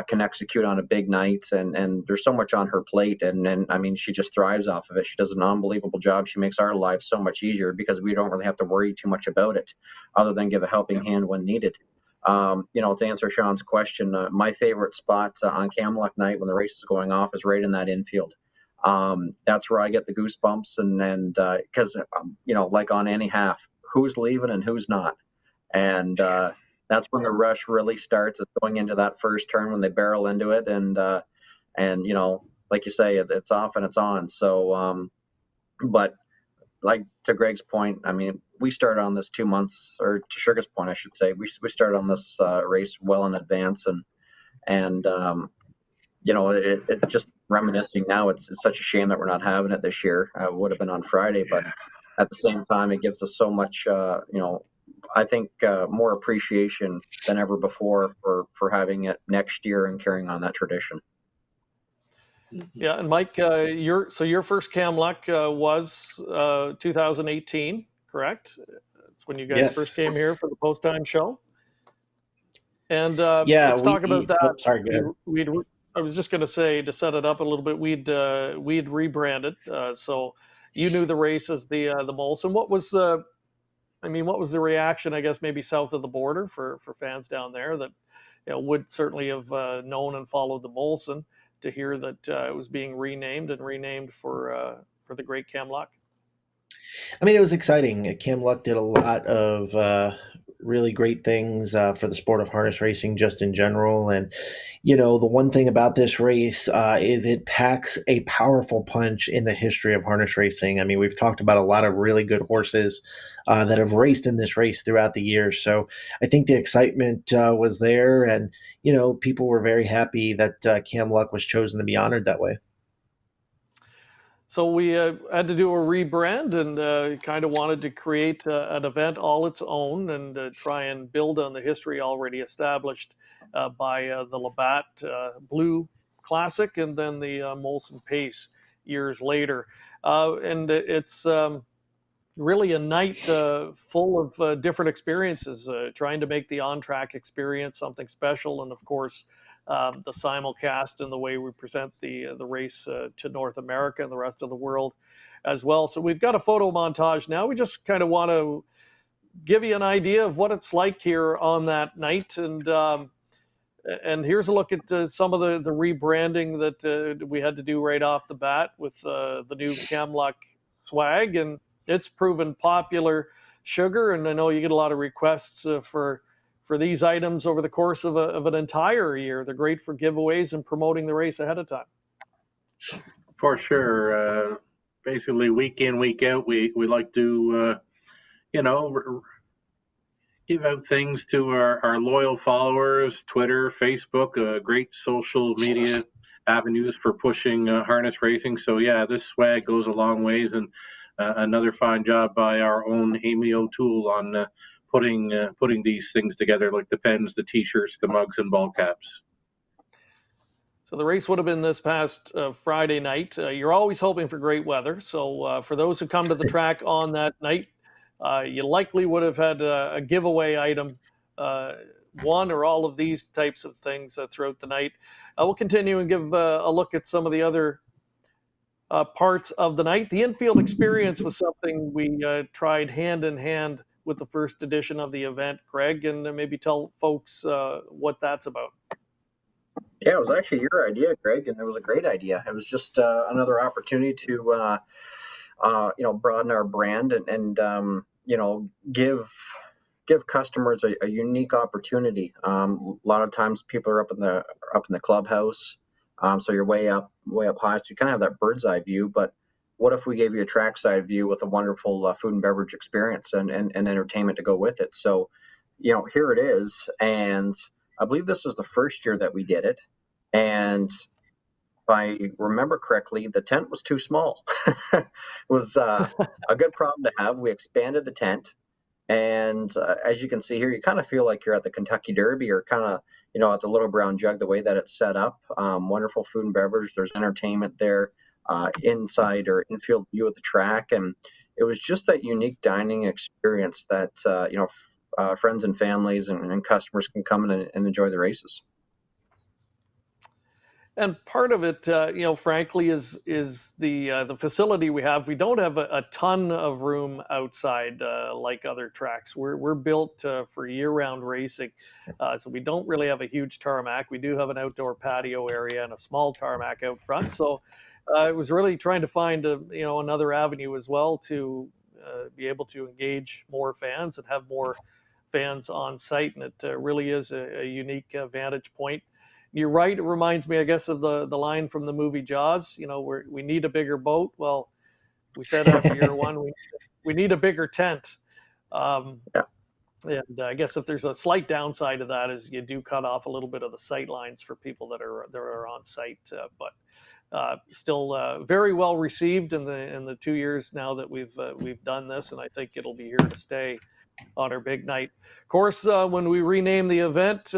can execute on a big night, and there's so much on her plate, and I mean, she just thrives off of it. She does an unbelievable job. She makes our lives so much easier because we don't really have to worry too much about it, other than give a helping hand when needed. To answer Sean's question, my favorite spot on Camluck night when the race is going off is right in that infield. That's where I get the goosebumps, and because like on any half, who's leaving and who's not, and that's when the rush really starts. It's going into that first turn when they barrel into it, and like you say, it's off and it's on. So, but like to Greg's point, I mean, we started on this 2 months, or to Sugar's point, I should say, we started on this race well in advance, and it just reminiscing now. It's such a shame that we're not having it this year. It would have been on Friday, but at the same time, it gives us so much, I think more appreciation than ever before for having it next year and carrying on that tradition. Yeah, and Mike, your first Camluck was 2018, correct? That's when you guys first came here for the post time show. And let's talk about that. Oh, sorry, go ahead. I was just going to say, to set it up a little bit, we'd rebranded, so you knew the race as the Molson. What was the reaction, I guess, maybe south of the border for fans down there that would certainly have known and followed the Molson, to hear that it was being renamed for the great Camluck? I mean, it was exciting. Camluck did a lot of really great things for the sport of harness racing just in general. And, the one thing about this race is it packs a powerful punch in the history of harness racing. I mean, we've talked about a lot of really good horses that have raced in this race throughout the years. So I think the excitement was there, and, people were very happy that Camluck was chosen to be honored that way. So we had to do a rebrand, and kind of wanted to create an event all its own, and try and build on the history already established by the Labatt Blue Classic, and then the Molson Pace years later. And it's really a night full of different experiences, trying to make the on-track experience something special, and of course, the simulcast and the way we present the race to North America and the rest of the world as well. So we've got a photo montage now. We just kind of want to give you an idea of what it's like here on that night, and here's a look at some of the rebranding that we had to do right off the bat with the new Camluck swag, and it's proven popular, Sugar, and I know you get a lot of requests for these items over the course of an entire year. They're great for giveaways and promoting the race ahead of time. For sure. Basically, week in, week out, we like to, give out things to our loyal followers, Twitter, Facebook, great social media avenues for pushing harness racing. So, yeah, this swag goes a long ways, and another fine job by our own Amy O'Toole on putting these things together, like the pens, the T-shirts, the mugs, and ball caps. So the race would have been this past Friday night. You're always hoping for great weather. So for those who come to the track on that night, you likely would have had a giveaway item, one or all of these types of things throughout the night. We'll continue and give a look at some of the other parts of the night. The infield experience was something we tried hand in hand with the first edition of the event, Greg, and maybe tell folks what that's about. Yeah, it was actually your idea, Greg, and it was a great idea. It was just another opportunity to, broaden our brand and give customers a unique opportunity. A lot of times, people are up in the clubhouse, So you're way up high. So you kind of have that bird's eye view. But what if we gave you a trackside view with a wonderful food and beverage experience and entertainment to go with it? So, here it is. And I believe this is the first year that we did it. And if I remember correctly, the tent was too small. It was a good problem to have. We expanded the tent. And as you can see here, you kind of feel like you're at the Kentucky Derby or kind of, at the Little Brown Jug, the way that it's set up. Wonderful food and beverage. There's entertainment there, inside or infield view of the track. And it was just that unique dining experience that, friends and families and customers can come and enjoy the races. And part of it, frankly, is the facility we have. We don't have a ton of room outside like other tracks. We're built for year-round racing, so we don't really have a huge tarmac. We do have an outdoor patio area and a small tarmac out front. So it was really trying to find another avenue as well to be able to engage more fans and have more fans on site, and it really is a unique vantage point. You're right. It reminds me, I guess, of the line from the movie Jaws. We need a bigger boat. Well, we said after year one, we need a bigger tent. And I guess if there's a slight downside of that is you do cut off a little bit of the sight lines for people that are on site. But still very well received in the 2 years now that we've done this, and I think it'll be here to stay on our big night. Of course, when we renamed the event.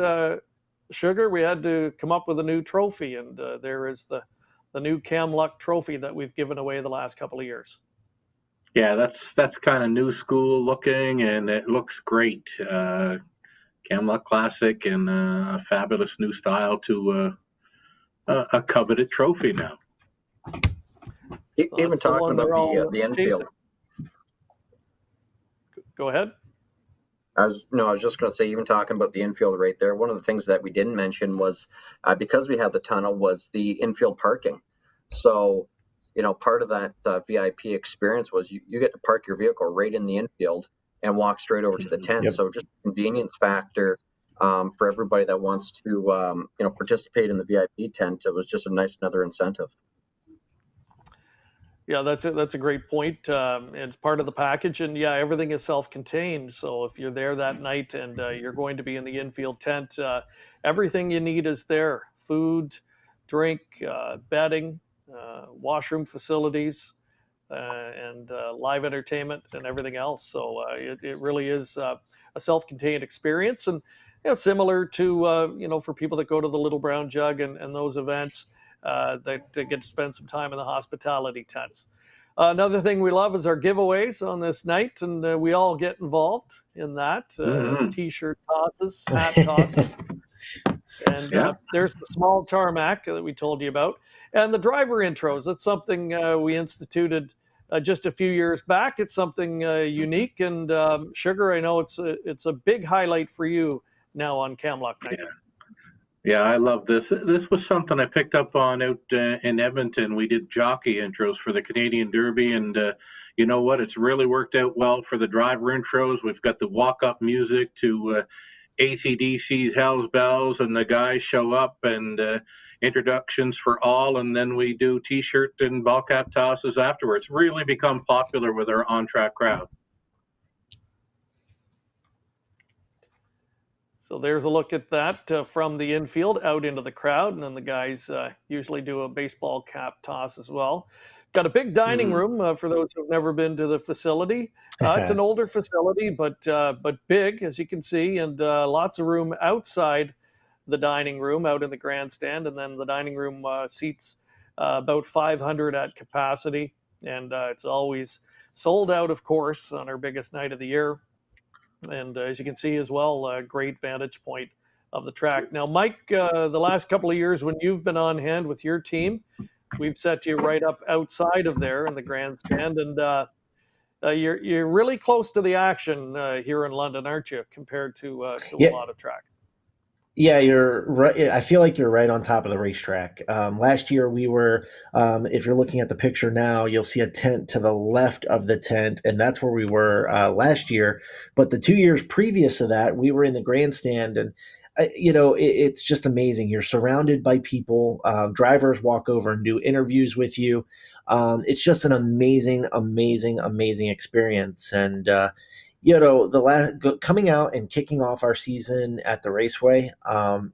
Sugar, we had to come up with a new trophy, and there is the new Cam Luck trophy that we've given away the last couple of years. Yeah, that's kind of new school looking, and it looks great. Cam Luck Classic and a fabulous new style to a coveted trophy now. Even talking about the infield. Go ahead. I was just going to say, even talking about the infield right there, one of the things that we didn't mention was because we had the tunnel was the infield parking. So, part of that VIP experience was you get to park your vehicle right in the infield and walk straight over to the tent. Yep. So just a convenience factor for everybody that wants to, participate in the VIP tent. It was just a nice another incentive. Yeah, that's a great point. It's part of the package, and yeah, everything is self-contained. So if you're there that night and you're going to be in the infield tent, everything you need is there: food, drink, bedding, washroom facilities, and live entertainment and everything else. So it really is a self-contained experience, and similar to for people that go to the Little Brown Jug and those events. That get to spend some time in the hospitality tents. Another thing we love is our giveaways on this night, and we all get involved in that. T-shirt tosses, hat tosses, and there's the small tarmac that we told you about, and the driver intros. That's something we instituted just a few years back. It's something unique, and Sugar, I know it's a big highlight for you now on Cam Luck night. Yeah, I love this. This was something I picked up on out in Edmonton. We did jockey intros for the Canadian Derby, and you know what? It's really worked out well for the driver intros. We've got the walk-up music to AC/DC's Hell's Bells, and the guys show up and introductions for all, and then we do T-shirt and ball cap tosses afterwards. Really become popular with our on-track crowd. So there's a look at that from the infield out into the crowd, and then the guys usually do a baseball cap toss as well. Got a big dining room for those who've never been to the facility. It's an older facility, but big, as you can see, and lots of room outside the dining room, out in the grandstand, and then the dining room seats about 500 at capacity, and it's always sold out, of course, on our biggest night of the year. And as you can see as well, a great vantage point of the track. Now, Mike, the last couple of years when you've been on hand with your team, we've set you right up outside of there in the grandstand, and you're really close to the action here in London, aren't you, compared to a lot of tracks? Yeah, you're right. I feel like you're right on top of the racetrack. Last year we were, if you're looking at the picture now, you'll see a tent to the left of the tent, and that's where we were last year. But the 2 years previous to that, we were in the grandstand, and it's just amazing. You're surrounded by people. Drivers walk over and do interviews with you. It's just an amazing, amazing, amazing experience. And coming out and kicking off our season at the Raceway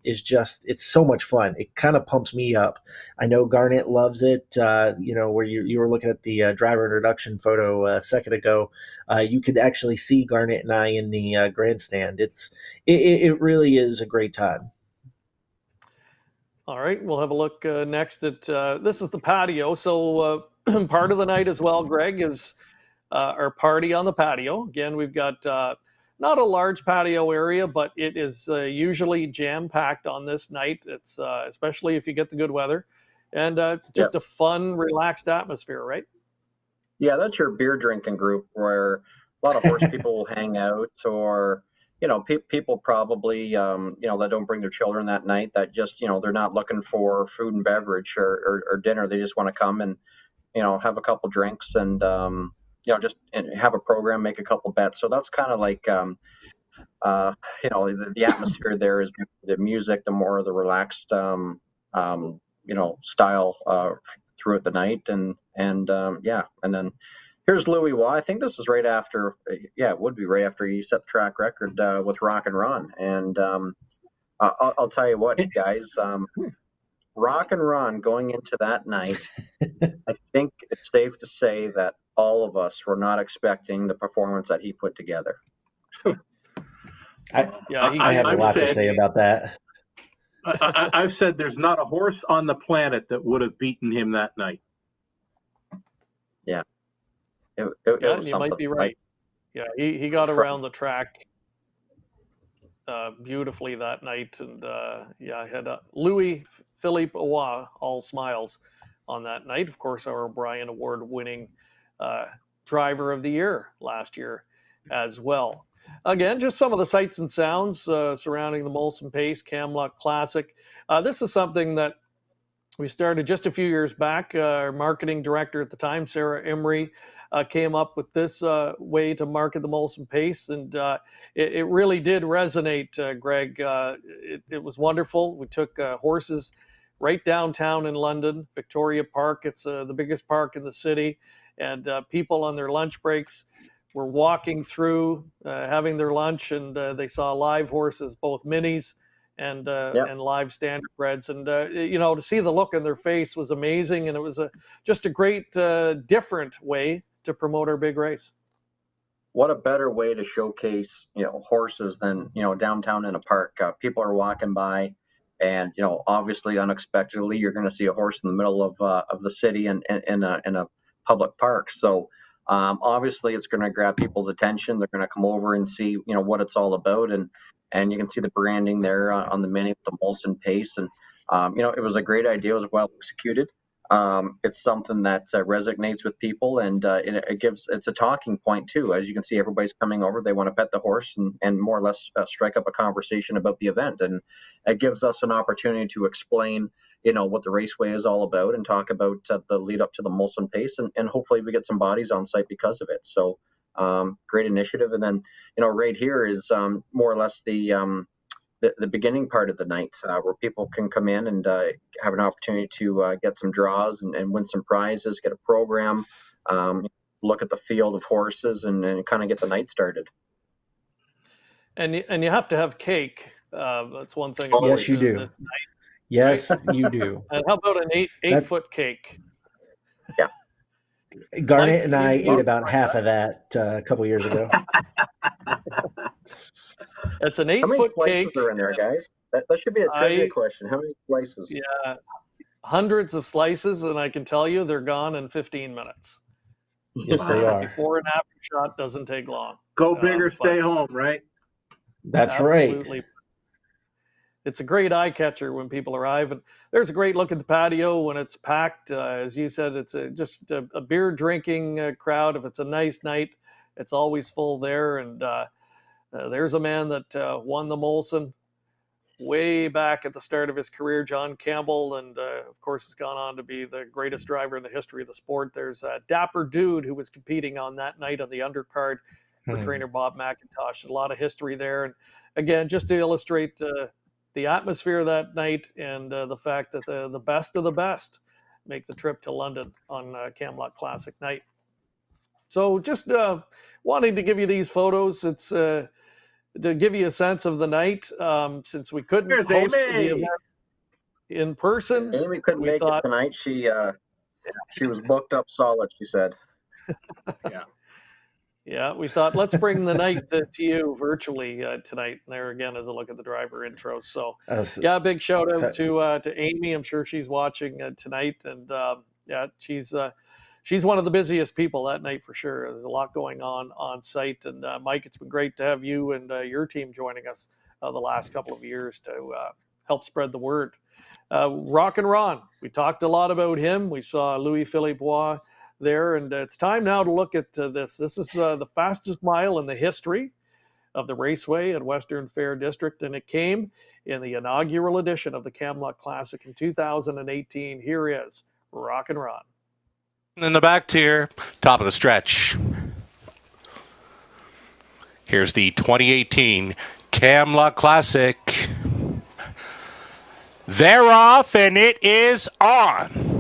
it's so much fun. It kind of pumps me up. I know Garnet loves it. Where you were looking at the driver introduction photo a second ago, you could actually see Garnet and I in the grandstand. It really is a great time. All right, we'll have a look next at this is the patio. So part of the night as well, Greg, is our party on the patio. Again, we've got not a large patio area, but it is usually jam-packed on this night. It's especially if you get the good weather, and it's just a fun, relaxed atmosphere, right? Yeah, that's your beer drinking group where a lot of horse people will hang out, or people probably that don't bring their children that night, that just they're not looking for food and beverage or dinner. They just want to come and have a couple drinks and just have a program, make a couple bets. So that's kind of like, the atmosphere there is the music, the more the relaxed, style throughout the night. And then here's Louis Waugh. I think this is right after, it would be right after he set the track record with Rock and Run. And I'll tell you what, guys, Rock and Run going into that night, I think it's safe to say that all of us were not expecting the performance that he put together. I have a lot to say about that. I've said there's not a horse on the planet that would have beaten him that night. Yeah. You might be right. Yeah, he got around the track beautifully that night. And I had Louis Philippe Awa, all smiles on that night. Of course, our O'Brien Award-winning driver of the year last year as well. Again, just some of the sights and sounds surrounding the Molson Pace Camluck Classic. This is something that we started just a few years back. Our marketing director at the time, Sarah Emery, came up with this way to market the Molson Pace, and it really did resonate, Greg. It was wonderful. We took horses right downtown in London, Victoria Park. It's the biggest park in the city, and people on their lunch breaks were walking through, having their lunch, and they saw live horses, both minis and live standardbreds. And to see the look on their face was amazing, and it was just a great, different way to promote our big race. What a better way to showcase horses than downtown in a park. People are walking by, and obviously unexpectedly you're going to see a horse in the middle of the city and in a public park. So obviously it's going to grab people's attention. They're going to come over and see what it's all about, and you can see the branding there on the mini with the Molson Pace. And it was a great idea. It was well executed. It's something that resonates with people, and it's a talking point too. As you can see, everybody's coming over. They want to pet the horse and more or less strike up a conversation about the event. And it gives us an opportunity to explain what the Raceway is all about, and talk about the lead up to the Molson Pace, and hopefully we get some bodies on site because of it. So great initiative. And then right here is more or less the beginning part of the night, where people can come in and have an opportunity to get some draws and win some prizes, get a program, look at the field of horses, and kind of get the night started. And you have to have cake. That's one thing. Yes, you do. Yes, you do. And how about an 8-foot cake? Yeah. Garnet and I ate about half of that a couple years ago. It's an 8-foot cake. How many slices are in there, guys? That should be a trivia question. How many slices? Yeah, hundreds of slices, and I can tell you they're gone in 15 minutes. Yes, they are. Before and after shot doesn't take long. Go big or stay home, right? That's absolutely right. It's a great eye catcher when people arrive, and there's a great look at the patio when it's packed. As you said, it's just a beer drinking crowd. If it's a nice night, it's always full there. And there's a man that won the Molson way back at the start of his career, John Campbell, and of course has gone on to be the greatest driver in the history of the sport. There's a Dapper Dude who was competing on that night on the undercard for trainer Bob McIntosh. A lot of history there. And again, just to illustrate the atmosphere that night and the fact that the best of the best make the trip to London on Camelot Classic night. So just wanting to give you these photos. It's to give you a sense of the night, since we couldn't Here's host Amy. the event in person. Amy couldn't make it tonight. She was booked up solid, she said. Yeah. Yeah, we thought let's bring the night to you virtually tonight. And there again is a look at the driver intro. So yeah, big shout out to Amy. I'm sure she's watching tonight, and yeah, she's one of the busiest people that night for sure. There's a lot going on site, and Mike, it's been great to have you and your team joining us the last couple of years to help spread the word. Rockin' Ron, we talked a lot about him. We saw Louis-Philippe Roy there, and it's time now to look at this. This is the fastest mile in the history of the raceway at Western Fair District, and it came in the inaugural edition of the Camelot Classic in 2018. Here is Rockin' Ron. In the back tier, top of the stretch. Here's the 2018 Camelot Classic. They're off, and it is on.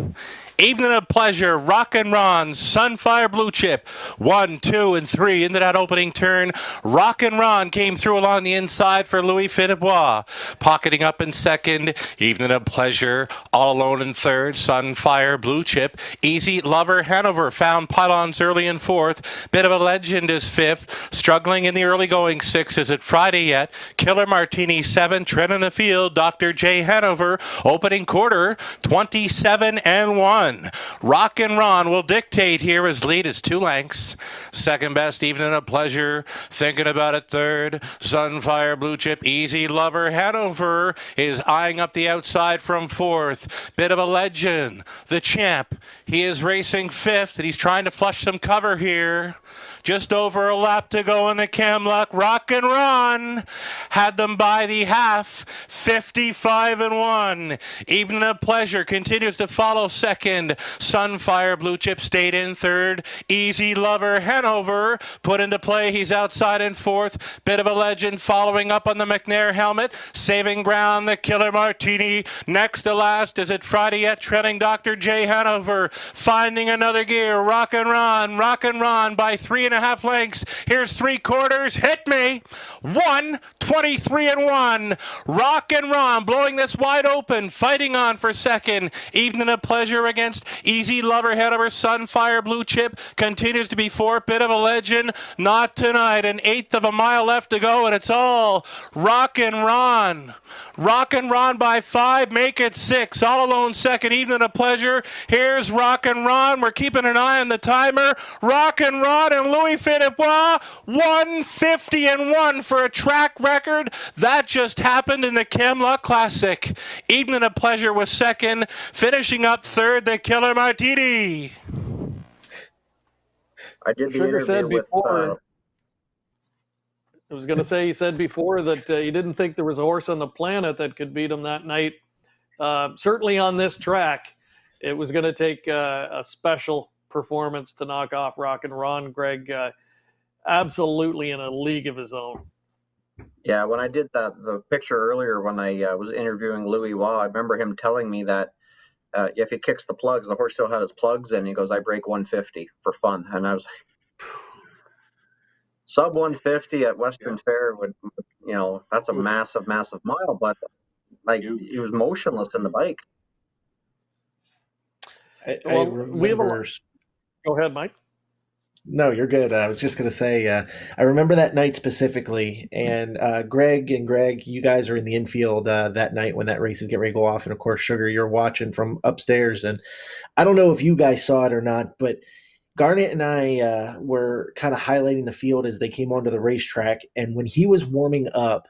Evening of Pleasure, Rockin' Ron, Sunfire Blue Chip, 1, 2, and 3 into that opening turn. Rockin' Ron came through along the inside for Louis-Philippe Roy. Pocketing up in second, Evening of Pleasure, all alone in third, Sunfire Blue Chip. Easy Lover Hanover found pylons early in fourth. Bit of a Legend is fifth. Struggling in the early going sixth. Is it Friday yet? Killer Martini 7, Trent in the field. Dr. J. Hanover, opening quarter, 27-1. Rockin' Ron will dictate here. His lead is 2 lengths. Second best, Evening of Pleasure. Thinking about it, third. Sunfire Blue Chip. Easy Lover Hanover is eyeing up the outside from fourth. Bit of a Legend. The champ. He is racing fifth, and he's trying to flush some cover here. Just over a lap to go in the Camelot. Rockin' Ron had them by the half, 55-1. Evening of Pleasure continues to follow second. Sunfire Blue Chip stayed in third. Easy Lover Hanover put into play. He's outside in fourth. Bit of a Legend following up on the McNair helmet. Saving ground, the Killer Martini. Next to last, is it Friday yet? Treading Dr. J. Hanover. Finding another gear. Rockin' Ron by 3.5 lengths. Here's 3/4. Hit me. 1:23-1. Rockin' Ron blowing this wide open. Fighting on for second. Evening of Pleasure against Easy Lover Hanover. Sunfire Blue Chip continues to be fourth. Bit of a Legend. Not tonight. 1/8 of a mile left to go, and it's all Rockin' Ron. Rockin' Ron by 5. Make it 6. All alone second. Evening of Pleasure. Here's Rockin' Ron. We're keeping an eye on the timer. Rockin' Ron and Louis-Philippe Roy, 150-1 for a track record. That just happened in the Camelot Classic. Evening of Pleasure was second. Finishing up third, the Killer Martini. I did the Sugar said interview with... before, I was going to say, he said before that he didn't think there was a horse on the planet that could beat him that night. Certainly on this track, it was going to take a special performance to knock off Rockin' Ron. Greg, absolutely in a league of his own. Yeah, when I did the picture earlier when I was interviewing Louis Roy, I remember him telling me that if he kicks the plugs, the horse still had his plugs in. He goes, I break 150 for fun. And I was like, sub 150 at Western Fair would, that's a massive, massive mile, but like he was motionless in the bike. We have a... Go ahead, Mike. No, you're good. I was just going to say, I remember that night specifically, and Greg, you guys are in the infield that night when that race is getting ready to go off, and of course, Sugar, you're watching from upstairs, and I don't know if you guys saw it or not, but Garnet and I were kind of highlighting the field as they came onto the racetrack, and when he was warming up,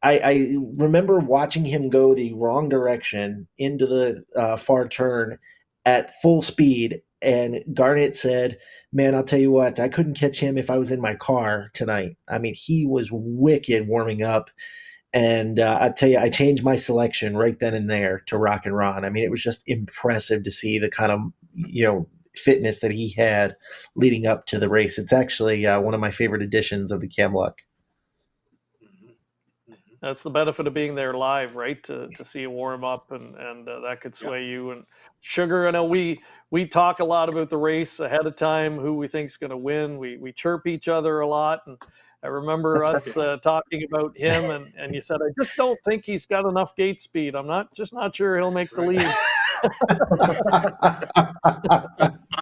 I remember watching him go the wrong direction into the far turn at full speed, and Garnet said, man, I'll tell you what, I couldn't catch him if I was in my car tonight. I mean, he was wicked warming up, and I tell you, I changed my selection right then and there to Rockin' Ron. I mean, it was just impressive to see the kind of, fitness that he had leading up to the race. It's actually one of my favorite editions of the Camelot. That's the benefit of being there live, right? To see a warm up and that could sway you. And Sugar, I know we talk a lot about the race ahead of time, who we think's going to win. We chirp each other a lot, and I remember us talking about him, and you said, I just don't think he's got enough gate speed. I'm not sure he'll make the lead.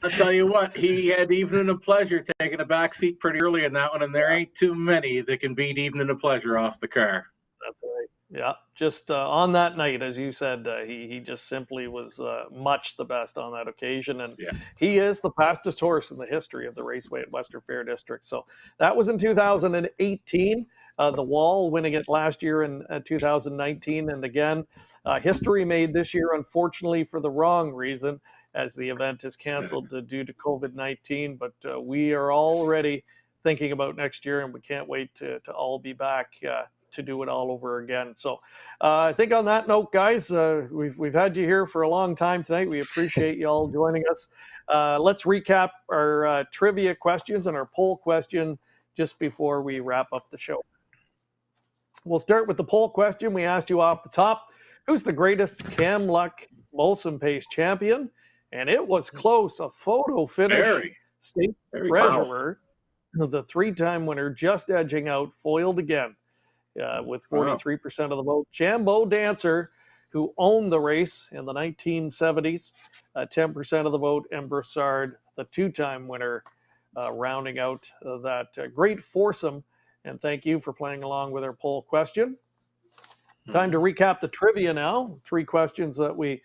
I'll tell you what, he had Evening of Pleasure taking a back seat pretty early in that one, and there ain't too many that can beat Evening of Pleasure off the car. That's right. Yeah, just on that night, as you said, he just simply was much the best on that occasion, and he is the fastest horse in the history of the Raceway at Western Fair District. So that was in 2018. The Wall winning it last year in 2019, and again, history made this year, unfortunately, for the wrong reason, as the event is canceled due to COVID-19. But we are already thinking about next year, and we can't wait to all be back to do it all over again. So I think on that note, guys, we've had you here for a long time tonight. We appreciate you all joining us. Let's recap our trivia questions and our poll question just before we wrap up the show. We'll start with the poll question. We asked you off the top, who's the greatest Cam Luck Molson Pace champion? And it was close, a photo finish. State treasurer, the three-time winner, just edging out, foiled again. With 43% of the vote. Jambo Dancer, who owned the race in the 1970s, 10% of the vote, and Broussard, the two-time winner, rounding out that great foursome. And thank you for playing along with our poll question. Time to recap the trivia now. 3 questions that we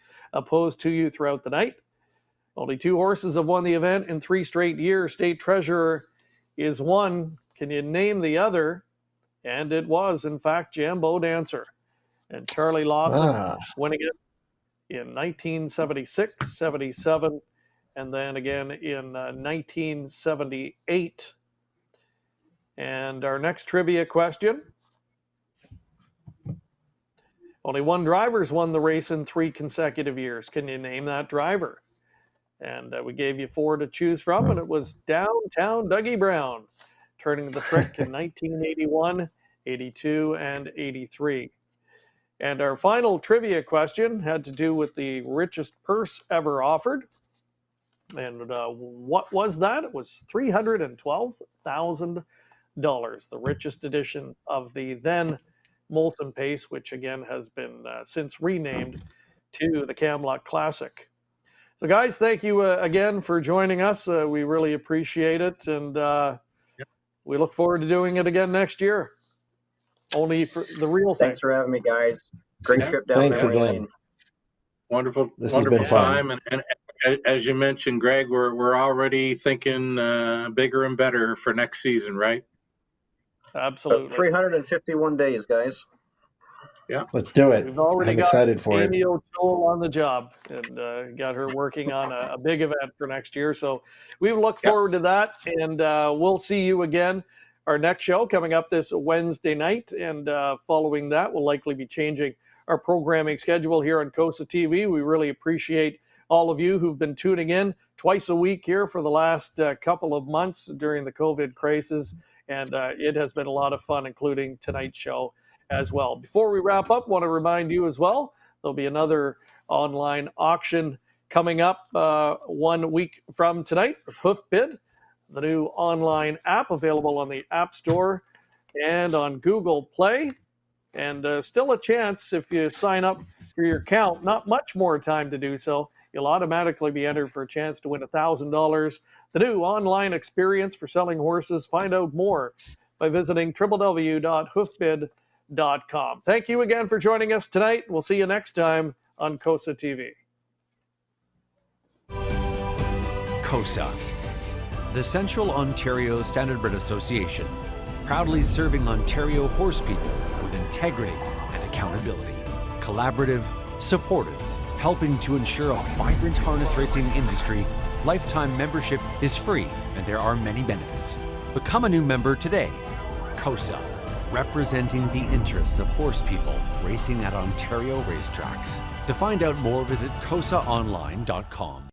posed to you throughout the night. Only 2 horses have won the event in 3 straight years. State Treasurer is one. Can you name the other? And it was, in fact, Jambo Dancer. And Charlie Lawson winning it in 1976, 77, and then again in 1978. And our next trivia question. Only 1 driver's won the race in 3 consecutive years. Can you name that driver? And we gave you 4 to choose from, and it was Downtown Dougie Brown, turning the trick in 1981, 82, and 83. And our final trivia question had to do with the richest purse ever offered. And what was that? It was $312,000, the richest edition of the then Molson Pace, which again has been since renamed to the Cam Luck Classic. So guys, thank you again for joining us. We really appreciate it, and we look forward to doing it again next year. Only for the real thing. Thanks for having me, guys. Great trip down Thanks memory again. lane. Wonderful, This has wonderful been fun. time. And as you mentioned, Greg, we're already thinking bigger and better for next season, right? Absolutely. 351 days, guys. Yeah. Let's do it. We've already I'm got excited for Amy it. O'Toole on the job, and got her working on a big event for next year. So we look forward to that, and we'll see you again. Our next show coming up this Wednesday night, and following that, we'll likely be changing our programming schedule here on COSA TV. We really appreciate all of you who've been tuning in twice a week here for the last couple of months during the COVID crisis, and it has been a lot of fun, including tonight's show as well. Before we wrap up, want to remind you as well, there'll be another online auction coming up 1 week from tonight with HoofBid, the new online app available on the App Store and on Google Play. And still a chance if you sign up for your account, not much more time to do so. You'll automatically be entered for a chance to win $1,000. The new online experience for selling horses. Find out more by visiting www.hoofbid.com. Thank you again for joining us tonight. We'll see you next time on COSA TV. COSA, the Central Ontario Standardbred Association, proudly serving Ontario horse people with integrity and accountability. Collaborative, supportive, helping to ensure a vibrant harness racing industry. Lifetime membership is free and there are many benefits. Become a new member today. COSA, representing the interests of horse people racing at Ontario racetracks. To find out more, visit COSAonline.com.